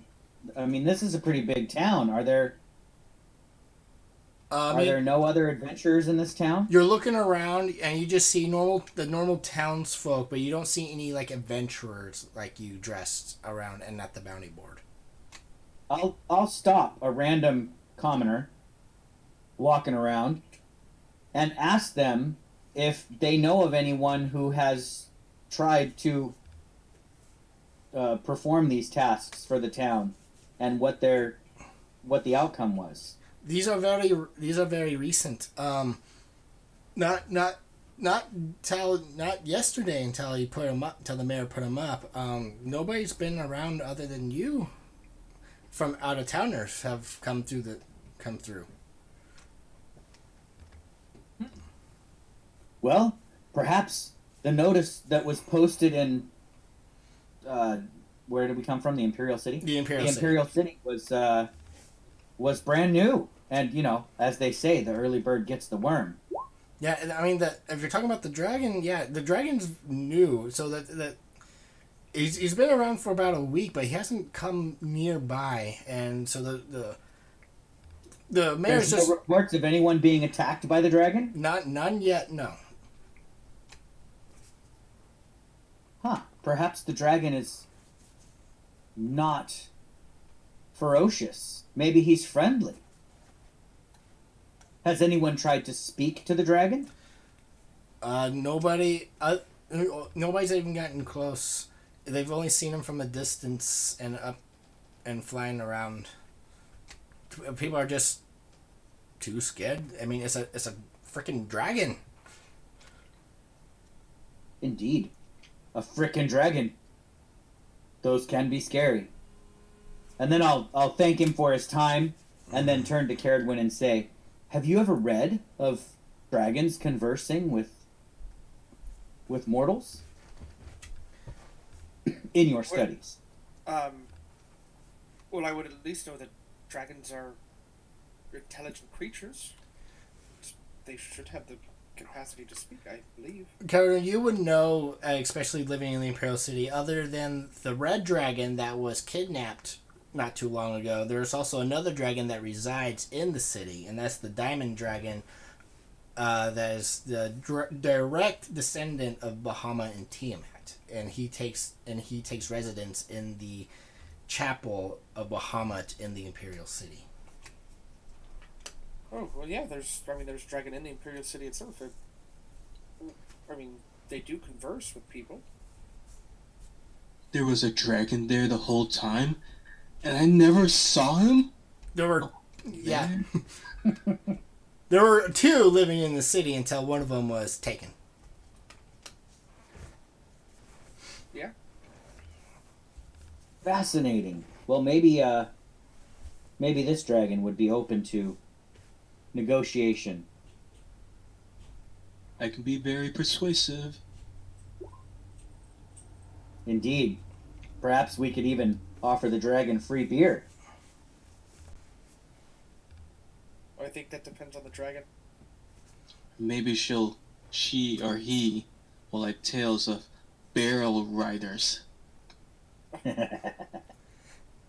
I mean, this is a pretty big town. Are there no other adventurers in this town? You're looking around and you just see the normal townsfolk, but you don't see any like adventurers like you dressed around and at the bounty board. I'll stop a random commoner walking around and ask them if they know of anyone who has tried to perform these tasks for the town and what the outcome was. These are very recent. Not yesterday until you put them up, until the mayor put them up. Nobody's been around other than you. From out of towners have come through. Well, perhaps the notice that was posted in where did we come from? The Imperial City. The Imperial City was brand new, and as they say, the early bird gets the worm. Yeah, I mean if you're talking about the dragon, yeah, the dragon's new, so that he's been around for about a week, but he hasn't come nearby, and so the mayor's There's no reports of anyone being attacked by the dragon? None yet, no. Huh. Perhaps the dragon is not ferocious. Maybe he's friendly. Has anyone tried to speak to the dragon? Nobody. Nobody's even gotten close. They've only seen him from a distance and up and flying around. People are just too scared. I mean, it's a freaking dragon. Indeed. A frickin' dragon. Those can be scary. And then I'll thank him for his time, and then turn to Caradwin and say, have you ever read of dragons conversing with mortals? In your studies. Well, I would at least know that dragons are intelligent creatures. They should have the capacity to speak, I believe. Caradwin, you would know, especially living in the Imperial City, other than the red dragon that was kidnapped not too long ago, there's also another dragon that resides in the city, and that's the diamond dragon. That is the direct descendant of Bahamut and Tiamat, and he takes residence in the chapel of Bahamut in the Imperial City. Oh well, yeah. There's dragon in the Imperial City itself. They do converse with people. There was a dragon there the whole time, and I never saw him? There were, there were two living in the city until one of them was taken. Yeah. Fascinating. Well, maybe this dragon would be open to negotiation. I can be very persuasive. Indeed. Perhaps we could even offer the dragon free beer. I think that depends on the dragon. Maybe she or he will like tales of barrel riders.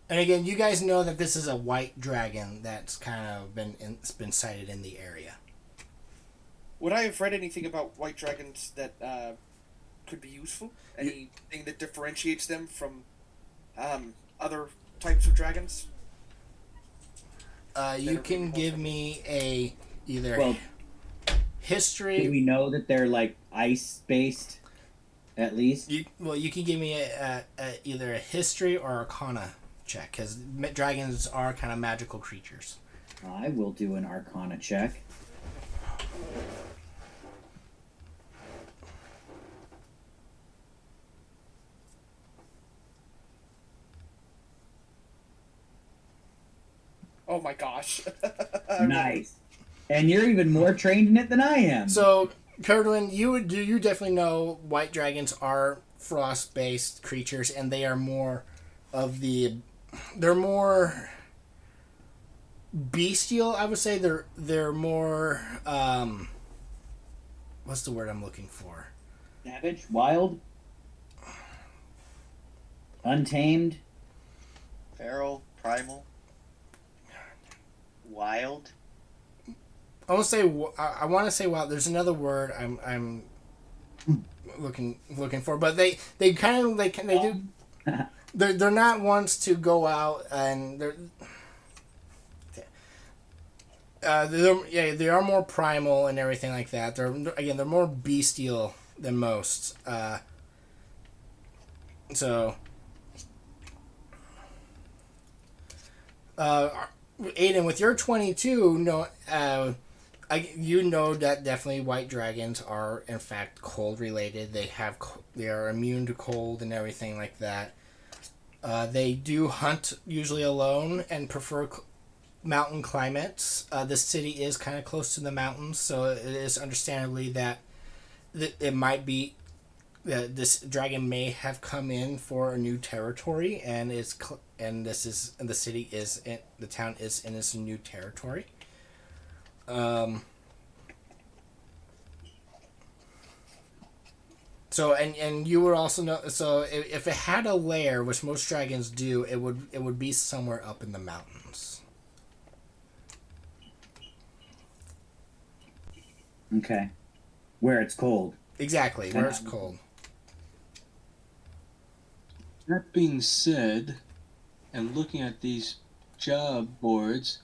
And again, you guys know that this is a white dragon that's kind of been sighted in the area. Would I have read anything about white dragons that could be useful? Anything that differentiates them from other types of dragons? You can give me either history. Do we know that they're like ice-based, at least? You can give me either a history or arcana check, because dragons are kind of magical creatures. I will do an arcana check. Oh my gosh. Nice. And you're even more trained in it than I am. So, Curdwin, you definitely know white dragons are frost-based creatures, and they are more of the. They're more bestial. I would say they're more. What's the word I'm looking for? Savage, wild, untamed. Feral, primal, wild. I want to say I want to say wild. There's another word I'm looking for, but they kind of they do. They're not ones to go out and they are more primal and everything like that. They're more bestial than most. So, Aiden, with your 22, you know that definitely white dragons are in fact cold related. They are immune to cold and everything like that. They do hunt usually alone and prefer mountain climates. The city is kind of close to the mountains, so it is understandably that it might be that this dragon may have come in for a new territory, and the town is in its new territory. So and you would also know, so if it had a lair, which most dragons do, it would be somewhere up in the mountains. Okay. Where it's cold. Exactly, where it's cold. That being said, and looking at these job boards,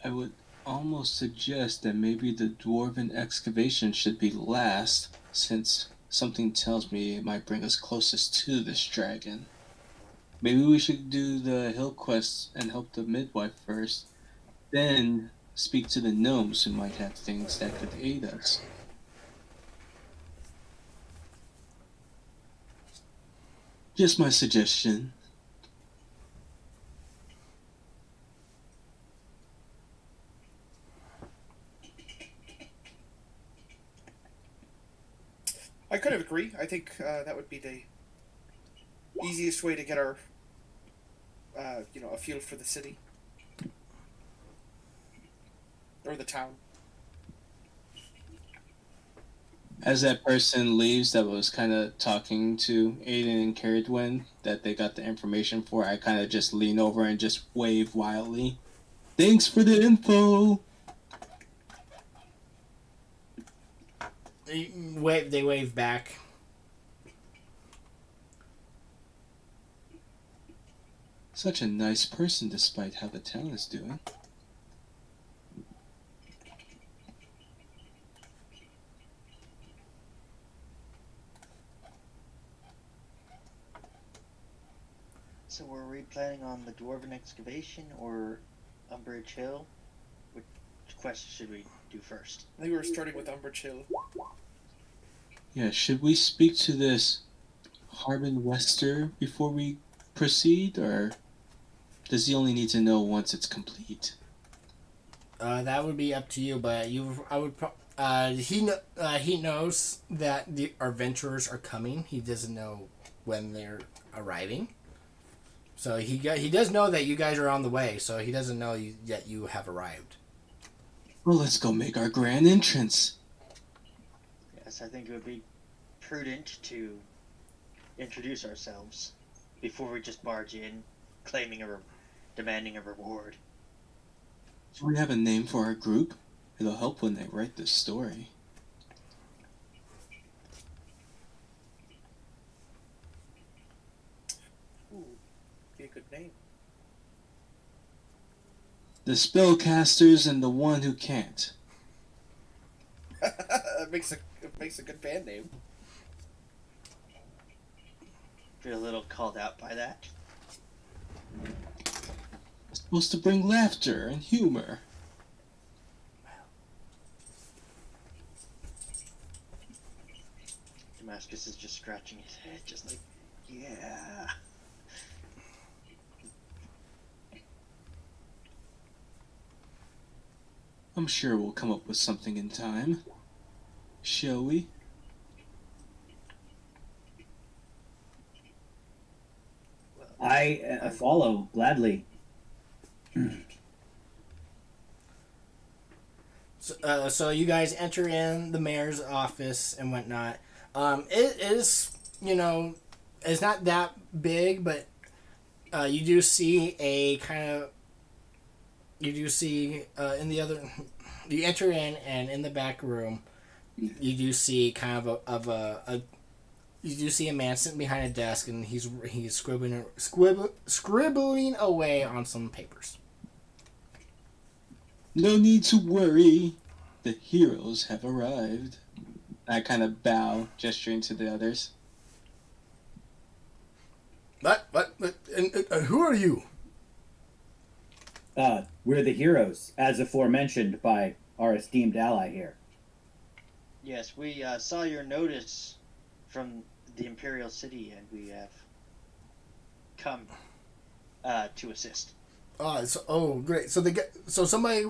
I would almost suggest that maybe the dwarven excavation should be last, since something tells me it might bring us closest to this dragon. Maybe we should do the hill quests and help the midwife first, then speak to the gnomes who might have things that could aid us. Just my suggestion. I kind of agree. I think that would be the easiest way to get our, a feel for the city or the town. As that person leaves that was kind of talking to Aiden and Caradwin that they got the information for, I kind of just lean over and just wave wildly. Thanks for the info! They wave back. Such a nice person despite how the town is doing. So were we planning on the dwarven excavation or Umbridge Hill? Which quest should we do first? I think we were starting with Umbridge Hill. Yeah, should we speak to this Harbin Wester before we proceed, or does he only need to know once it's complete? That would be up to you, but he knows that our adventurers are coming. He doesn't know when they're arriving. So he does know that you guys are on the way. So he doesn't know that you have arrived. Well, let's go make our grand entrance. Yes, I think it would be prudent to introduce ourselves before we just barge in, demanding a reward. Do we have a name for our group? It'll help when they write this story. Ooh, be a good name. The Spellcasters and the one who can't. It makes a good band name. Feel a little called out by that. It's supposed to bring laughter and humor. Damascus is just scratching his head, just like, yeah. I'm sure we'll come up with something in time. Shall we? I follow gladly. So you guys enter in the mayor's office and whatnot. It is, it's not that big, but you do see a kind of, you do see in the other, you enter in and in the back room, you do see kind of a you do see a man sitting behind a desk and he's scribbling away on some papers. No need to worry. The heroes have arrived. I kind of bow, gesturing to the others. And who are you? We're the heroes, as aforementioned by our esteemed ally here. Yes, we saw your notice from the Imperial City, and we have come to assist. Great. So somebody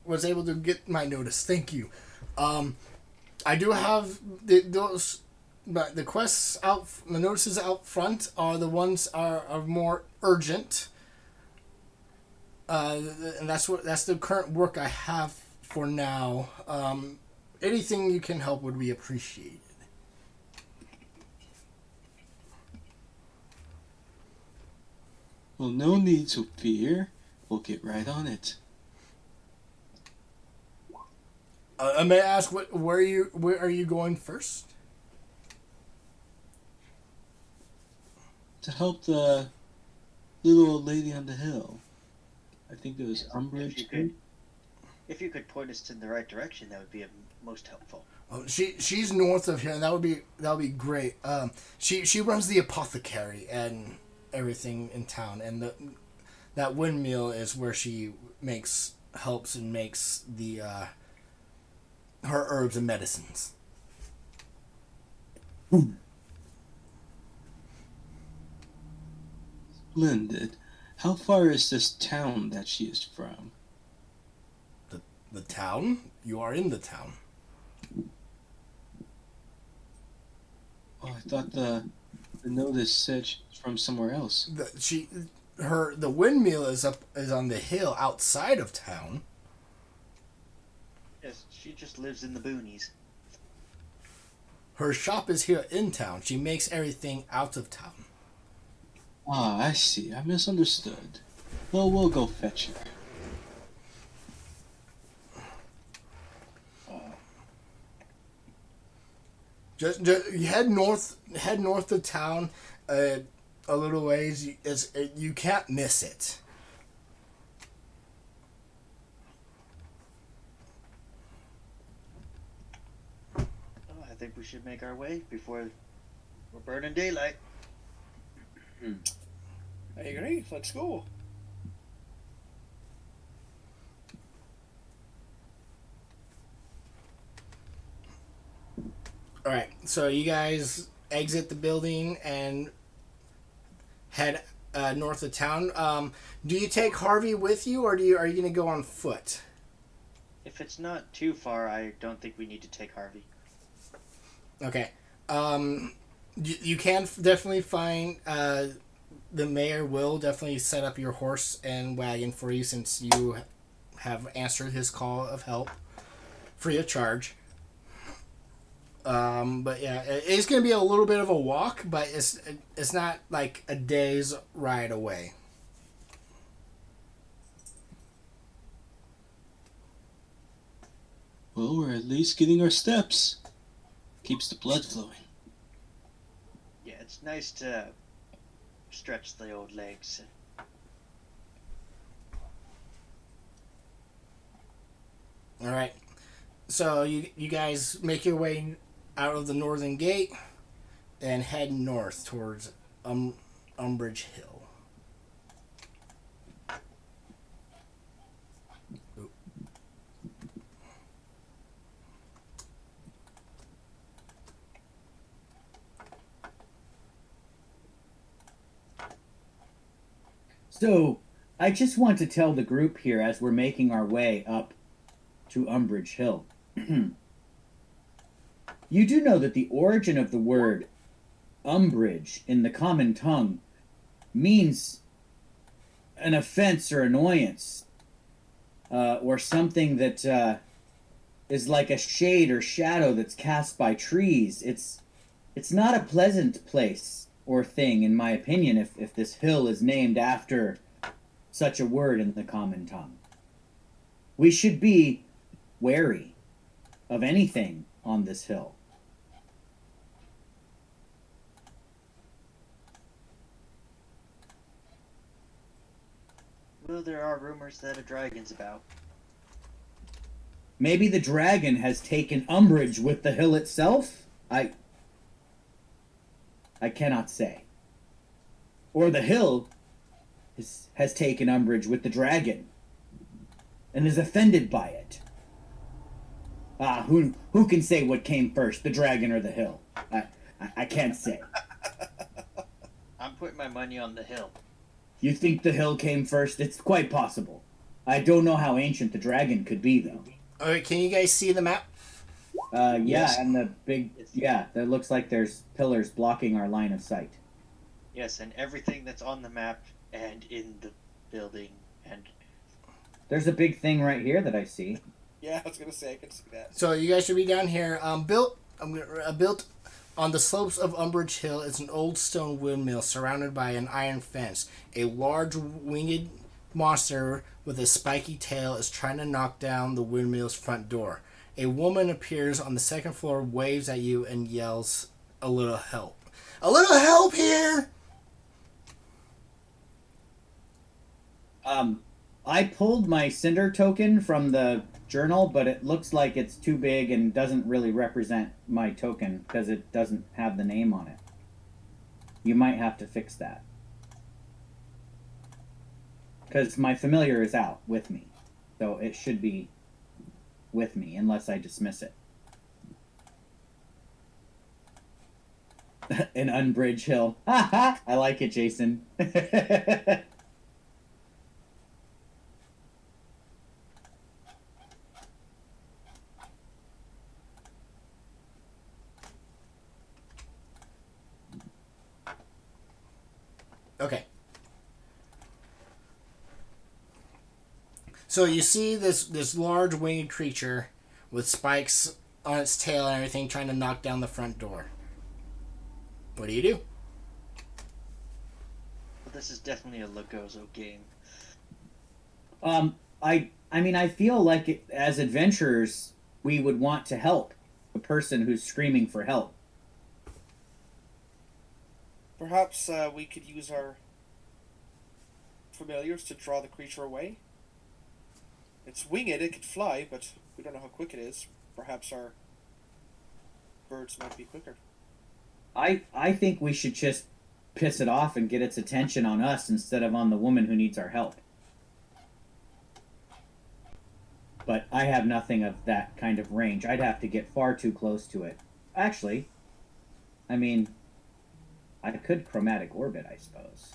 was able to get my notice. Thank you. I do have those, but the quests out, the notices out front are the ones are more urgent. And that's the current work I have for now. Anything you can help would be appreciated. Well, no need to fear. We'll get right on it. I may ask, where are you going first? To help the little old lady on the hill. I think it was Umbridge. If you could point us in the right direction, that would be most helpful. Oh, she's north of here, and that would be great. She runs the apothecary and everything in town, and that windmill is where she helps and makes the her herbs and medicines. Splendid. How far is this town that she is from? The town? You are in the town. Oh, I thought the notice said she was from somewhere else. The windmill is on the hill outside of town. Yes, she just lives in the boonies. Her shop is here in town. She makes everything out of town. Ah, I see. I misunderstood. Well, we'll go fetch her. Just head north of town, a little ways. You can't miss it. Oh, I think we should make our way before we're burning daylight. I agree. Let's go. All right, so you guys exit the building and head north of town. Do you take Harvey with you, or are you going to go on foot? If it's not too far, I don't think we need to take Harvey. Okay. You can definitely find the mayor will definitely set up your horse and wagon for you, since you have answered his call of help free of charge. But yeah, it's gonna be a little bit of a walk, but it's not like a day's ride away. Well, we're at least getting our steps. Keeps the blood flowing. Yeah, it's nice to stretch the old legs. All right, so you guys make your way out of the northern gate and head north towards Umbridge Hill. Ooh. So, I just want to tell the group here as we're making our way up to Umbridge Hill. You do know that the origin of the word umbrage in the common tongue means an offense or annoyance, or something that is like a shade or shadow that's cast by trees. It's not a pleasant place or thing, in my opinion, if this hill is named after such a word in the common tongue. We should be wary of anything on this hill. Well, there are rumors that a dragon's about. Maybe the dragon has taken umbrage with the hill itself? I cannot say. Or the hill has taken umbrage with the dragon and is offended by it. Who can say what came first, the dragon or the hill? I can't say. I'm putting my money on the hill. You think the hill came first? It's quite possible. I don't know how ancient the dragon could be, though. Alright, can you guys see the map? Yeah, Yes. and the big... Yeah, that looks like there's pillars blocking our line of sight. Yes, and everything that's on the map and in the building and... There's a big thing right here that I see. Yeah, I was gonna say I can see that. So you guys should be down here. Built on the slopes of Umbridge Hill is an old stone windmill surrounded by an iron fence. A large winged monster with a spiky tail is trying to knock down the windmill's front door. A woman appears on the second floor, waves at you, and yells, "A little help. A little help here!" I pulled my cinder token from the journal, but it looks like it's too big and doesn't really represent my token because it doesn't have the name on it. You might have to fix that. Because my familiar is out with me. So it should be with me unless I dismiss it. An Unbridge Hill. Ha ha! I like it, Jason. Okay. So you see this large winged creature with spikes on its tail and everything trying to knock down the front door. What do you do? Well, this is definitely a Legozo game. I mean, I feel like as adventurers, we would want to help the person who's screaming for help. Perhaps we could use our familiars to draw the creature away. It's winged, it could fly, but we don't know how quick it is. Perhaps our birds might be quicker. I think we should just piss it off and get its attention on us instead of on the woman who needs our help. But I have nothing of that kind of range. I'd have to get far too close to it. Actually, I mean, I could chromatic orbit, I suppose.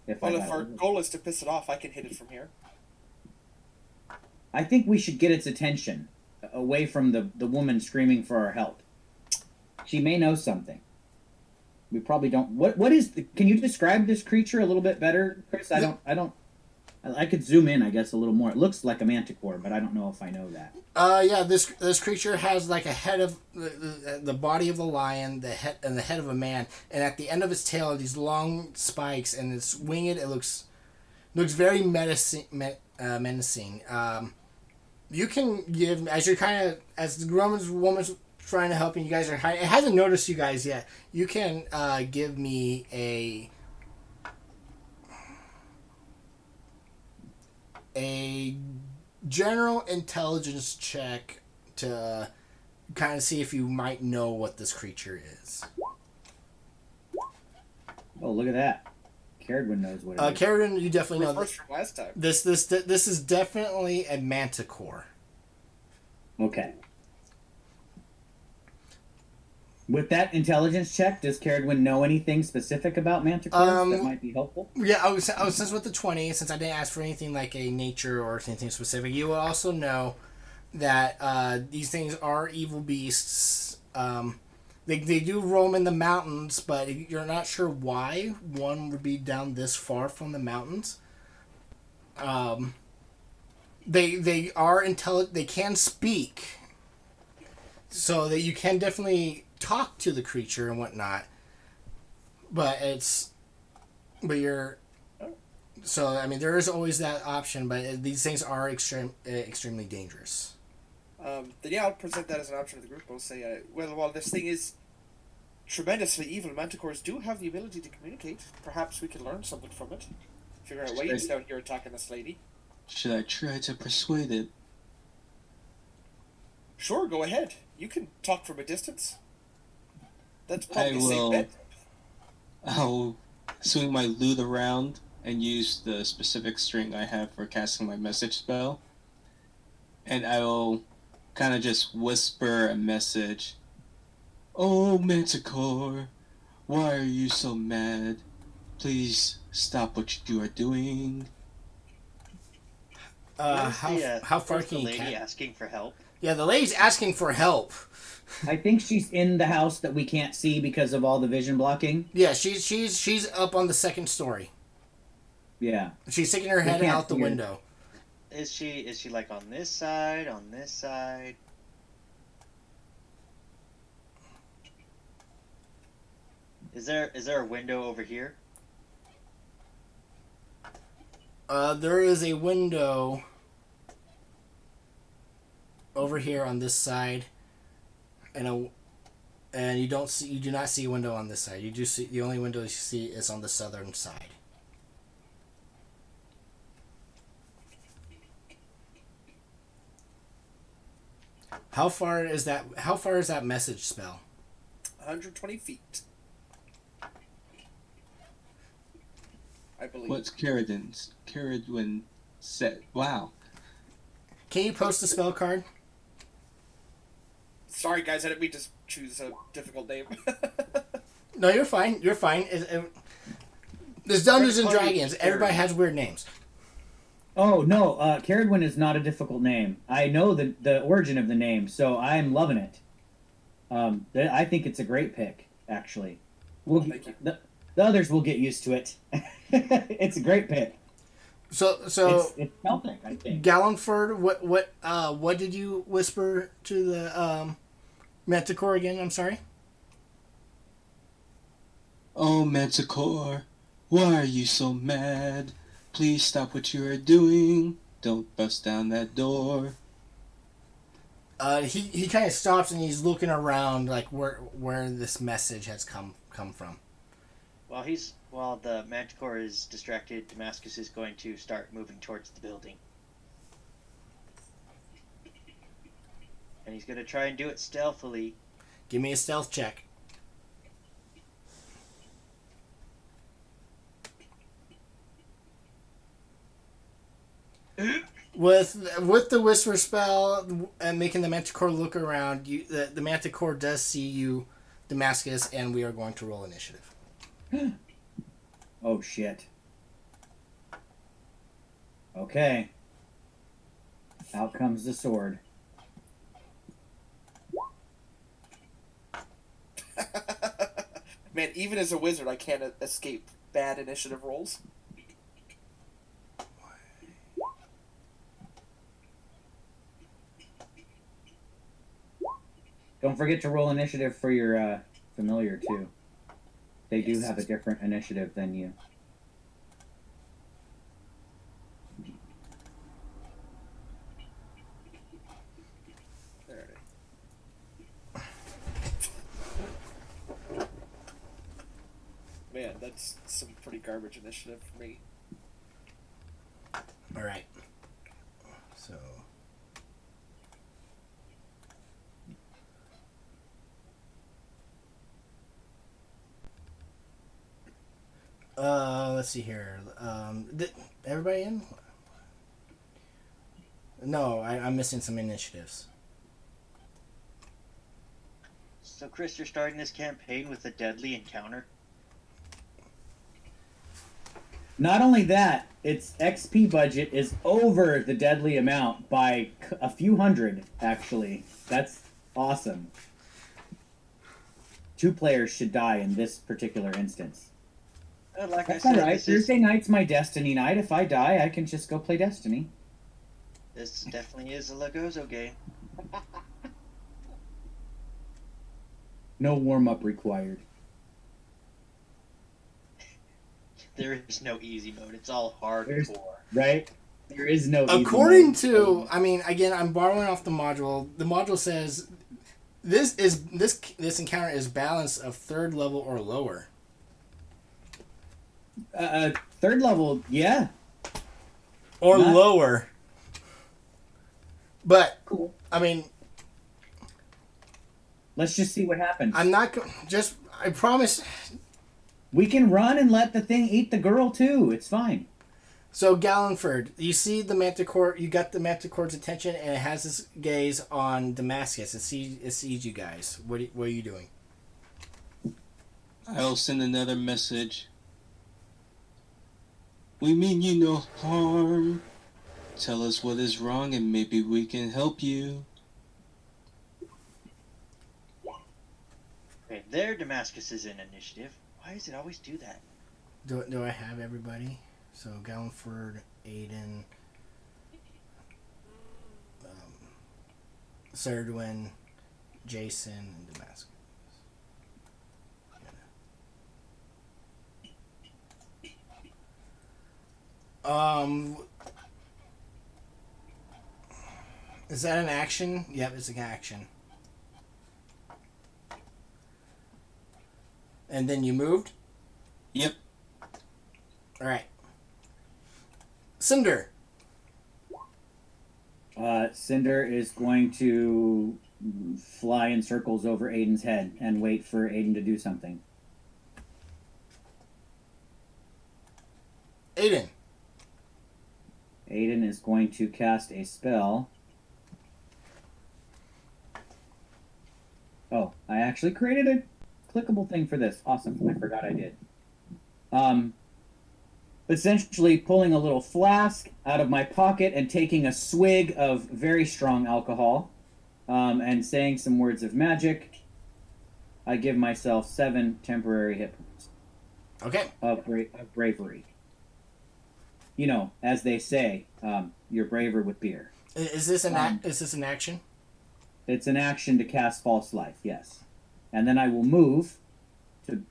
If our goal is to piss it off, I can hit it from here. I think we should get its attention away from the woman screaming for our help. She may know something. We probably don't. What is can you describe this creature a little bit better, Chris? I could zoom in, I guess, a little more. It looks like a manticore, but I don't know if I know that. Yeah, this creature has like a head of the body of a lion, the head of a man, and at the end of its tail are these long spikes, and it's winged. It looks very menacing. You can give as the woman's trying to help you. You guys are hiding. It hasn't noticed you guys yet. You can give me a general intelligence check to kind of see if you might know what this creature is. Oh, look at that. Caradwin knows what it is. Caradwin, you definitely know. First from last time. This is definitely a manticore. Okay. With that intelligence check, does Caradwin know anything specific about manticores that might be helpful? Yeah, since with the 20, since I didn't ask for anything like a nature or anything specific, you will also know that these things are evil beasts. They do roam in the mountains, but you're not sure why one would be down this far from the mountains. They are intelligent. They can speak, so that you can definitely talk to the creature and whatnot. But you're. So I mean, there is always that option, but these things are extremely dangerous. Then yeah, I'll present that as an option to the group. I'll say, well, while this thing is tremendously evil, manticores do have the ability to communicate. Perhaps we can learn something from it. Figure out why it's down here attacking this lady. Should I try to persuade it? Sure, go ahead. You can talk from a distance. That's probably I a safe will. bet. I'll swing my lute around and use the specific string I have for casting my message spell. And I will kind of just whisper a message. Oh, Manticore, why are you so mad? Please stop what you are doing. How far where's can the you lady catch? asking for help? Yeah, the lady's asking for help. I think she's in the house that we can't see because of all the vision blocking. Yeah, she's up on the second story. Yeah. She's sticking her head can't out the see her. window. Is she like on this side? On this side? Is there a window over here? There is a window over here on this side, and you do not see a window on this side. You do see the only window you see is on the southern side. How far is that? How far is that message spell? 120 feet. I believe. What's Caradwin said? Wow. Can you post the spell card? Sorry, guys, I didn't mean to choose a difficult name. No, you're fine. You're fine. There's Dungeons and Dragons. Everybody has weird names. Oh, no, Caradwin is not a difficult name. I know the origin of the name, so I'm loving it. I think it's a great pick, actually. Thank you. The others will get used to it. It's a great pick. So it's Celtic, I think. Gallonford, what did you whisper to the Manticore again? I'm sorry. Oh, Manticore, why are you so mad? Please stop what you are doing. Don't bust down that door. He kind of stops and he's looking around like where this message has come from. While the Manticore is distracted, Damascus is going to start moving towards the building. And he's going to try and do it stealthily. Give me a stealth check. With the whisper spell and making the Manticore look around, the Manticore does see you, Damascus, and we are going to roll initiative. Oh, shit. Okay. Out comes the sword. Man, even as a wizard, I can't escape bad initiative rolls. Don't forget to roll initiative for your familiar, too. They do have a different initiative than you. Man, that's some pretty garbage initiative for me. All right. So. Let's see here. Everybody in? No, I'm missing some initiatives. So, Chris, you're starting this campaign with a deadly encounter? Not only that, its XP budget is over the deadly amount by a few hundred, actually. That's awesome. 2 players should die in this particular instance. Like That's I said, alright. Thursday night's my Destiny night. If I die, I can just go play Destiny. This definitely is a Legozo game. No warm-up required. There is no easy mode. It's all hardcore. Right? There is no easy According mode. to, I mean, again, I'm borrowing off the module. The module says this encounter is balance of 3rd level or lower. 3rd level, yeah. Or Not- lower. But, Cool. I mean, Let's just see what happens. I'm not I promise. We can run and let the thing eat the girl too. It's fine. So, Gallenford, you see the Manticore, you got the Manticore's attention, and it has its gaze on Damascus. It sees you guys. What are you doing? I'll send another message. We mean you no harm. Tell us what is wrong and maybe we can help you. Okay, there Damascus is in initiative. Why does it always do that? Do I have everybody? So, Gallenford, Aiden, Serdwin, Jason, and Damascus. Is that an action? Yep, it's an action. And then you moved? Yep. Alright. Cinder. Cinder is going to fly in circles over Aiden's head and wait for Aiden to do something. Aiden. Aiden is going to cast a spell. Oh, I actually created a clickable thing for this. Awesome. I forgot I did. Essentially pulling a little flask out of my pocket and taking a swig of very strong alcohol, and saying some words of magic. I give myself 7 temporary hit points. Okay. Of bravery. You know, as they say, you're braver with beer. Is this an action? It's an action to cast False Life, yes. And then I will move to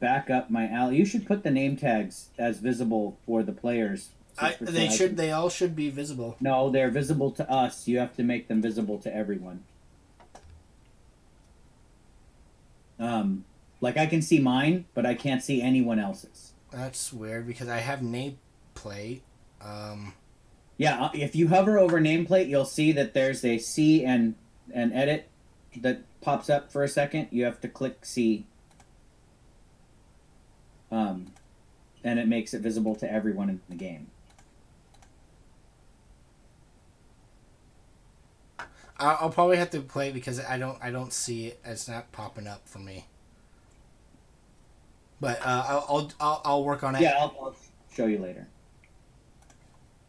back up my alley. You should put the name tags as visible for the players. They all should be visible. No, they're visible to us. You have to make them visible to everyone. Like I can see mine, but I can't see anyone else's. That's weird because I have nameplate. Yeah, if you hover over nameplate, you'll see that there's a C and an edit that pops up for a second. You have to click C. And it makes it visible to everyone in the game. I'll probably have to play because I don't see it. It's not popping up for me. But I'll work on it. Yeah, I'll show you later.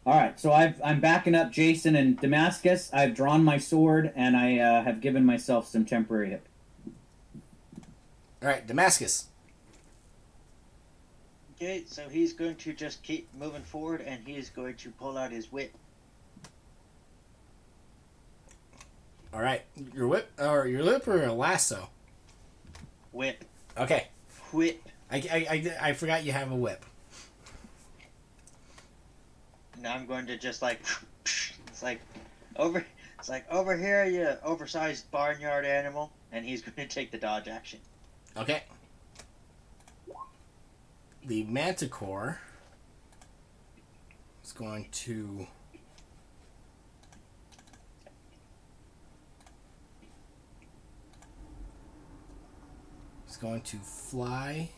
All right, so I'm backing up Jason and Damascus. I've drawn my sword and I have given myself some temporary hit. All right, Damascus. Okay, so he's going to just keep moving forward, and he is going to pull out his whip. All right, your whip or a lasso. Whip. Okay. Whip. I forgot you have a whip. Now I'm going to just like, it's like over here, you oversized barnyard animal, and he's going to take the dodge action. Okay. The Manticore is going to fly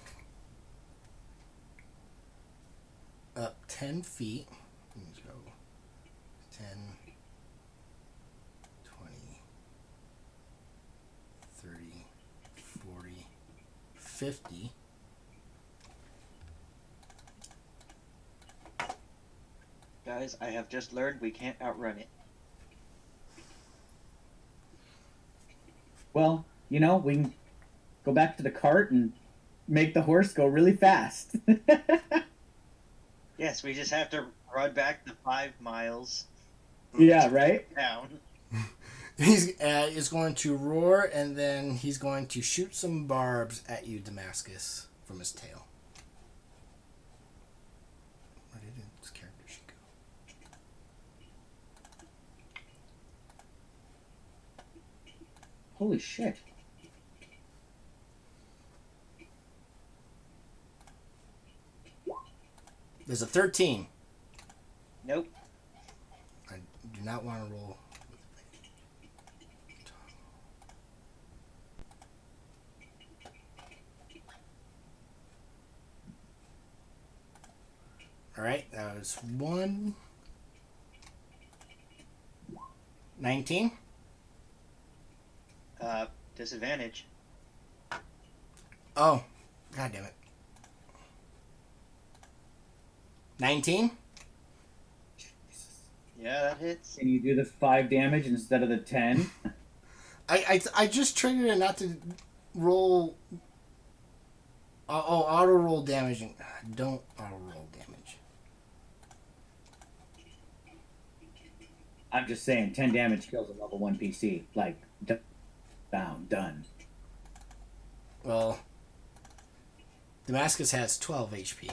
up 10 feet. Let's go 10, 20, 30, 50. Guys, I have just learned we can't outrun it. Well, we can go back to the cart and make the horse go really fast. Yes, we just have to run back the 5 miles Yeah, right? down. He's going to roar, and then he's going to shoot some barbs at you, Damascus, from his tail. Where did this character sheet go? Holy shit. There's a 13. Nope. I do not want to roll. All right, that was 1. 19. Disadvantage. Oh, god damn it. 19. Yeah, that hits. Can you do the 5 damage instead of the 10? I just triggered it not to roll. Auto roll damage. Don't auto roll damage. I'm just saying, 10 damage kills a level 1 PC. Like, down, done. Well, Damascus has 12 HP.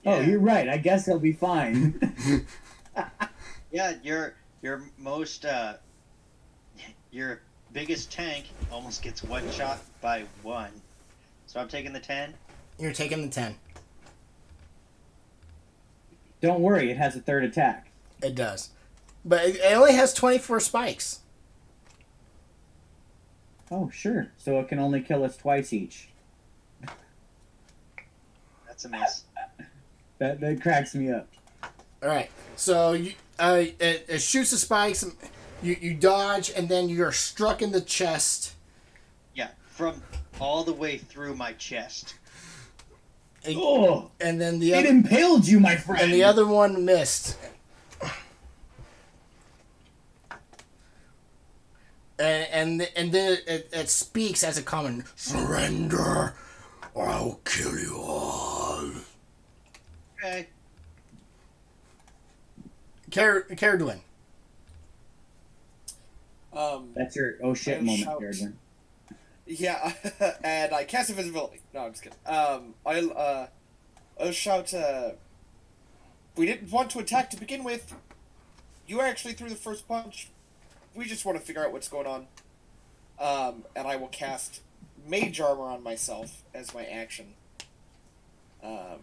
Oh, you're right. I guess he'll be fine. Yeah, your most your biggest tank almost gets one shot by 1. So I'm taking the 10. You're taking the 10. Don't worry, it has a 3rd attack. It does. But it only has 24 spikes. Oh, sure. So it can only kill us twice each. That's a miss. That cracks me up. Alright, so it shoots the spikes, you dodge, and then you're struck in the chest. Yeah, from all the way through my chest. Oh! And then It impaled you, my friend! And the other one missed. And then it speaks as a common, surrender or I'll kill you all. Okay. Caradwin. That's your oh shit moment, shout. Caradwin. Yeah, and I cast invisibility. No, I'm just kidding. I'll shout, we didn't want to attack to begin with. You actually threw the first punch. We just want to figure out what's going on. And I will cast Mage Armor on myself as my action. There.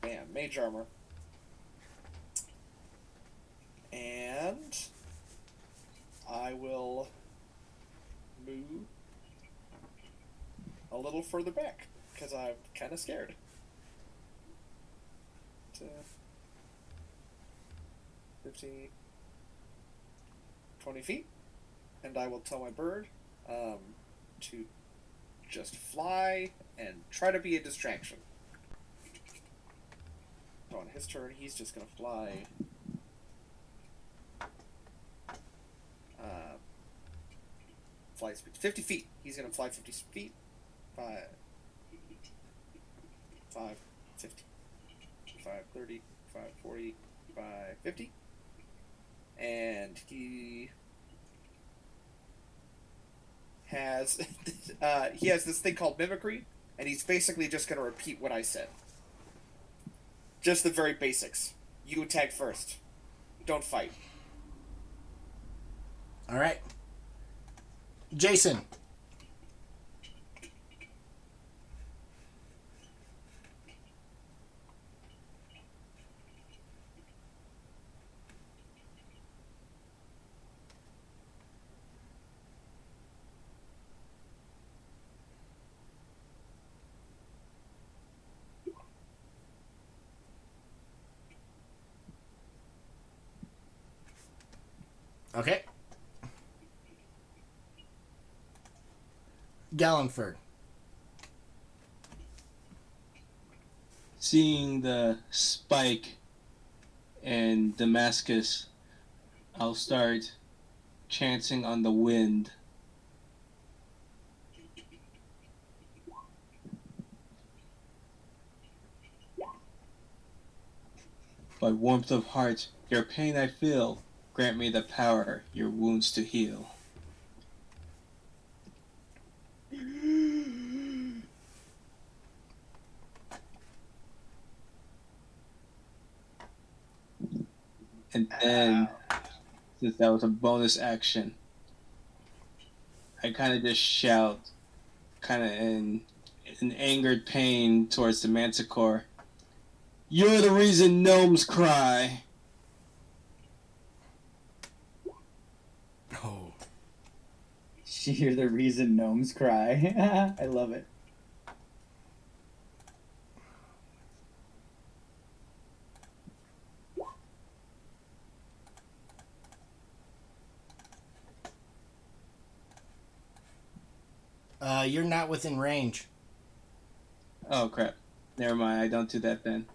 Bam. Mage Armor. And I will move a little further back because I'm kind of scared. 15, 20 feet, and I will tell my bird to just fly and try to be a distraction. So on his turn, he's just going to fly. Fly speed 50 feet. He's going to fly 50 feet. 5, 50, 5, 30, 5, 40, 5, 50. And he has this thing called mimicry, and he's basically just going to repeat what I said. Just the very basics. You attack first. Don't fight. All right. Jason. Okay. Gallenford. Seeing the spike in Damascus, I'll start chancing on the wind. By warmth of heart, your pain I feel, grant me the power your wounds to heal. And then, since that was a bonus action, I kind of just shout, kind of in angered pain towards the Manticore. You're the reason gnomes cry. Oh. You're the reason gnomes cry. I love it. You're not within range. Oh crap. Never mind, I don't do that then.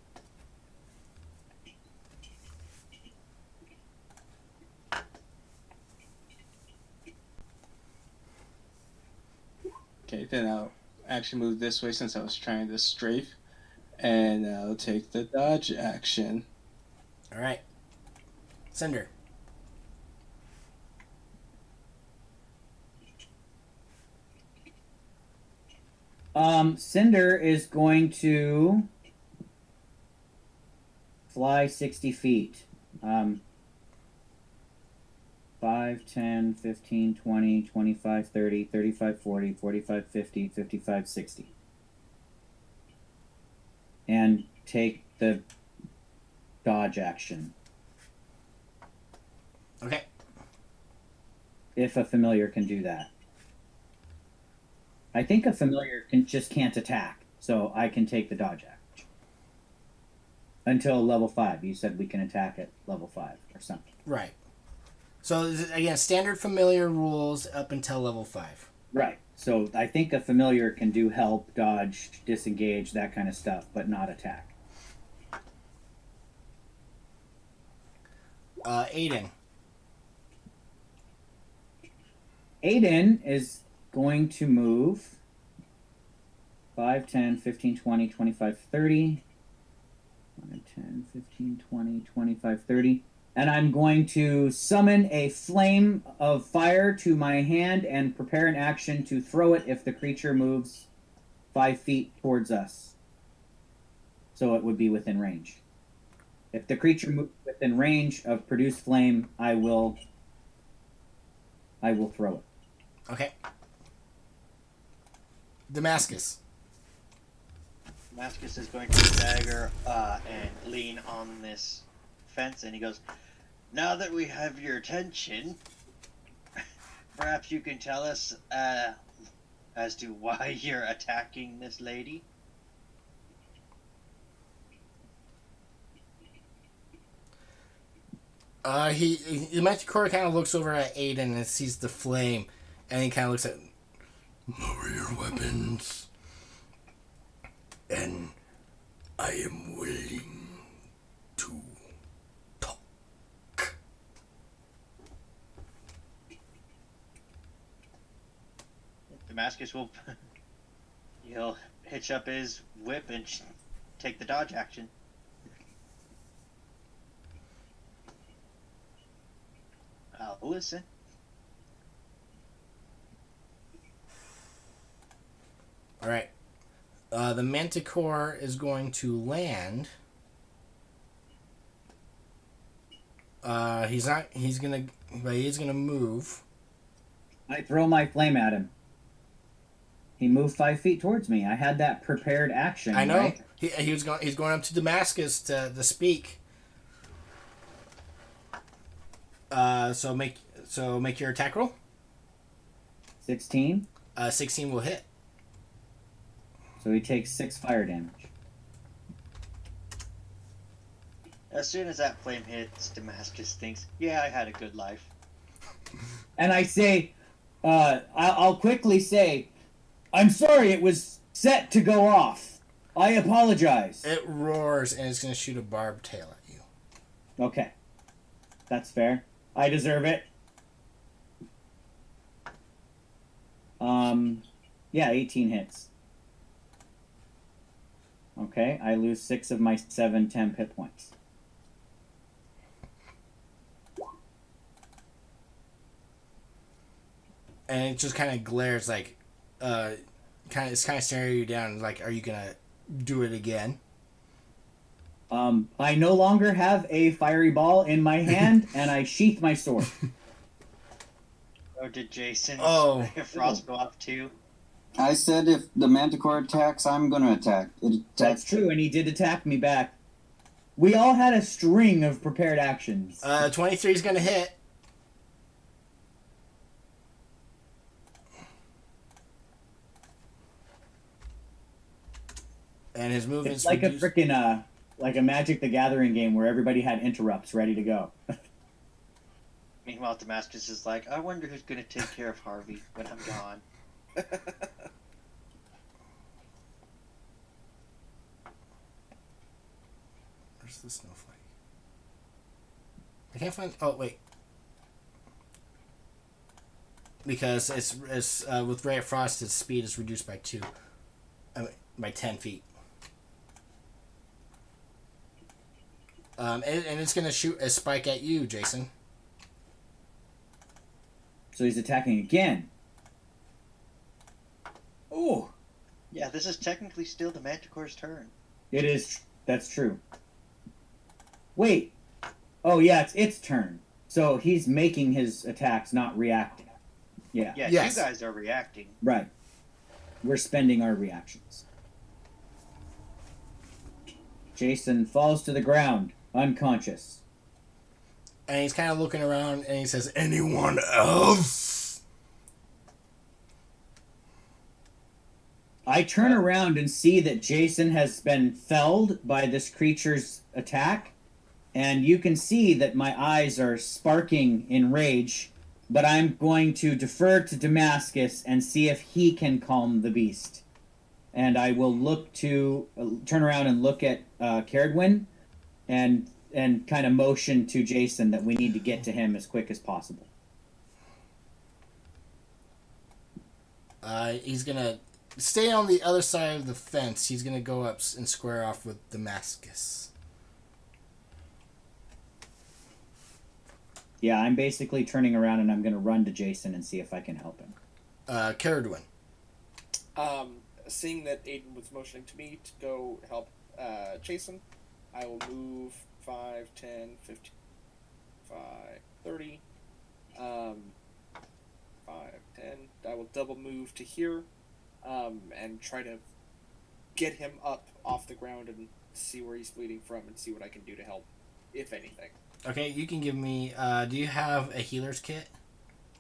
Okay, then I'll actually move this way since I was trying to strafe. And I'll take the dodge action. All right. Cinder. Cinder is going to fly 60 feet. 5, 10, 15, 20, 25, 30, 35, 40, 45, 50, 55, 60. And take the dodge action. Okay. If a familiar can do that. I think a familiar can't attack, so I can take the dodge action. Until level 5. You said we can attack at level 5 or something. Right. So again, standard familiar rules up until level 5. Right. So I think a familiar can do help, dodge, disengage, that kind of stuff, but not attack. Aiden. Aiden is going to move 5, 10, 15, 20, 25, 30. 5, 10, 15, 20, 25, 30. And I'm going to summon a flame of fire to my hand and prepare an action to throw it if the creature moves 5 feet towards us. So it would be within range. If the creature moves within range of produce flame, I will throw it. Okay. Damascus. Damascus is going to stagger and lean on this fence, and he goes, "Now that we have your attention, perhaps you can tell us as to why you're attacking this lady?" The Manticore kind of looks over at Aiden and sees the flame, and he kind of looks at, lower your weapons, and I am willing to talk. Damascus will he'll hitch up his whip and take the dodge action. I'll listen. All right. The Manticore is going to land. He's gonna move. I throw my flame at him. He moved 5 feet towards me. I had that prepared action. I know. Right? He's going up to Damascus to speak. So make your attack roll. 16. 16 will hit. So he takes 6 fire damage. As soon as that flame hits, Damascus thinks, "Yeah, I had a good life." And I say, I'll quickly say, I'm sorry, it was set to go off. I apologize. It roars and it's going to shoot a barbed tail at you. Okay. That's fair. I deserve it. Yeah, 18 hits. Okay, I lose 6 of my 7 temp hit points. And it just kind of glares like, it's kind of staring you down. Like, are you gonna do it again? I no longer have a fiery ball in my hand, and I sheath my sword. Oh, did Jason's frost go off too? I said if the manticore attacks, I'm gonna attack. That's true, and he did attack me back. We all had a string of prepared actions. 23 is gonna hit. And his movement's It's like reduced. a freaking like a Magic the Gathering game where everybody had interrupts ready to go. Meanwhile, Damascus is like, I wonder who's going to take care of Harvey when I'm gone. Where's the snowflake? I can't find. Oh wait, because it's with Ray of Frost, its speed is reduced by 2, by 10 feet. And it's gonna shoot a spike at you, Jason. So he's attacking again. Oh, Yeah, this is technically still the Manticore's turn. it is. That's true. Wait. Oh yeah, it's its turn. So he's making his attacks, not reacting. Yeah. Yeah, Yes. you guys are reacting. Right. We're spending our reactions. Jason falls to the ground, unconscious. And he's kind of looking around, and he says, "Anyone else?" I turn around and see that Jason has been felled by this creature's attack, and you can see that my eyes are sparking in rage, but I'm going to defer to Damascus and see if he can calm the beast. And I will look to turn around and look at Caradwin and kind of motion to Jason that we need to get to him as quick as possible. He's gonna stay on the other side of the fence. He's gonna go up and square off with Damascus. Yeah, I'm basically turning around and I'm going to run to Jason and see if I can help him. Caradwin. Seeing that Aiden was motioning to me to go help Jason, I will move 5, 10, 15, 5, 30, 5, 10. I will double move to here and try to get him up off the ground and see where he's bleeding from and see what I can do to help, if anything. Okay, you can give me. Do you have a healer's kit?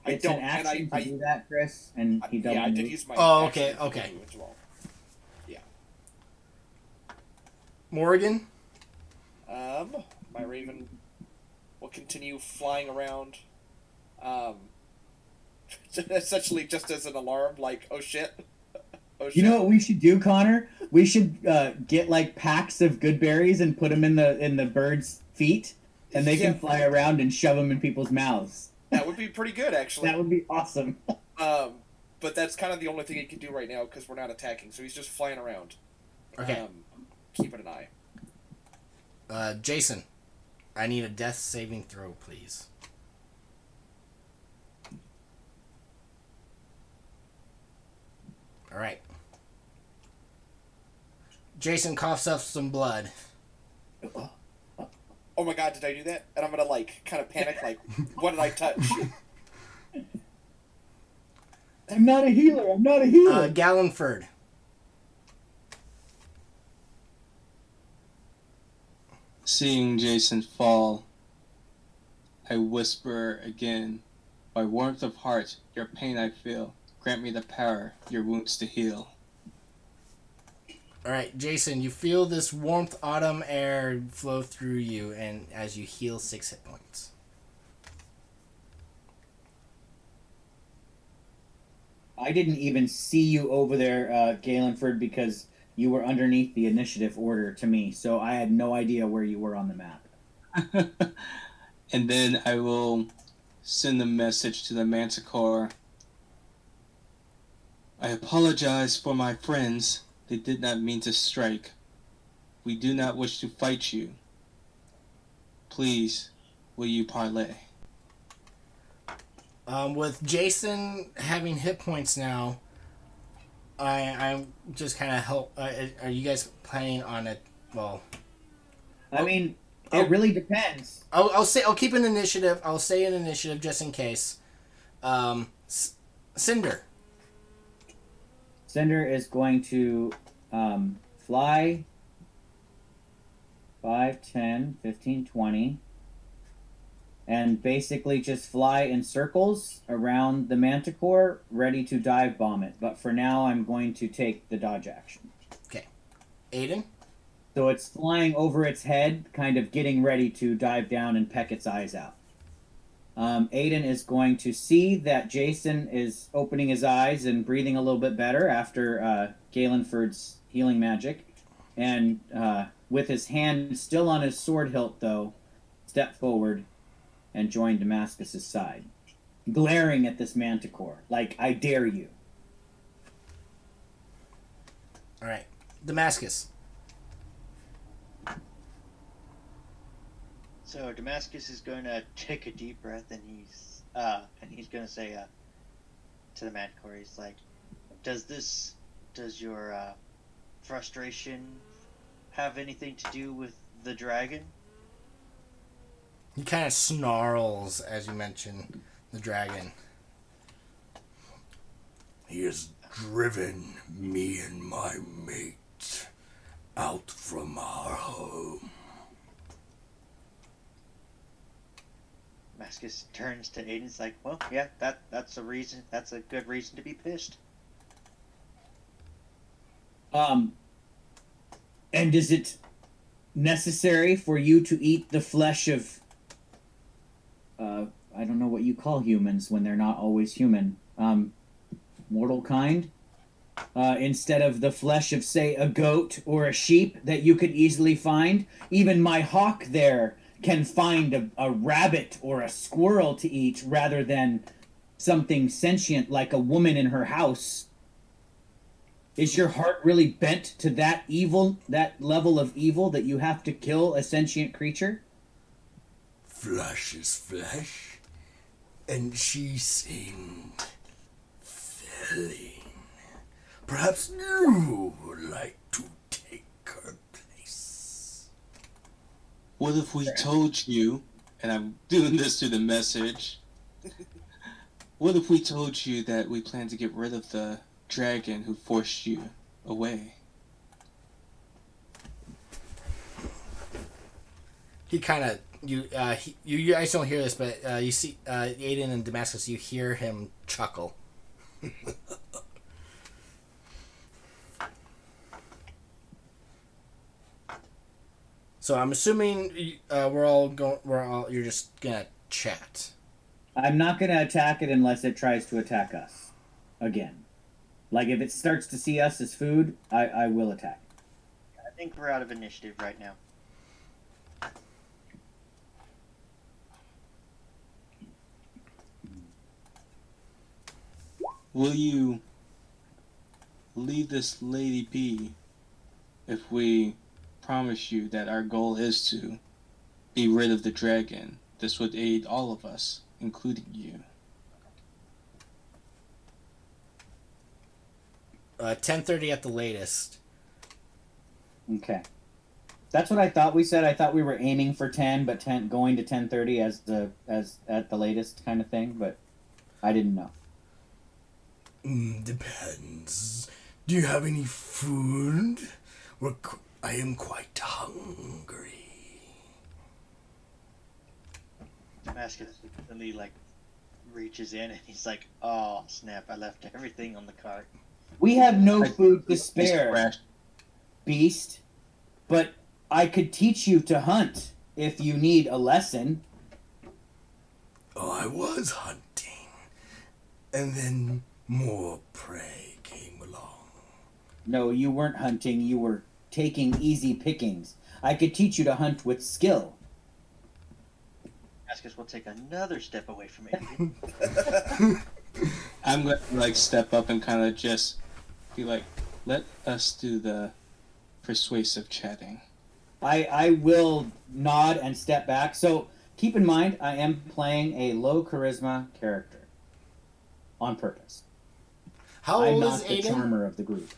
It's I don't, an action and to do that, Chris, and he double yeah, I did moved. use my. Oh, action okay, to okay. do as well. Morgan. My raven will continue flying around. Essentially, just as an alarm, like, oh shit. Oh shit. You know what we should do, Connor? We should get like packs of good berries and put them in the birds' feet, and they can fly around and shove them in people's mouths. That would be pretty good, actually. That would be awesome. But that's kind of the only thing he can do right now because we're not attacking, so he's just flying around. Okay. Keeping an eye. Jason, I need a death saving throw, please. All right. Jason coughs up some blood. Oh my god, did I do that? And I'm gonna like kind of panic, like, what did I touch? I'm not a healer. I'm not a healer. Gallenford. Seeing Jason fall, I whisper again, by warmth of heart, your pain I feel. Grant me the power, your wounds to heal. All right, Jason, you feel this warmth autumn air flow through you, and as you heal 6 hit points. I didn't even see you over there, Galenford, because you were underneath the initiative order to me, so I had no idea where you were on the map. And then I will send a message to the Manticore. I apologize for my friends. They did not mean to strike. We do not wish to fight you. Please, will you parley? With Jason having hit points now, I'm just kind of help. Are you guys planning on it? Well, I mean, it really depends. I'll keep an initiative. I'll say an initiative just in case. Cinder. Cinder is going to fly 5, 10, 15, 20, and basically just fly in circles around the Manticore, ready to dive bomb it. But for now, I'm going to take the dodge action. Okay. Aiden? So it's flying over its head, kind of getting ready to dive down and peck its eyes out. Aiden is going to see that Jason is opening his eyes and breathing a little bit better after Galenford's healing magic. And with his hand still on his sword hilt, though, step forward and join Damascus's side, glaring at this Manticore like, I dare you. All right. Damascus. So Damascus is going to take a deep breath, and he's going to say to the Manticore, he's like, does your frustration have anything to do with the dragon? He kind of snarls as you mention the dragon. He has driven me and my mate out from our home. Damascus turns to Aiden. It's like, well, yeah, that's a reason. That's a good reason to be pissed. And is it necessary for you to eat the flesh of I don't know what you call humans when they're not always human, mortal kind, instead of the flesh of, say, a goat or a sheep that you could easily find? Even my hawk there can find a rabbit or a squirrel to eat rather than something sentient like a woman in her house. Is your heart really bent to that evil, that level of evil, that you have to kill a sentient creature? Flesh is flesh, and she seemed filling. Perhaps you would like to take her place. What if we told you, and I'm doing this through the message, what if we told you that we plan to get rid of the dragon who forced you away? He kind of you guys don't hear this, but you see Aiden and Damascus. You hear him chuckle. So I'm assuming you're just gonna chat. I'm not going to attack it unless it tries to attack us again. Like, if it starts to see us as food, I will attack. I think we're out of initiative right now. Will you leave this lady be if we promise you that our goal is to be rid of the dragon? This would aid all of us, including you. 10:30 at the latest. Okay. That's what I thought we said. I thought we were aiming for 10, but 10 going to 10:30 as at the latest kind of thing, but I didn't know. Depends. Do you have any food? I am quite hungry. Damascus suddenly reaches in and he's like, "Oh snap! I left everything on the cart." We have no food to spare, beast, but I could teach you to hunt if you need a lesson. Oh, I was hunting. And then more prey came along. No, you weren't hunting, you were taking easy pickings. I could teach you to hunt with skill. Damascus will take another step away from Adrian. I'm going to like step up and kind of just be like, let us do the persuasive chatting. I will nod and step back. So keep in mind, I am playing a low charisma character on purpose. How I'm old not is the Aiden? charmer of the group.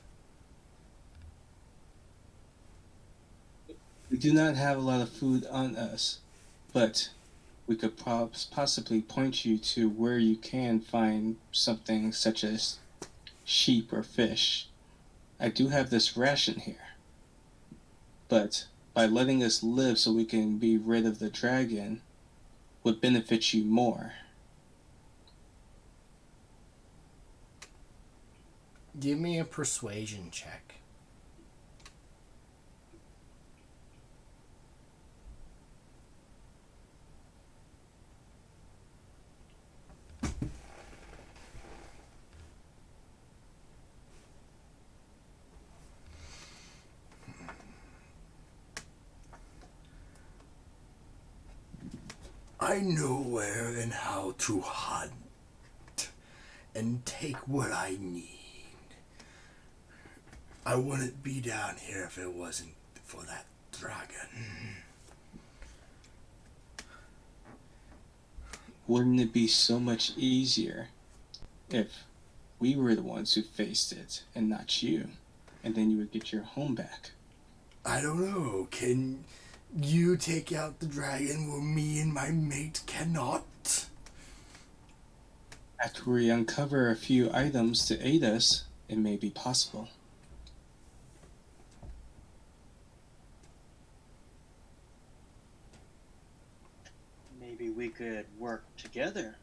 We do not have a lot of food on us, but we could possibly point you to where you can find something such as sheep or fish. I do have this ration here, but by letting us live so we can be rid of the dragon would benefit you more. Give me a persuasion check. I know where and how to hunt and take what I need. I wouldn't be down here if it wasn't for that dragon. Wouldn't it be so much easier if we were the ones who faced it and not you? And then you would get your home back. I don't know. Can you take out the dragon where me and my mate cannot? After we uncover a few items to aid us, it may be possible. Maybe we could work together.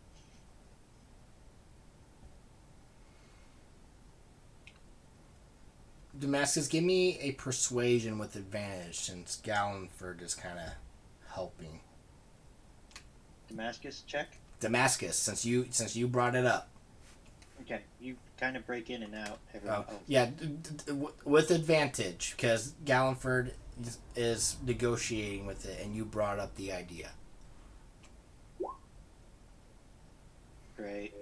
Damascus, give me a persuasion with advantage since Gallenford is kind of helping. Damascus, check. Damascus, since you brought it up. Okay, you kind of break in and out. Yeah, with advantage because Gallenford is negotiating with it, and you brought up the idea. Great.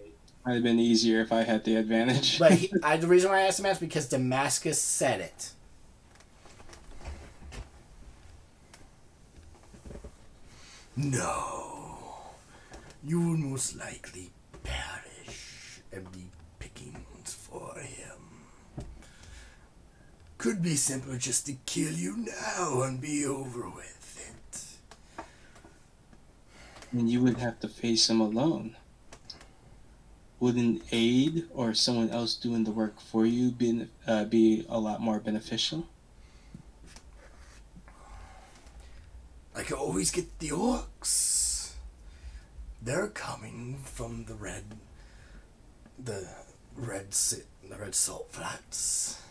Might have been easier if I had the advantage. But the reason why I asked him is because Damascus said it. No. You will most likely perish and be pickings for him. Could be simpler just to kill you now and be over with it. And you would have to face him alone. Wouldn't aid or someone else doing the work for you be a lot more beneficial? I can always get the orcs. They're coming from the red salt flats.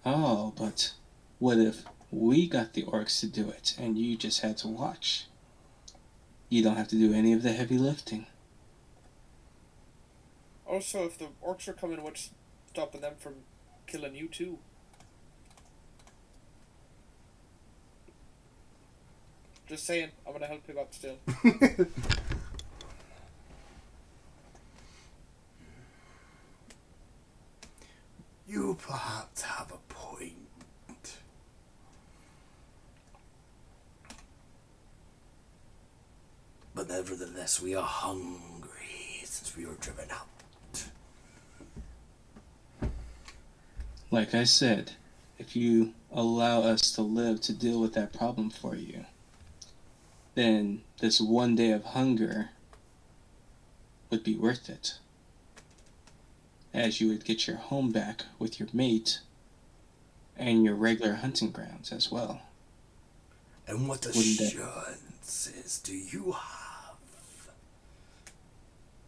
Oh, but what if we got the orcs to do it and you just had to watch? You don't have to do any of the heavy lifting. Also, if the orcs are coming, what's stopping them from killing you too? Just saying, I'm gonna help him up still. You perhaps have a point. But nevertheless, we are hungry since we were driven out. Like I said, if you allow us to live to deal with that problem for you, then this one day of hunger would be worth it. As you would get your home back with your mate and your regular hunting grounds as well. And what assurances do you have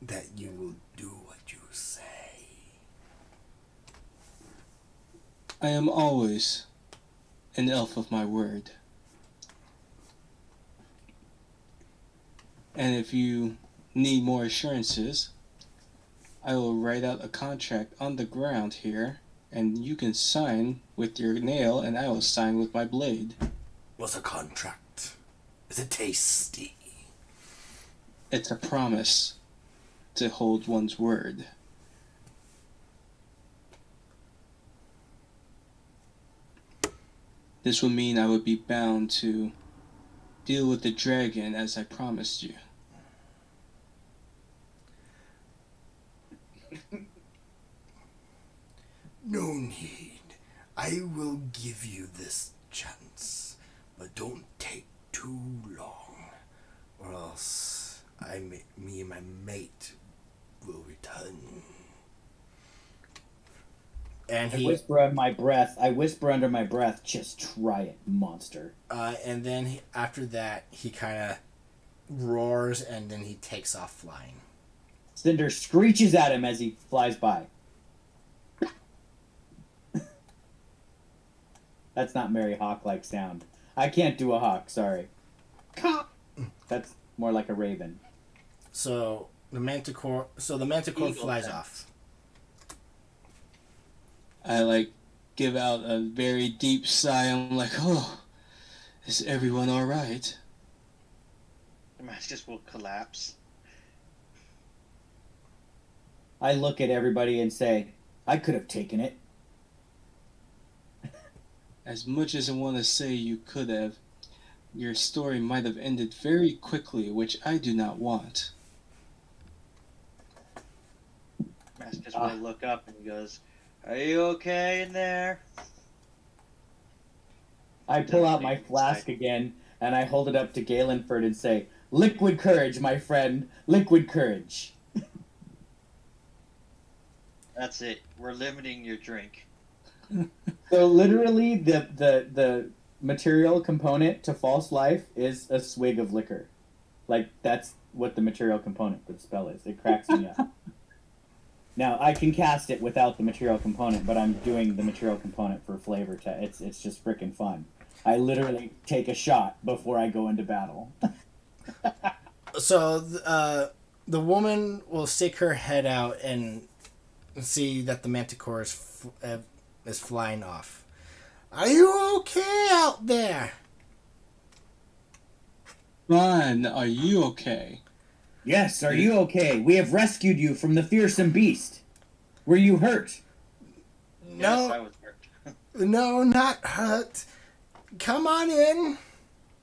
that you will do what you say? I am always an elf of my word. And if you need more assurances, I will write out a contract on the ground here, and you can sign with your nail, and I will sign with my blade. What's a contract? Is it tasty? It's a promise to hold one's word. This would mean I would be bound to deal with the dragon as I promised you. No need. I will give you this chance, but don't take too long, or else me and my mate will return. And I he whisper under my breath, just try it, monster. and then after that he kind of roars and then he takes off flying. Cinder screeches at him as he flies by. That's not Mary Hawk-like sound. I can't do a hawk, sorry. That's more like a raven. So the manticore Eagle flies sense. off. I give out a very deep sigh. I'm like, oh, is everyone all right? Damascus will collapse. I look at everybody and say, I could have taken it. As much as I want to say you could have, your story might have ended very quickly, which I do not want. Damascus will look up and he goes, "Are you okay in there?" I pull out Doesn't my leave flask inside. again, and I hold it up to Galenford and say, liquid courage, my friend, liquid courage. That's it. We're limiting your drink. So literally, the material component to false life is a swig of liquor. That's what the material component for the spell is. It cracks me up. Now, I can cast it without the material component, but I'm doing the material component for flavor. It's just freaking fun. I literally take a shot before I go into battle. So the woman will stick her head out and see that the manticore is flying off. Are you okay out there? Ron, are you okay? Yes, are you okay? We have rescued you from the fearsome beast. Were you hurt? Yes, I No, was hurt. no, not hurt. Come on in.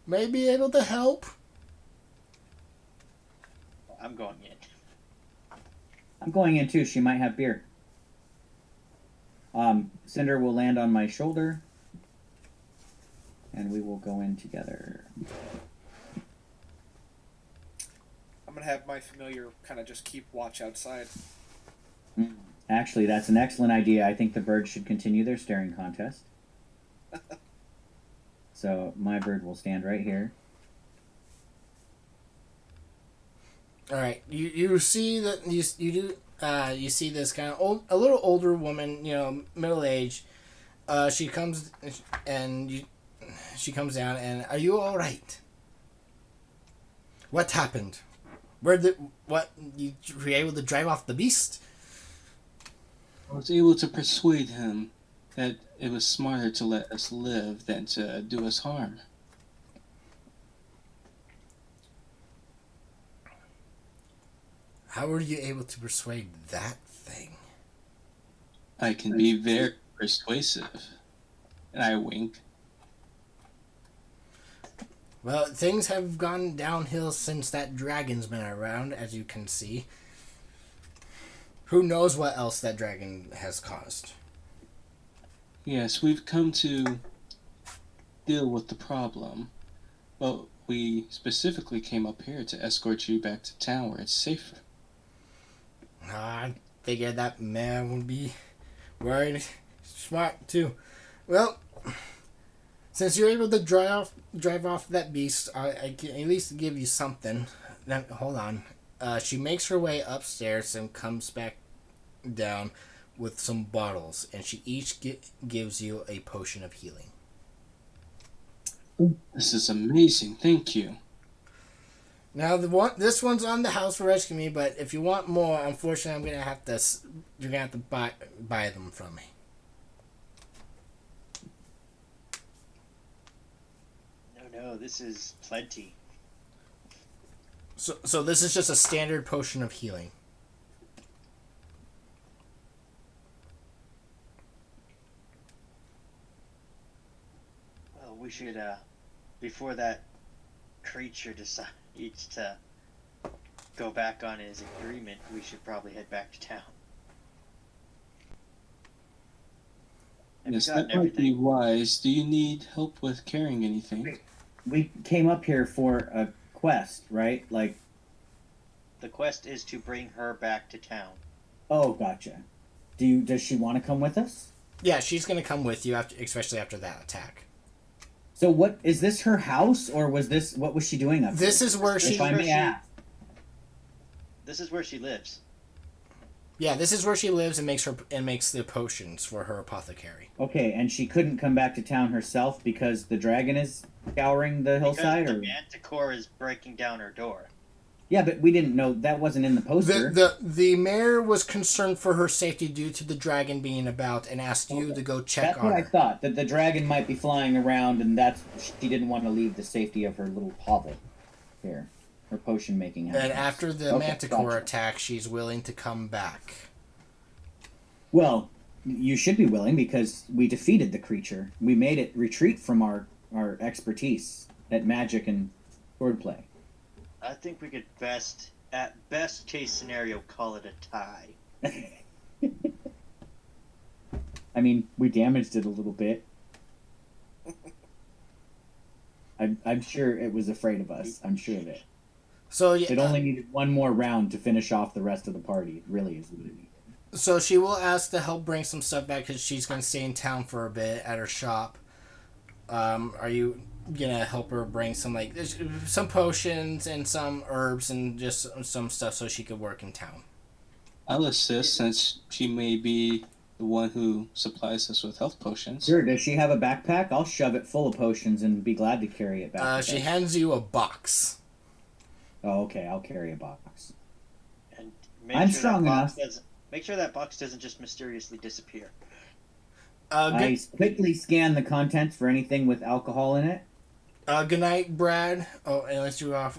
May be able to help. I'm going in. I'm going in too. She might have beer. Cinder will land on my shoulder, and we will go in together. I'm gonna have my familiar kind of just keep watch outside. Actually, that's an excellent idea. I think the birds should continue their staring contest. So my bird will stand right here. All right, you see that you do you see this kind of a little older woman, middle aged. She comes and she comes down and are you all right? What happened? What you were able to drive off the beast? I was able to persuade him that it was smarter to let us live than to do us harm. How were you able to persuade that thing? I can be very persuasive. And I wink. Well, things have gone downhill since that dragon's been around, as you can see. Who knows what else that dragon has caused? Yes, we've come to deal with the problem. But we specifically came up here to escort you back to town where it's safer. I figured that man would be worried. Smart, too. Well, since you're able to drive off that beast, I can at least give you something. Now, hold on. She makes her way upstairs and comes back down with some bottles, and she each gives you a potion of healing. This is amazing, thank you. Now this one's on the house for rescue me, but if you want more, unfortunately, you're gonna have to buy them from me. No, this is plenty. So this is just a standard potion of healing. Well, we should, before that creature decides to go back on his agreement, we should probably head back to town. Have you Yes, gotten that might be everything? wise. Do you need help with carrying anything? We came up here for a quest, right? Like, The quest is to bring her back to town. oh, gotcha. Does she want to come with us? Yeah, she's gonna come with you especially after that attack. So what is this her house or what was she doing up This here? is where If I may ask. This is where she lives. Yeah, this is where she lives and makes the potions for her apothecary. Okay, and she couldn't come back to town herself because the dragon is scouring the hillside, Because or the manticore is breaking down her door. yeah, but we didn't know that wasn't in the poster. The mayor was concerned for her safety due to the dragon being about and asked you to go check That's on what I her. thought, that the dragon might be flying around, and she didn't want to leave the safety of her little hovel here, her potion making house. And after the Okay, manticore gotcha. attack, she's willing to come back. Well, you should be willing because we defeated the creature. We made it retreat from our expertise at magic and swordplay. I think we could at best case scenario, call it a tie. I mean, we damaged it a little bit. I'm sure it was afraid of us. I'm sure of it. So yeah, It only needed one more round to finish off the rest of the party. It really is what it needed. so she will ask to help bring some stuff back because she's going to stay in town for a bit at her shop. Are you gonna help her bring some potions and some herbs and just some stuff so she could work in town? I'll assist since she may be the one who supplies us with health potions. Sure. Does she have a backpack? I'll shove it full of potions and be glad to carry it back. She hands you a box. Oh, okay. I'll carry a box. And I'm strong enough. Make sure that box doesn't just mysteriously disappear. I quickly scan the contents for anything with alcohol in it. Good night, Brad. Oh, and let's do off.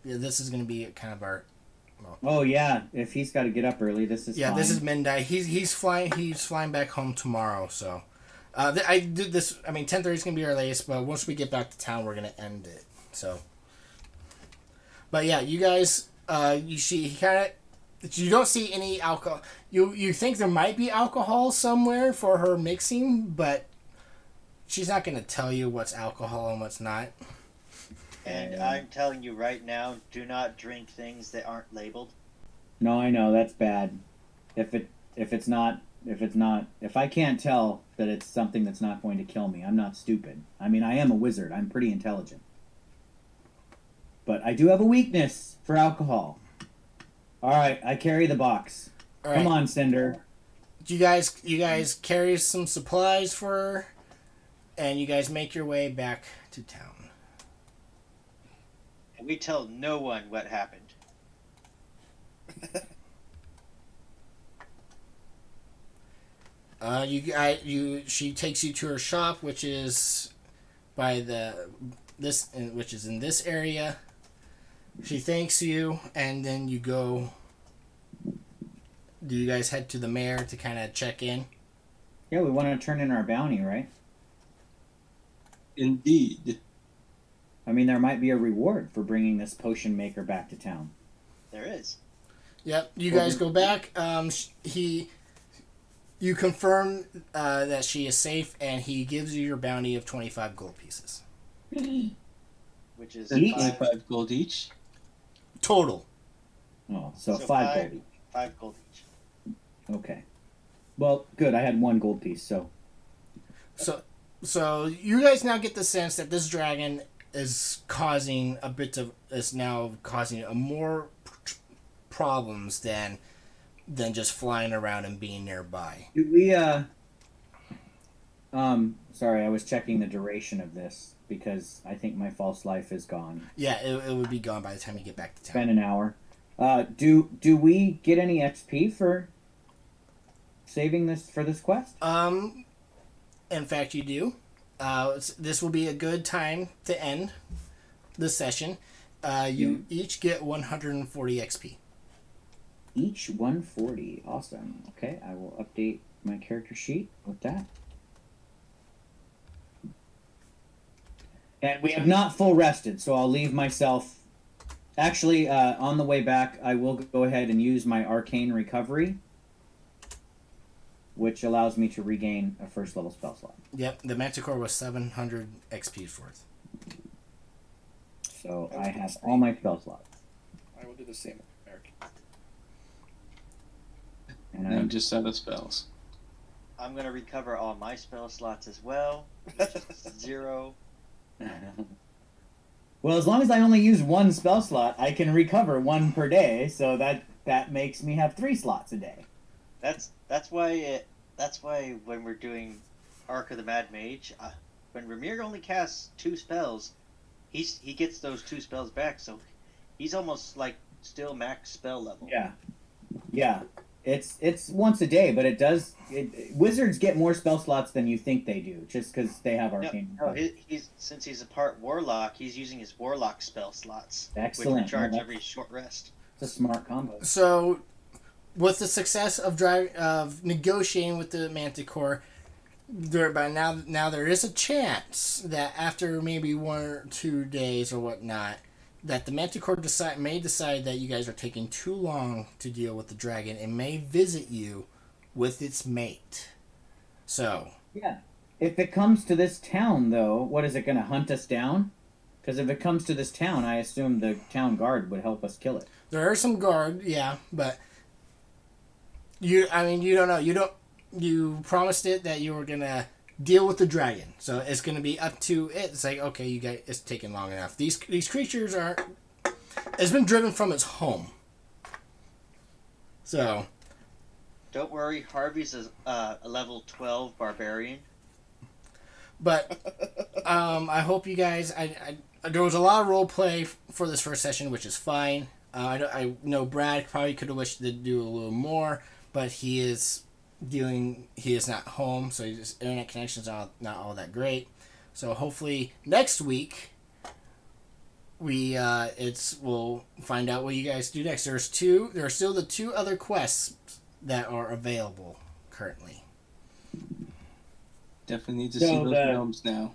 This is gonna be kind of our. Oh yeah, if he's got to get up early, this is fine. This is midnight. He's flying back home tomorrow. So, I did this. I mean, 10:30 is gonna be our latest, but once we get back to town, we're gonna end it. So, but yeah, you guys, you don't see any alcohol. You think there might be alcohol somewhere for her mixing, but she's not gonna tell you what's alcohol and what's not. And I'm telling you right now, do not drink things that aren't labeled. No, I know that's bad. If I can't tell that it's something that's not going to kill me, I'm not stupid. I mean, I am a wizard. I'm pretty intelligent. But I do have a weakness for alcohol. All right, I carry the box. All right. Come on, Cinder. You guys carry some supplies for her, and you guys make your way back to town. And we tell no one what happened. She takes you to her shop, which is which is in this area. She thanks you, and then you go. Do you guys head to the mayor to kind of check in? Yeah, we want to turn in our bounty, right? Indeed. I mean, there might be a reward for bringing this potion maker back to town. There is. Yep. You guys go back. You confirm that she is safe, and he gives you your bounty of 25 gold pieces. Which is Each? 25 gold each. Total. Oh, so So 5 gold each. 5 gold each. Okay. Well, good. I had 1 gold piece, so. So you guys now get the sense that this dragon is now causing more problems than just flying around and being nearby. Do we, sorry, I was checking the duration of this. because I think my false life is gone. Yeah, it would be gone by the time you get back to It's town. been an hour. Do we get any XP for saving this quest? In fact, you do. This will be a good time to end the session. You each get 140 XP. Each 140. Awesome. Okay, I will update my character sheet with that. And we have not full rested, so I'll leave myself... Actually, on the way back, I will go ahead and use my Arcane Recovery, which allows me to regain a first level spell slot. Yep, the Manticore was 700 XP's worth. So I have all my spell slots. I will do the same, Eric. And I'm just out of spells. I'm gonna recover all my spell slots as well. Which is 0. Well, as long as I only use one spell slot, I can recover one per day, so that makes me have 3 slots a day. That's why when we're doing Arc of the Mad Mage, when Ramir only casts 2 spells, he gets those 2 spells back, so he's almost like still max spell level. Yeah. It's once a day, but wizards get more spell slots than you think they do, just because they have arcane. No, since he's a part warlock, he's using his warlock spell slots, Excellent. which recharge every short rest. It's a smart combo. So, with the success of negotiating with the Manticore, now there is a chance that after maybe 1 or 2 days or whatnot, that the Manticore may decide that you guys are taking too long to deal with the dragon and may visit you with its mate. So... Yeah. If it comes to this town, though, what is it going to hunt us down? Because if it comes to this town, I assume the town guard would help us kill it. There are some guard, yeah, but... you don't know. You promised it that you were going to deal with the dragon. So it's going to be up to it. It's like, okay, you guys, it's taking long enough. These creatures are... It's been driven from its home. So... Don't worry, Harvey's a level 12 barbarian. But I hope you guys... there was a lot of role play for this first session, which is fine. I know Brad probably could have wished to do a little more, but he is not home, so his internet connection's not all that great. So hopefully next week we'll find out what you guys do next. There are still the 2 other quests that are available currently. Definitely need to see those gnomes now.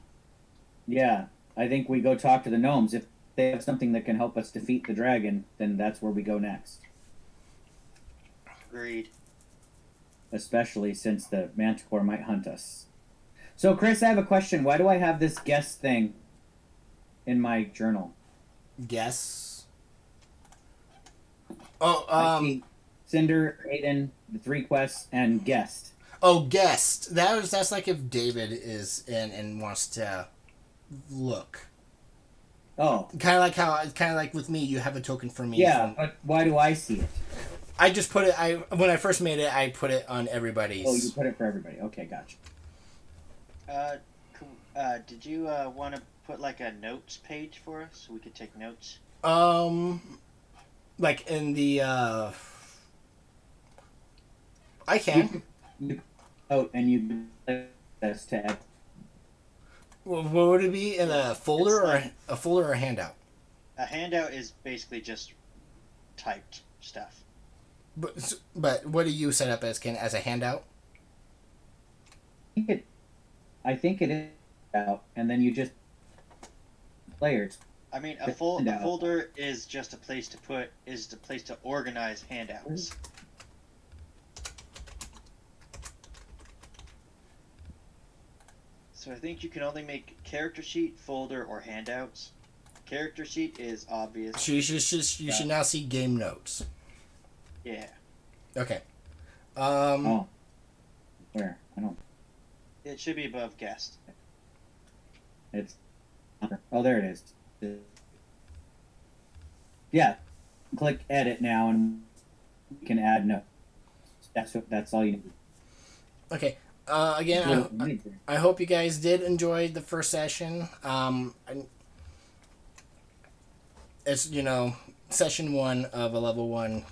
Yeah, I think we go talk to the gnomes. If they have something that can help us defeat the dragon, then that's where we go next. Agreed. Especially since the Manticore might hunt us. So, Chris, I have a question. Why do I have this guest thing in my journal? Guess. I see Cinder, Aiden, the 3 quests, and guest. Oh, guest. That's like if David is in and wants to look. Oh. Kind of like with me, you have a token for me. Yeah, but why do I see it? I just put it. When I first made it, I put it on everybody's. Oh, you put it for everybody. Okay, gotcha. Did you want to put like a notes page for us so we could take notes? Like in the I can. Oh, and you this to add. What would it be in a folder or a folder or a handout? A handout is basically just typed stuff. But what do you set up as a handout? I think it is out, and then you just players. I mean, a folder is just a place to organize handouts. So I think you can only make character sheet, folder, or handouts. Character sheet is obvious. So you should now see game notes. Yeah. Okay. Oh. Where? I don't. It should be above guest. It's. Oh, there it is. Yeah. Click edit now, and you can add notes. That's all you need. Okay. Again, Yeah. I hope you guys did enjoy the first session. It's session one of a level one.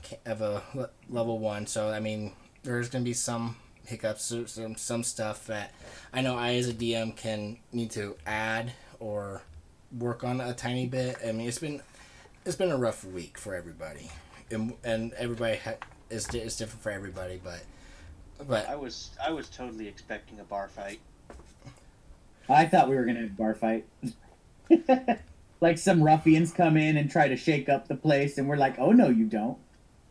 So I mean, there's gonna be some hiccups, some stuff that I know I as a DM can need to add or work on a tiny bit. I mean, it's been a rough week for everybody, and everybody is different for everybody, but I was totally expecting a bar fight. I thought we were gonna have a bar fight. Like some ruffians come in and try to shake up the place, and we're like, "Oh no, you don't."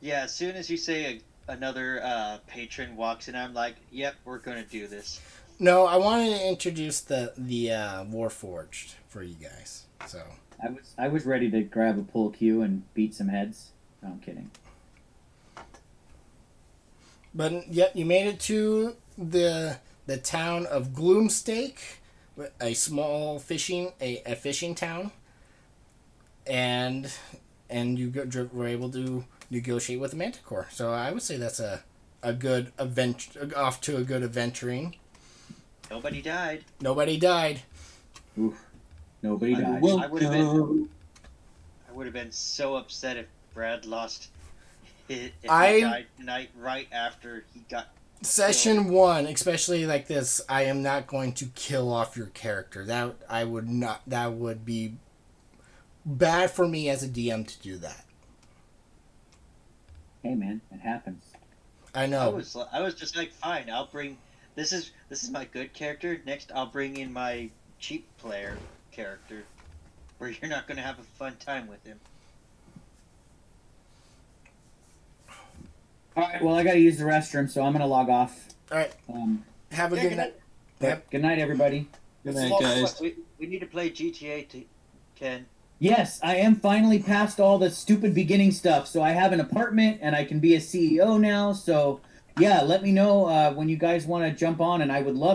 Yeah, as soon as you say another patron walks in, I'm like, "Yep, we're gonna do this." no, I wanted to introduce the Warforged for you guys. So I was ready to grab a pull cue and beat some heads. No, I'm kidding. But yet you made it to the town of Gloomstake, a small fishing town, and were able to negotiate with the Manticore. So I would say that's a good off to a good adventuring. Nobody died. Nobody died. Oof. Nobody died. I would have been so upset if Brad lost. If he died tonight right after he got Session 1, especially like this, I am not going to kill off your character. That would be bad for me as a DM to do that. Hey man, it happens. I know. I was just like, fine, I'll bring this is my good character. Next I'll bring in my cheap player character where you're not gonna have a fun time with him. All right, well, I got to use the restroom, so I'm gonna log off. All right. Have a good night. Good night, everybody. Good night, guys. We need to play GTA, Ken. Yes, I am finally past all the stupid beginning stuff, so I have an apartment and I can be a CEO now. So, yeah, let me know when you guys want to jump on, and I would love